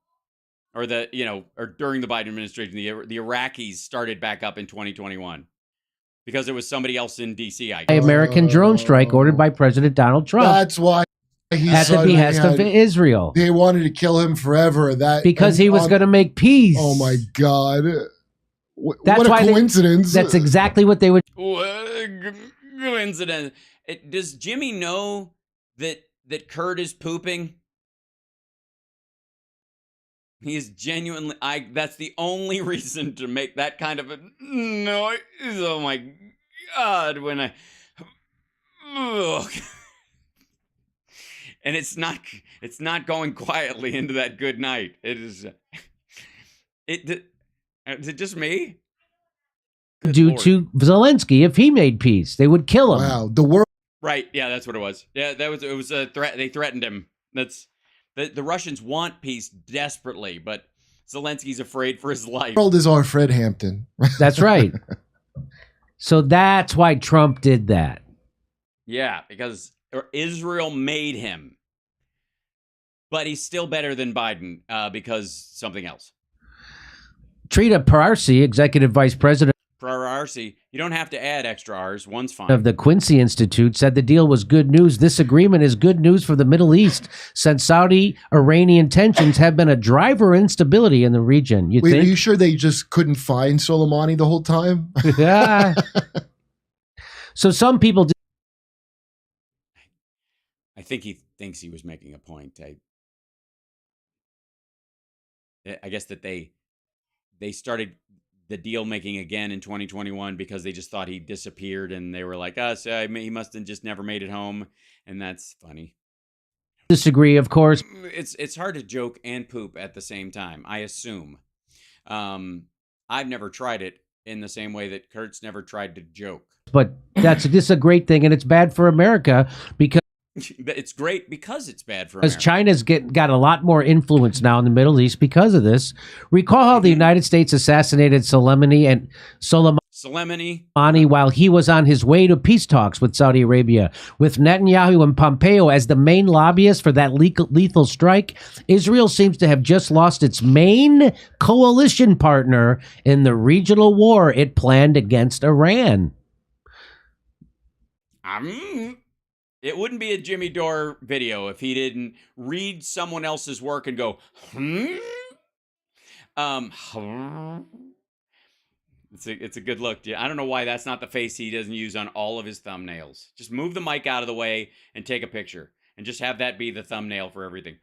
Or during the Biden administration, the Iraqis started back up in 2021 because it was somebody else in D.C. I guess. American drone strike ordered by President Donald Trump. That's why he at the behest of Israel. They wanted to kill him forever. Because he was going to make peace. Oh my God! What That's a coincidence! That's exactly what they would. What a coincidence! Does Jimmy know that Kurt is pooping? He is genuinely, that's the only reason to make that kind of a noise. Oh my God, and it's not going quietly into that good night. Is it just me? Good Due Lord. to Zelensky, if he made peace, they would kill him. Wow, the world. Right, yeah, that's what it was. Yeah, it was a threat. They threatened him. The Russians want peace desperately, but Zelensky's afraid for his life. The world is our Fred Hampton. That's right. So that's why Trump did that. Yeah, because Israel made him. But he's still better than Biden because something else. Trita Parsi, executive vice president Parsi, you don't have to add extra R's. One's fine. of the Quincy Institute, said the deal was good news. This agreement is good news for the Middle East, since Saudi-Iranian tensions have been a driver of instability in the region. Wait, think? Are you sure they just couldn't find Soleimani the whole time? Yeah. So some people did. I think he thinks he was making a point. I guess that they started the deal making again in 2021 because they just thought he disappeared, and they were like, so he must have just never made it home, and that's funny. Disagree, of course. It's hard to joke and poop at the same time, I assume. I've never tried it in the same way that Kurt's never tried to joke. But this is a great thing, and it's bad for America because It's great because it's bad for Because America. China's got a lot more influence now in the Middle East because of this. Recall how the United States assassinated Soleimani while he was on his way to peace talks with Saudi Arabia. With Netanyahu and Pompeo as the main lobbyists for that lethal strike, Israel seems to have just lost its main coalition partner in the regional war it planned against Iran. It wouldn't be a Jimmy Dore video if he didn't read someone else's work and go, It's a good look. I don't know why that's not the face he doesn't use on all of his thumbnails. Just move the mic out of the way and take a picture, and just have that be the thumbnail for everything.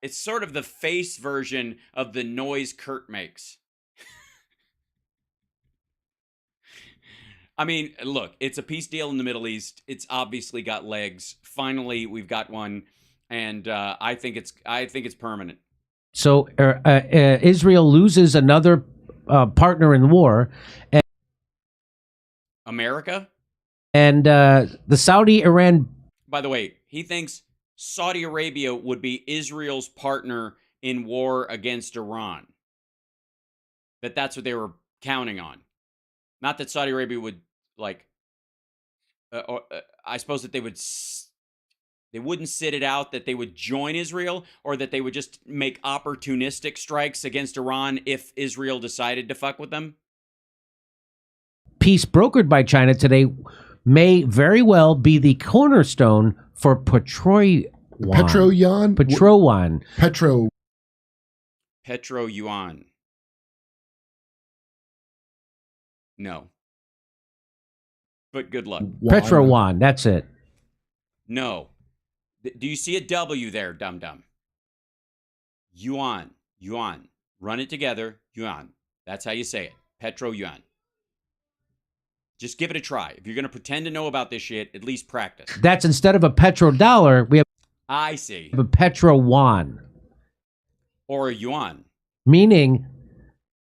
It's sort of the face version of the noise Kurt makes. I mean, look, it's a peace deal in the Middle East. It's obviously got legs. Finally, we've got one, and I think it's permanent. So Israel loses another partner in war, and America? And the Saudi-Iran... By the way, he thinks Saudi Arabia would be Israel's partner in war against Iran. That's what they were counting on. Not that Saudi Arabia would, I suppose that they wouldn't sit it out that they would join Israel, or that they would just make opportunistic strikes against Iran if Israel decided to fuck with them. Peace brokered by China today may very well be the cornerstone for Petro-yuan. Petro-yuan. No. But good luck. Petro-yuan, that's it. No. Do you see a W there, dum-dum? Yuan. Yuan. Run it together. Yuan. That's how you say it. Petro-yuan. Just give it a try. If you're going to pretend to know about this shit, at least practice. That's instead of a petrodollar, we have I see. a petro-yuan. Or a yuan. Meaning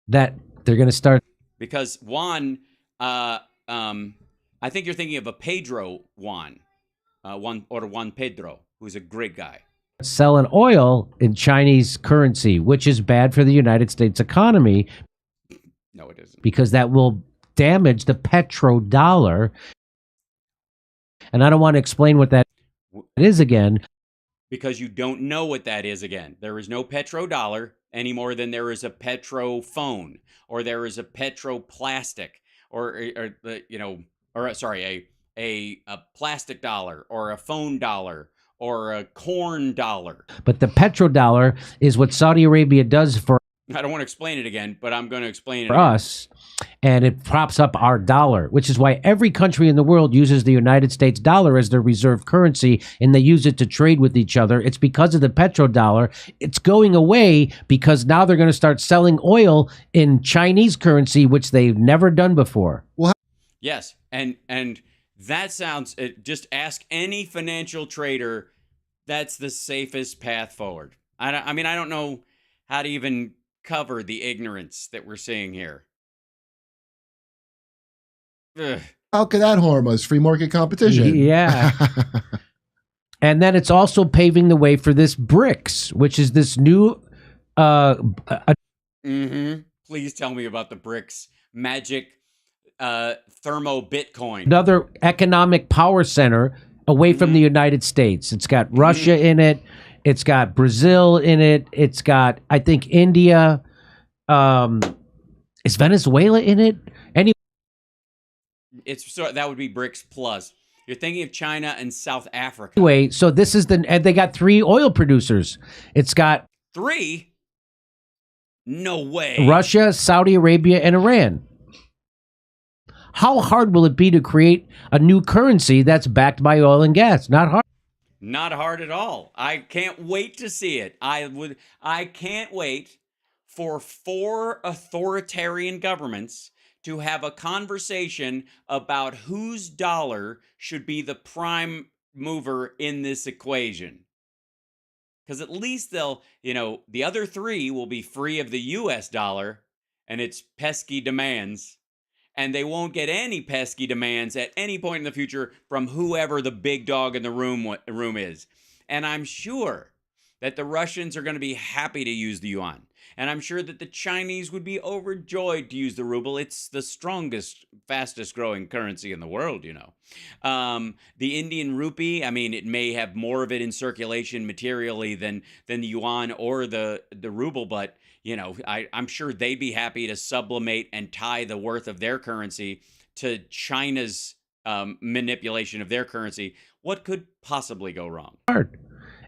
that they're going to start... Because Juan, I think you're thinking of a Pedro Juan. Juan Pedro, who's a great guy. Selling oil in Chinese currency, which is bad for the United States economy. No, it isn't. Because that will damage the petrodollar. And I don't want to explain what that is again. Because you don't know what that is again. There is no petrodollar any more than there is a petrophone, or there is a petroplastic, a plastic dollar, or a phone dollar, or a corn dollar. But the petrodollar is what Saudi Arabia does for... I don't want to explain it again, but I'm going to explain it for again. us, and it props up our dollar, which is why every country in the world uses the United States dollar as their reserve currency, and they use it to trade with each other. It's because of the petrodollar. It's going away because now they're going to start selling oil in Chinese currency, which they've never done before. Well, yes, and that sounds... just ask any financial trader. That's the safest path forward. I don't know how to even cover the ignorance that we're seeing here. Ugh. How could that harm us? Free market competition. Yeah. And then it's also paving the way for this BRICS, which is this new... Please tell me about the BRICS magic thermo Bitcoin. Another economic power center away from the United States. It's got Russia in it. It's got Brazil in it. It's got, I think, India. Is Venezuela in it? That would be BRICS plus. You're thinking of China and South Africa. Anyway, so this is and they got 3 oil producers. It's got 3? No way. Russia, Saudi Arabia, and Iran. How hard will it be to create a new currency that's backed by oil and gas? Not hard. Not hard at all. I can't wait to see it. I can't wait for 4 authoritarian governments to have a conversation about whose dollar should be the prime mover in this equation. Because at least they'll, the other 3 will be free of the US dollar and its pesky demands. and they won't get any pesky demands at any point in the future from whoever the big dog in the room is. And I'm sure that the Russians are going to be happy to use the yuan. And I'm sure that the Chinese would be overjoyed to use the ruble. It's the strongest, fastest growing currency in the world, you know. The Indian rupee, I mean, it may have more of it in circulation materially than the yuan or the ruble, but, you know, I'm sure they'd be happy to sublimate and tie the worth of their currency to China's manipulation of their currency. What could possibly go wrong?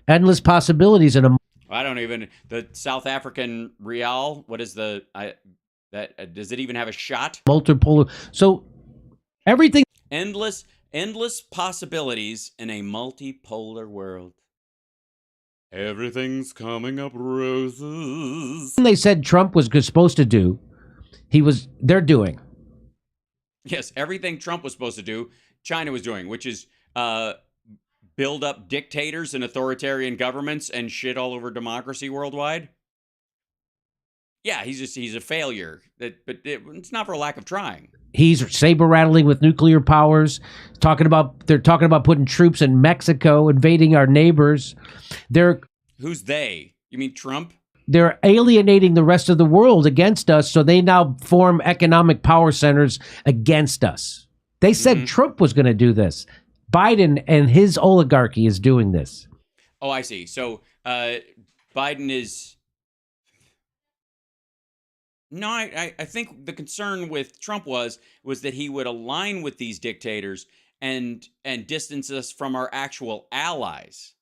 Endless possibilities in a I don't even, the South African real, what is does it even have a shot? multipolar. So everything. Endless possibilities in a multipolar world. Everything's coming up roses. They said Trump was supposed to do, they're doing. Yes, everything Trump was supposed to do, China was doing, which is build up dictators and authoritarian governments and shit all over democracy worldwide. Yeah, he's a failure. But it's not for a lack of trying. He's saber rattling with nuclear powers. They're talking about putting troops in Mexico, invading our neighbors. Who's they? You mean Trump? They're alienating the rest of the world against us, so they now form economic power centers against us. They said Trump was going to do this. Biden and his oligarchy is doing this. Oh, I see. So Biden is... No, I think the concern with Trump was that he would align with these dictators and distance us from our actual allies.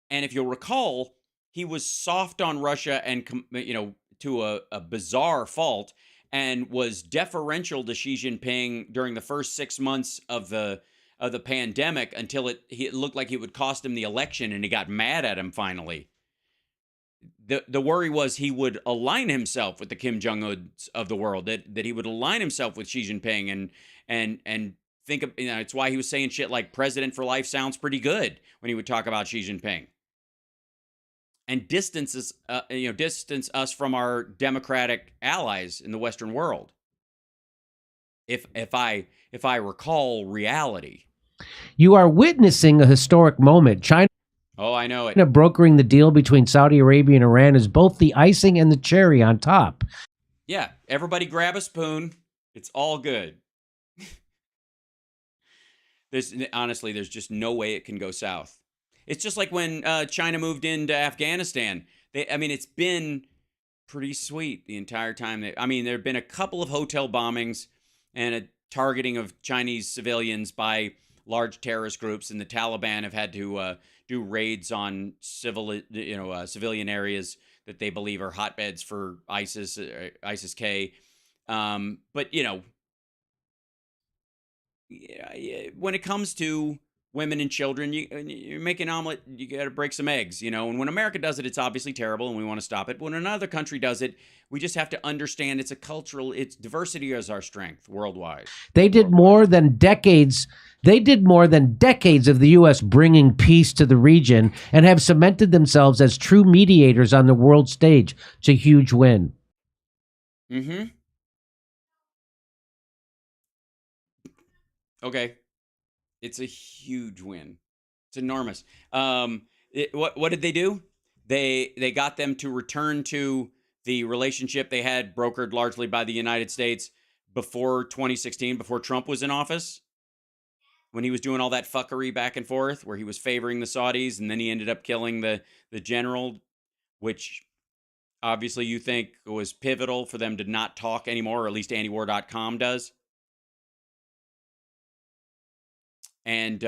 And if you'll recall, he was soft on Russia and, you know, to a bizarre fault, and was deferential to Xi Jinping during the first 6 months of the pandemic until it looked like it would cost him the election, and he got mad at him finally. The worry was he would align himself with the Kim Jong-uns of the world, that he would align himself with Xi Jinping and think of, you know, it's why he was saying shit like president for life sounds pretty good when he would talk about Xi Jinping. And distance us from our democratic allies in the Western world. If I recall reality. You are witnessing a historic moment. China. Oh, I know it. Brokering the deal between Saudi Arabia and Iran is both the icing and the cherry on top. Yeah, everybody grab a spoon. It's all good. Honestly, there's just no way it can go south. It's just like when China moved into Afghanistan. It's been pretty sweet the entire time. There have been a couple of hotel bombings and a targeting of Chinese civilians by large terrorist groups, and the Taliban have had to do raids on civilian areas that they believe are hotbeds for ISIS-K. But you know, when it comes to women and children, you make an omelet, you got to break some eggs, you know. And when America does it, it's obviously terrible, and we want to stop it. But when another country does it, we just have to understand it's diversity is our strength worldwide. They did more than decades. They did more than decades of the U.S. bringing peace to the region and have cemented themselves as true mediators on the world stage. It's a huge win. Mm-hmm. Okay. It's a huge win. It's enormous. What did they do? They got them to return to the relationship they had brokered largely by the United States before 2016, before Trump was in office, when he was doing all that fuckery back and forth, where he was favoring the Saudis, and then he ended up killing the general, which obviously you think was pivotal for them to not talk anymore, or at least antiwar.com does. And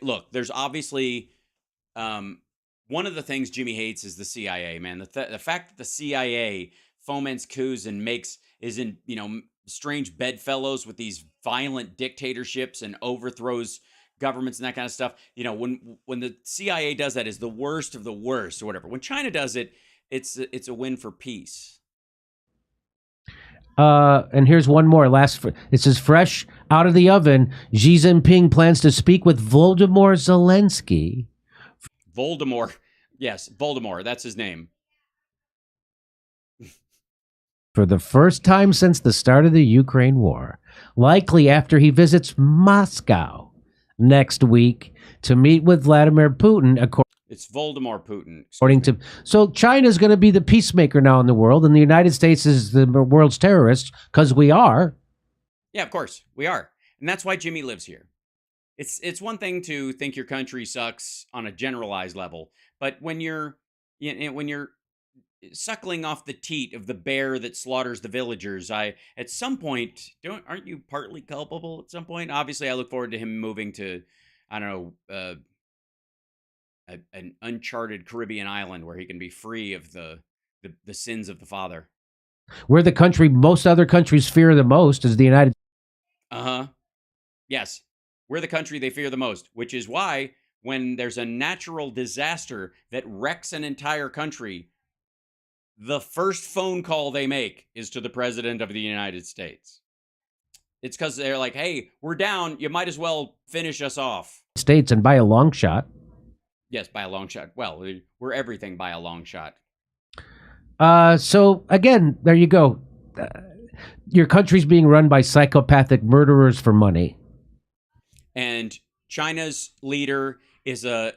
look, there's obviously one of the things Jimmy hates is the CIA, man. The fact that the CIA foments coups and is in strange bedfellows with these violent dictatorships and overthrows governments and that kind of stuff. You know, when the CIA does that, is the worst of the worst or whatever. When China does it, it's a win for peace. And here's one more. This is fresh out of the oven. Xi Jinping plans to speak with Volodymyr Zelensky. Voldemort. Yes, Voldemort. That's his name. for the first time since the start of the Ukraine war, likely after he visits Moscow next week to meet with Vladimir Putin, It's Voldemort Putin. according to. So China's going to be the peacemaker now in the world, and the United States is the world's terrorist, because we are. Yeah, of course we are, and that's why Jimmy lives here. It's one thing to think your country sucks on a generalized level, but when you're suckling off the teat of the bear that slaughters the villagers, at some point aren't you partly culpable at some point? Obviously, I look forward to him moving to, I don't know, an uncharted Caribbean island where he can be free of the sins of the father. We're the country most other countries fear the most is the United. Yes, we're the country they fear the most, which is why when there's a natural disaster that wrecks an entire country, the first phone call they make is to the president of the United States. It's because they're like, hey, we're down. You might as well finish us off. States, and by a long shot. Yes, by a long shot. Well, we're everything by a long shot. So, again, there you go. Your country's being run by psychopathic murderers for money. And China's leader is a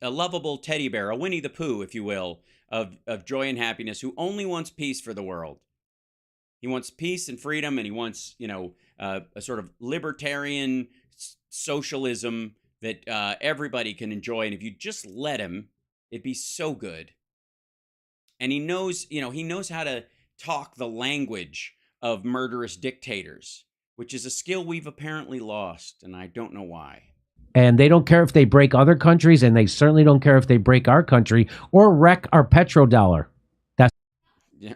lovable teddy bear, a Winnie the Pooh, if you will, of joy and happiness, who only wants peace for the world. He wants peace and freedom, and he wants, a sort of libertarian socialism that everybody can enjoy. And if you just let him, it'd be so good. And he knows how to talk the language of murderous dictators, which is a skill we've apparently lost, and I don't know why. And they don't care if they break other countries, and they certainly don't care if they break our country or wreck our petrodollar. That's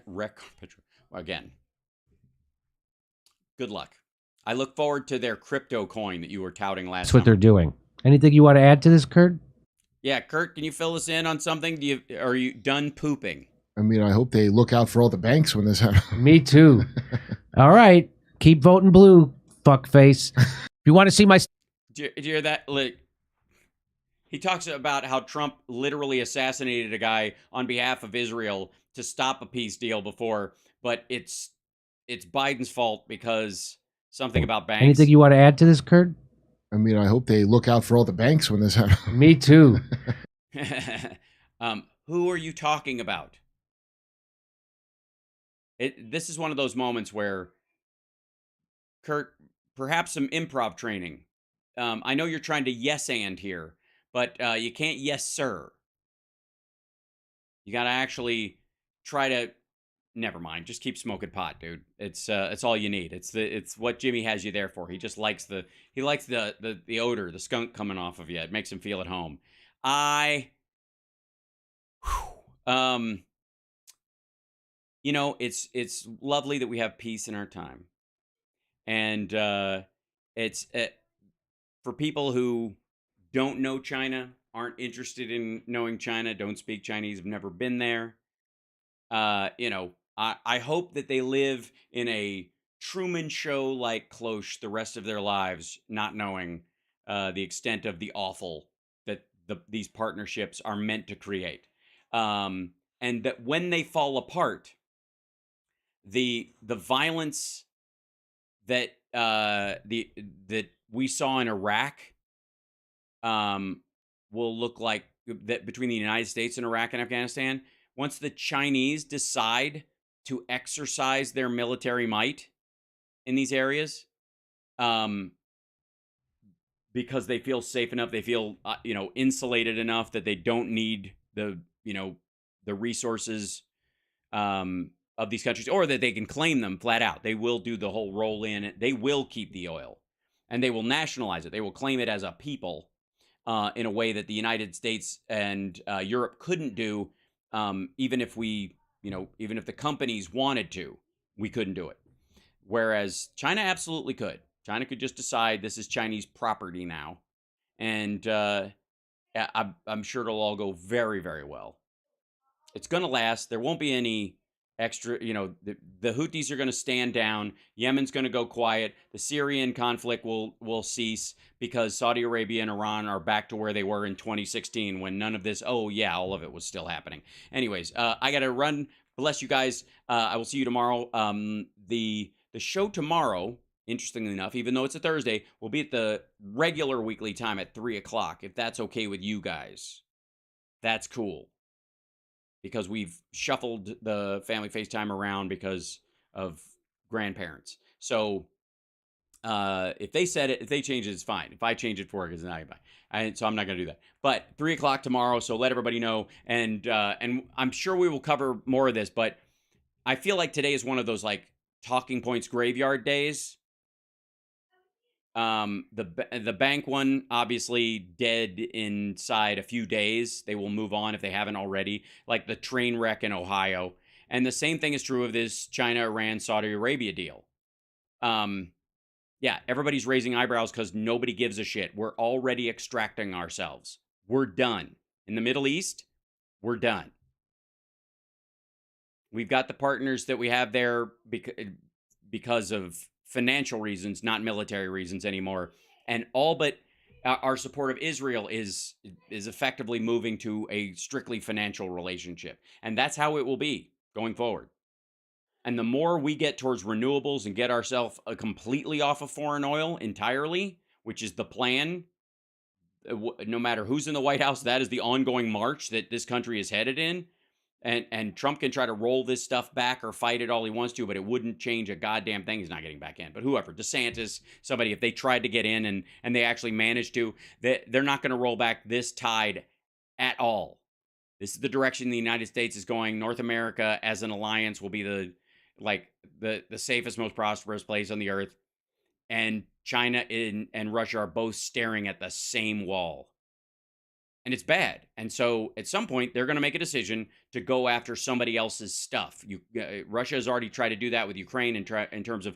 wreck petro. Again, good luck. I look forward to their crypto coin that you were touting last. That's what they're doing. Anything you want to add to this, Kurt? Yeah, Kurt, can you fill us in on something? Are you done pooping? I mean, I hope they look out for all the banks when this happens. Me too. All right. Keep voting blue, fuckface. If you want to see my... Do you hear that? Like, he talks about how Trump literally assassinated a guy on behalf of Israel to stop a peace deal before, but it's Biden's fault because something about banks. Anything you want to add to this, Kurt? I mean, I hope they look out for all the banks when this happens. Me too. Who are you talking about? This is one of those moments where, Kurt, perhaps some improv training. I know you're trying to yes and here, but you can't yes sir. You got to actually try to. Never mind. Just keep smoking pot, dude. It's all you need. It's what Jimmy has you there for. He just likes the odor, the skunk coming off of you. It makes him feel at home. It's lovely that we have peace in our time, and it's for people who don't know China, aren't interested in knowing China, don't speak Chinese, have never been there. I hope that they live in a Truman Show-like cloche the rest of their lives, not knowing the extent of the awful that these partnerships are meant to create, and that when they fall apart, the violence that that we saw in Iraq will look like that between the United States and Iraq and Afghanistan. Once the Chinese decide to exercise their military might in these areas, because they feel safe enough, they feel insulated enough that they don't need the resources of these countries, or that they can claim them flat out. They will do the whole roll in. They will keep the oil, and they will nationalize it. They will claim it as a people in a way that the United States and Europe couldn't do. Even if even if the companies wanted to, we couldn't do it. Whereas China absolutely could. China could just decide this is Chinese property now. And I'm sure it'll all go very, very well. It's going to last. There won't be any extra, the Houthis are going to stand down. Yemen's going to go quiet. The Syrian conflict will cease because Saudi Arabia and Iran are back to where they were in 2016 when none of this, all of it was still happening. Anyways, I got to run bless you guys. I will see you tomorrow. The show tomorrow, interestingly enough, even though it's a Thursday, will be at the regular weekly time at 3 o'clock. If that's okay with you guys, that's cool. Because we've shuffled the family FaceTime around because of grandparents. So if they said it, if they change it, it's fine. If I change it for work, it's not fine. So I'm not going to do that. But 3 o'clock tomorrow, so let everybody know. And I'm sure we will cover more of this, but I feel like today is one of those like talking points graveyard days. The bank one, obviously dead inside a few days. They will move on if they haven't already, like the train wreck in Ohio. And the same thing is true of this China, Iran, Saudi Arabia deal. Yeah, everybody's raising eyebrows because nobody gives a shit. We're already extracting ourselves. We're done. In the Middle East, we're done. We've got the partners that we have there because of financial reasons, not military reasons anymore. And all but our support of Israel is effectively moving to a strictly financial relationship. And that's how it will be going forward. And the more we get towards renewables and get ourselves completely off of foreign oil entirely, which is the plan, no matter who's in the White House, that is the ongoing march that this country is headed in. And Trump can try to roll this stuff back or fight it all he wants to, but it wouldn't change a goddamn thing. He's not getting back in. But whoever, DeSantis, somebody, if they tried to get in and they actually managed to, they're not going to roll back this tide at all. This is the direction the United States is going. North America as an alliance will be the safest, most prosperous place on the earth. And China and Russia are both staring at the same wall. And it's bad. And so at some point, they're going to make a decision to go after somebody else's stuff. Russia has already tried to do that with Ukraine in terms of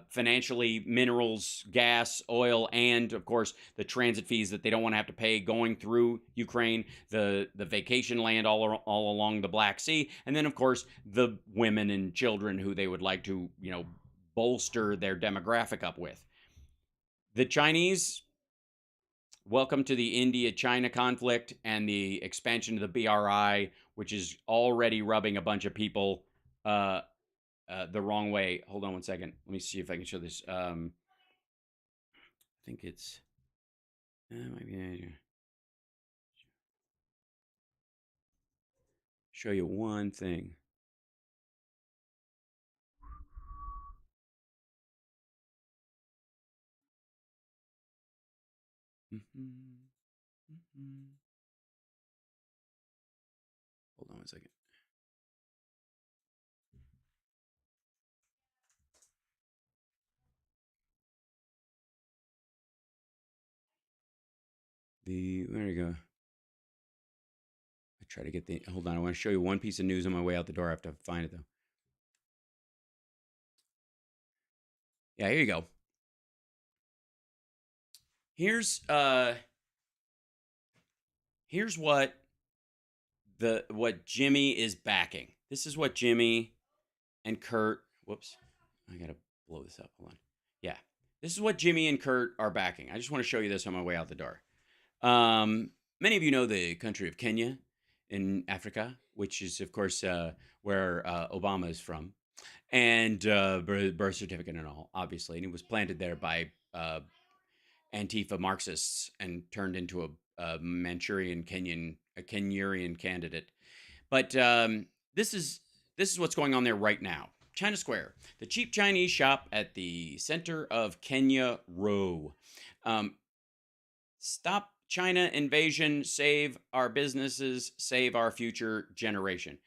financially, minerals, gas, oil, and, of course, the transit fees that they don't want to have to pay going through Ukraine, the vacation land all along the Black Sea, and then, of course, the women and children who they would like to, bolster their demographic up with. The Chinese... Welcome to the India-China conflict and the expansion of the BRI, which is already rubbing a bunch of people the wrong way. Hold on one second. Let me see if I can show this. I think it's... show you one thing. Hold on one second. There you go. I try to get hold on. I want to show you one piece of news on my way out the door. I have to find it though. Yeah, here you go. Here's what Jimmy is backing. This is what Jimmy and Kurt, whoops, I gotta blow this up. Hold on. Yeah, this is what Jimmy and Kurt are backing. I just want to show you this on my way out the door. Many of you know the country of Kenya in Africa, which is, of course, where Obama is from, and birth certificate and all, obviously, and he was planted there by Antifa Marxists and turned into a Kenyurian candidate. But this is what's going on there right now. China Square, the cheap Chinese shop at the center of Kenya Row. Stop China invasion, save our businesses, save our future generation.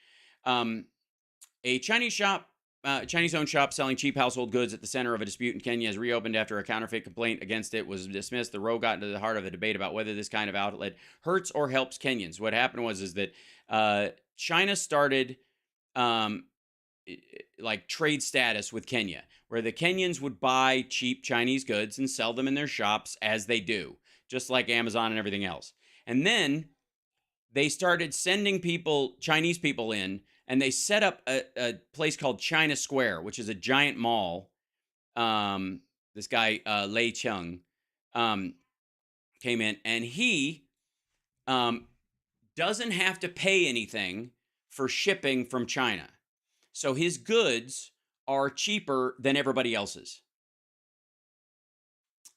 A Chinese-owned shop selling cheap household goods at the center of a dispute in Kenya has reopened after a counterfeit complaint against it was dismissed. The row got into the heart of a debate about whether this kind of outlet hurts or helps Kenyans. What happened was that China started like trade status with Kenya, where the Kenyans would buy cheap Chinese goods and sell them in their shops as they do, just like Amazon and everything else. And then they started sending Chinese people in, and they set up a place called China Square, which is a giant mall. This guy, Lei Chung, came in, and he doesn't have to pay anything for shipping from China. So his goods are cheaper than everybody else's.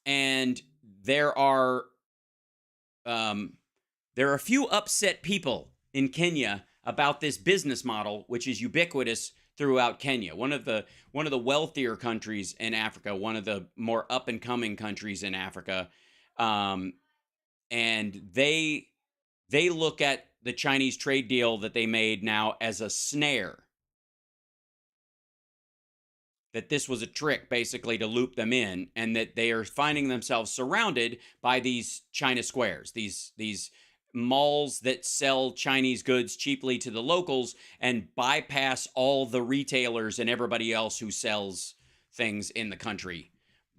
And there are a few upset people in Kenya about this business model, which is ubiquitous throughout Kenya, one of the wealthier countries in Africa, one of the more up and coming countries in Africa, and they look at the Chinese trade deal that they made now as a snare. That this was a trick basically to loop them in, and that they are finding themselves surrounded by these China squares, these malls that sell Chinese goods cheaply to the locals and bypass all the retailers and everybody else who sells things in the country.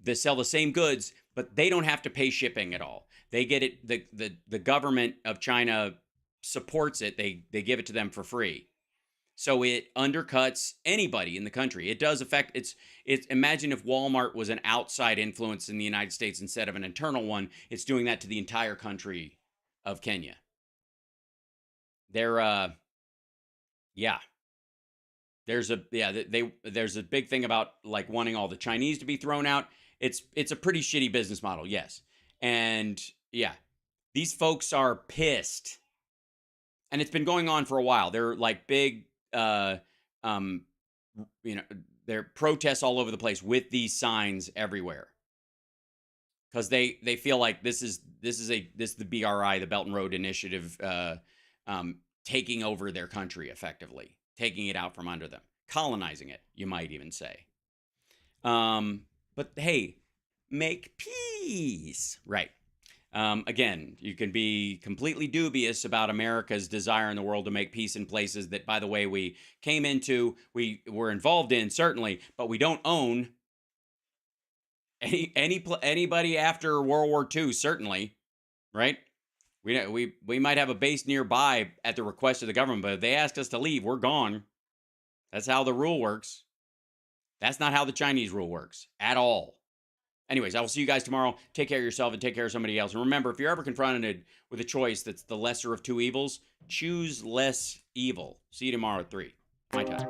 They sell the same goods, but they don't have to pay shipping at all. They get it, the government of China supports it. They give it to them for free. So it undercuts anybody in the country. It does affect, it's imagine if Walmart was an outside influence in the United States instead of an internal one. It's doing that to the entire country of Kenya. There's a big thing about like wanting all the Chinese to be thrown out. It's a pretty shitty business model, yes. And yeah, these folks are pissed. And it's been going on for a while. They're like big there are protests all over the place with these signs everywhere. Because they feel like this is the BRI, the Belt and Road Initiative, taking over their country effectively, taking it out from under them, colonizing it, you might even say. But hey, make peace, right? Again, you can be completely dubious about America's desire in the world to make peace in places that, by the way, we came into, we were involved in, certainly, but we don't own. Anybody after World War II, certainly, right? We might have a base nearby at the request of the government, but if they ask us to leave, we're gone. That's how the rule works. That's not how the Chinese rule works at all. Anyways, I will see you guys tomorrow. Take care of yourself and take care of somebody else. And remember, if you're ever confronted with a choice that's the lesser of two evils, choose less evil. See you tomorrow at 3. My time.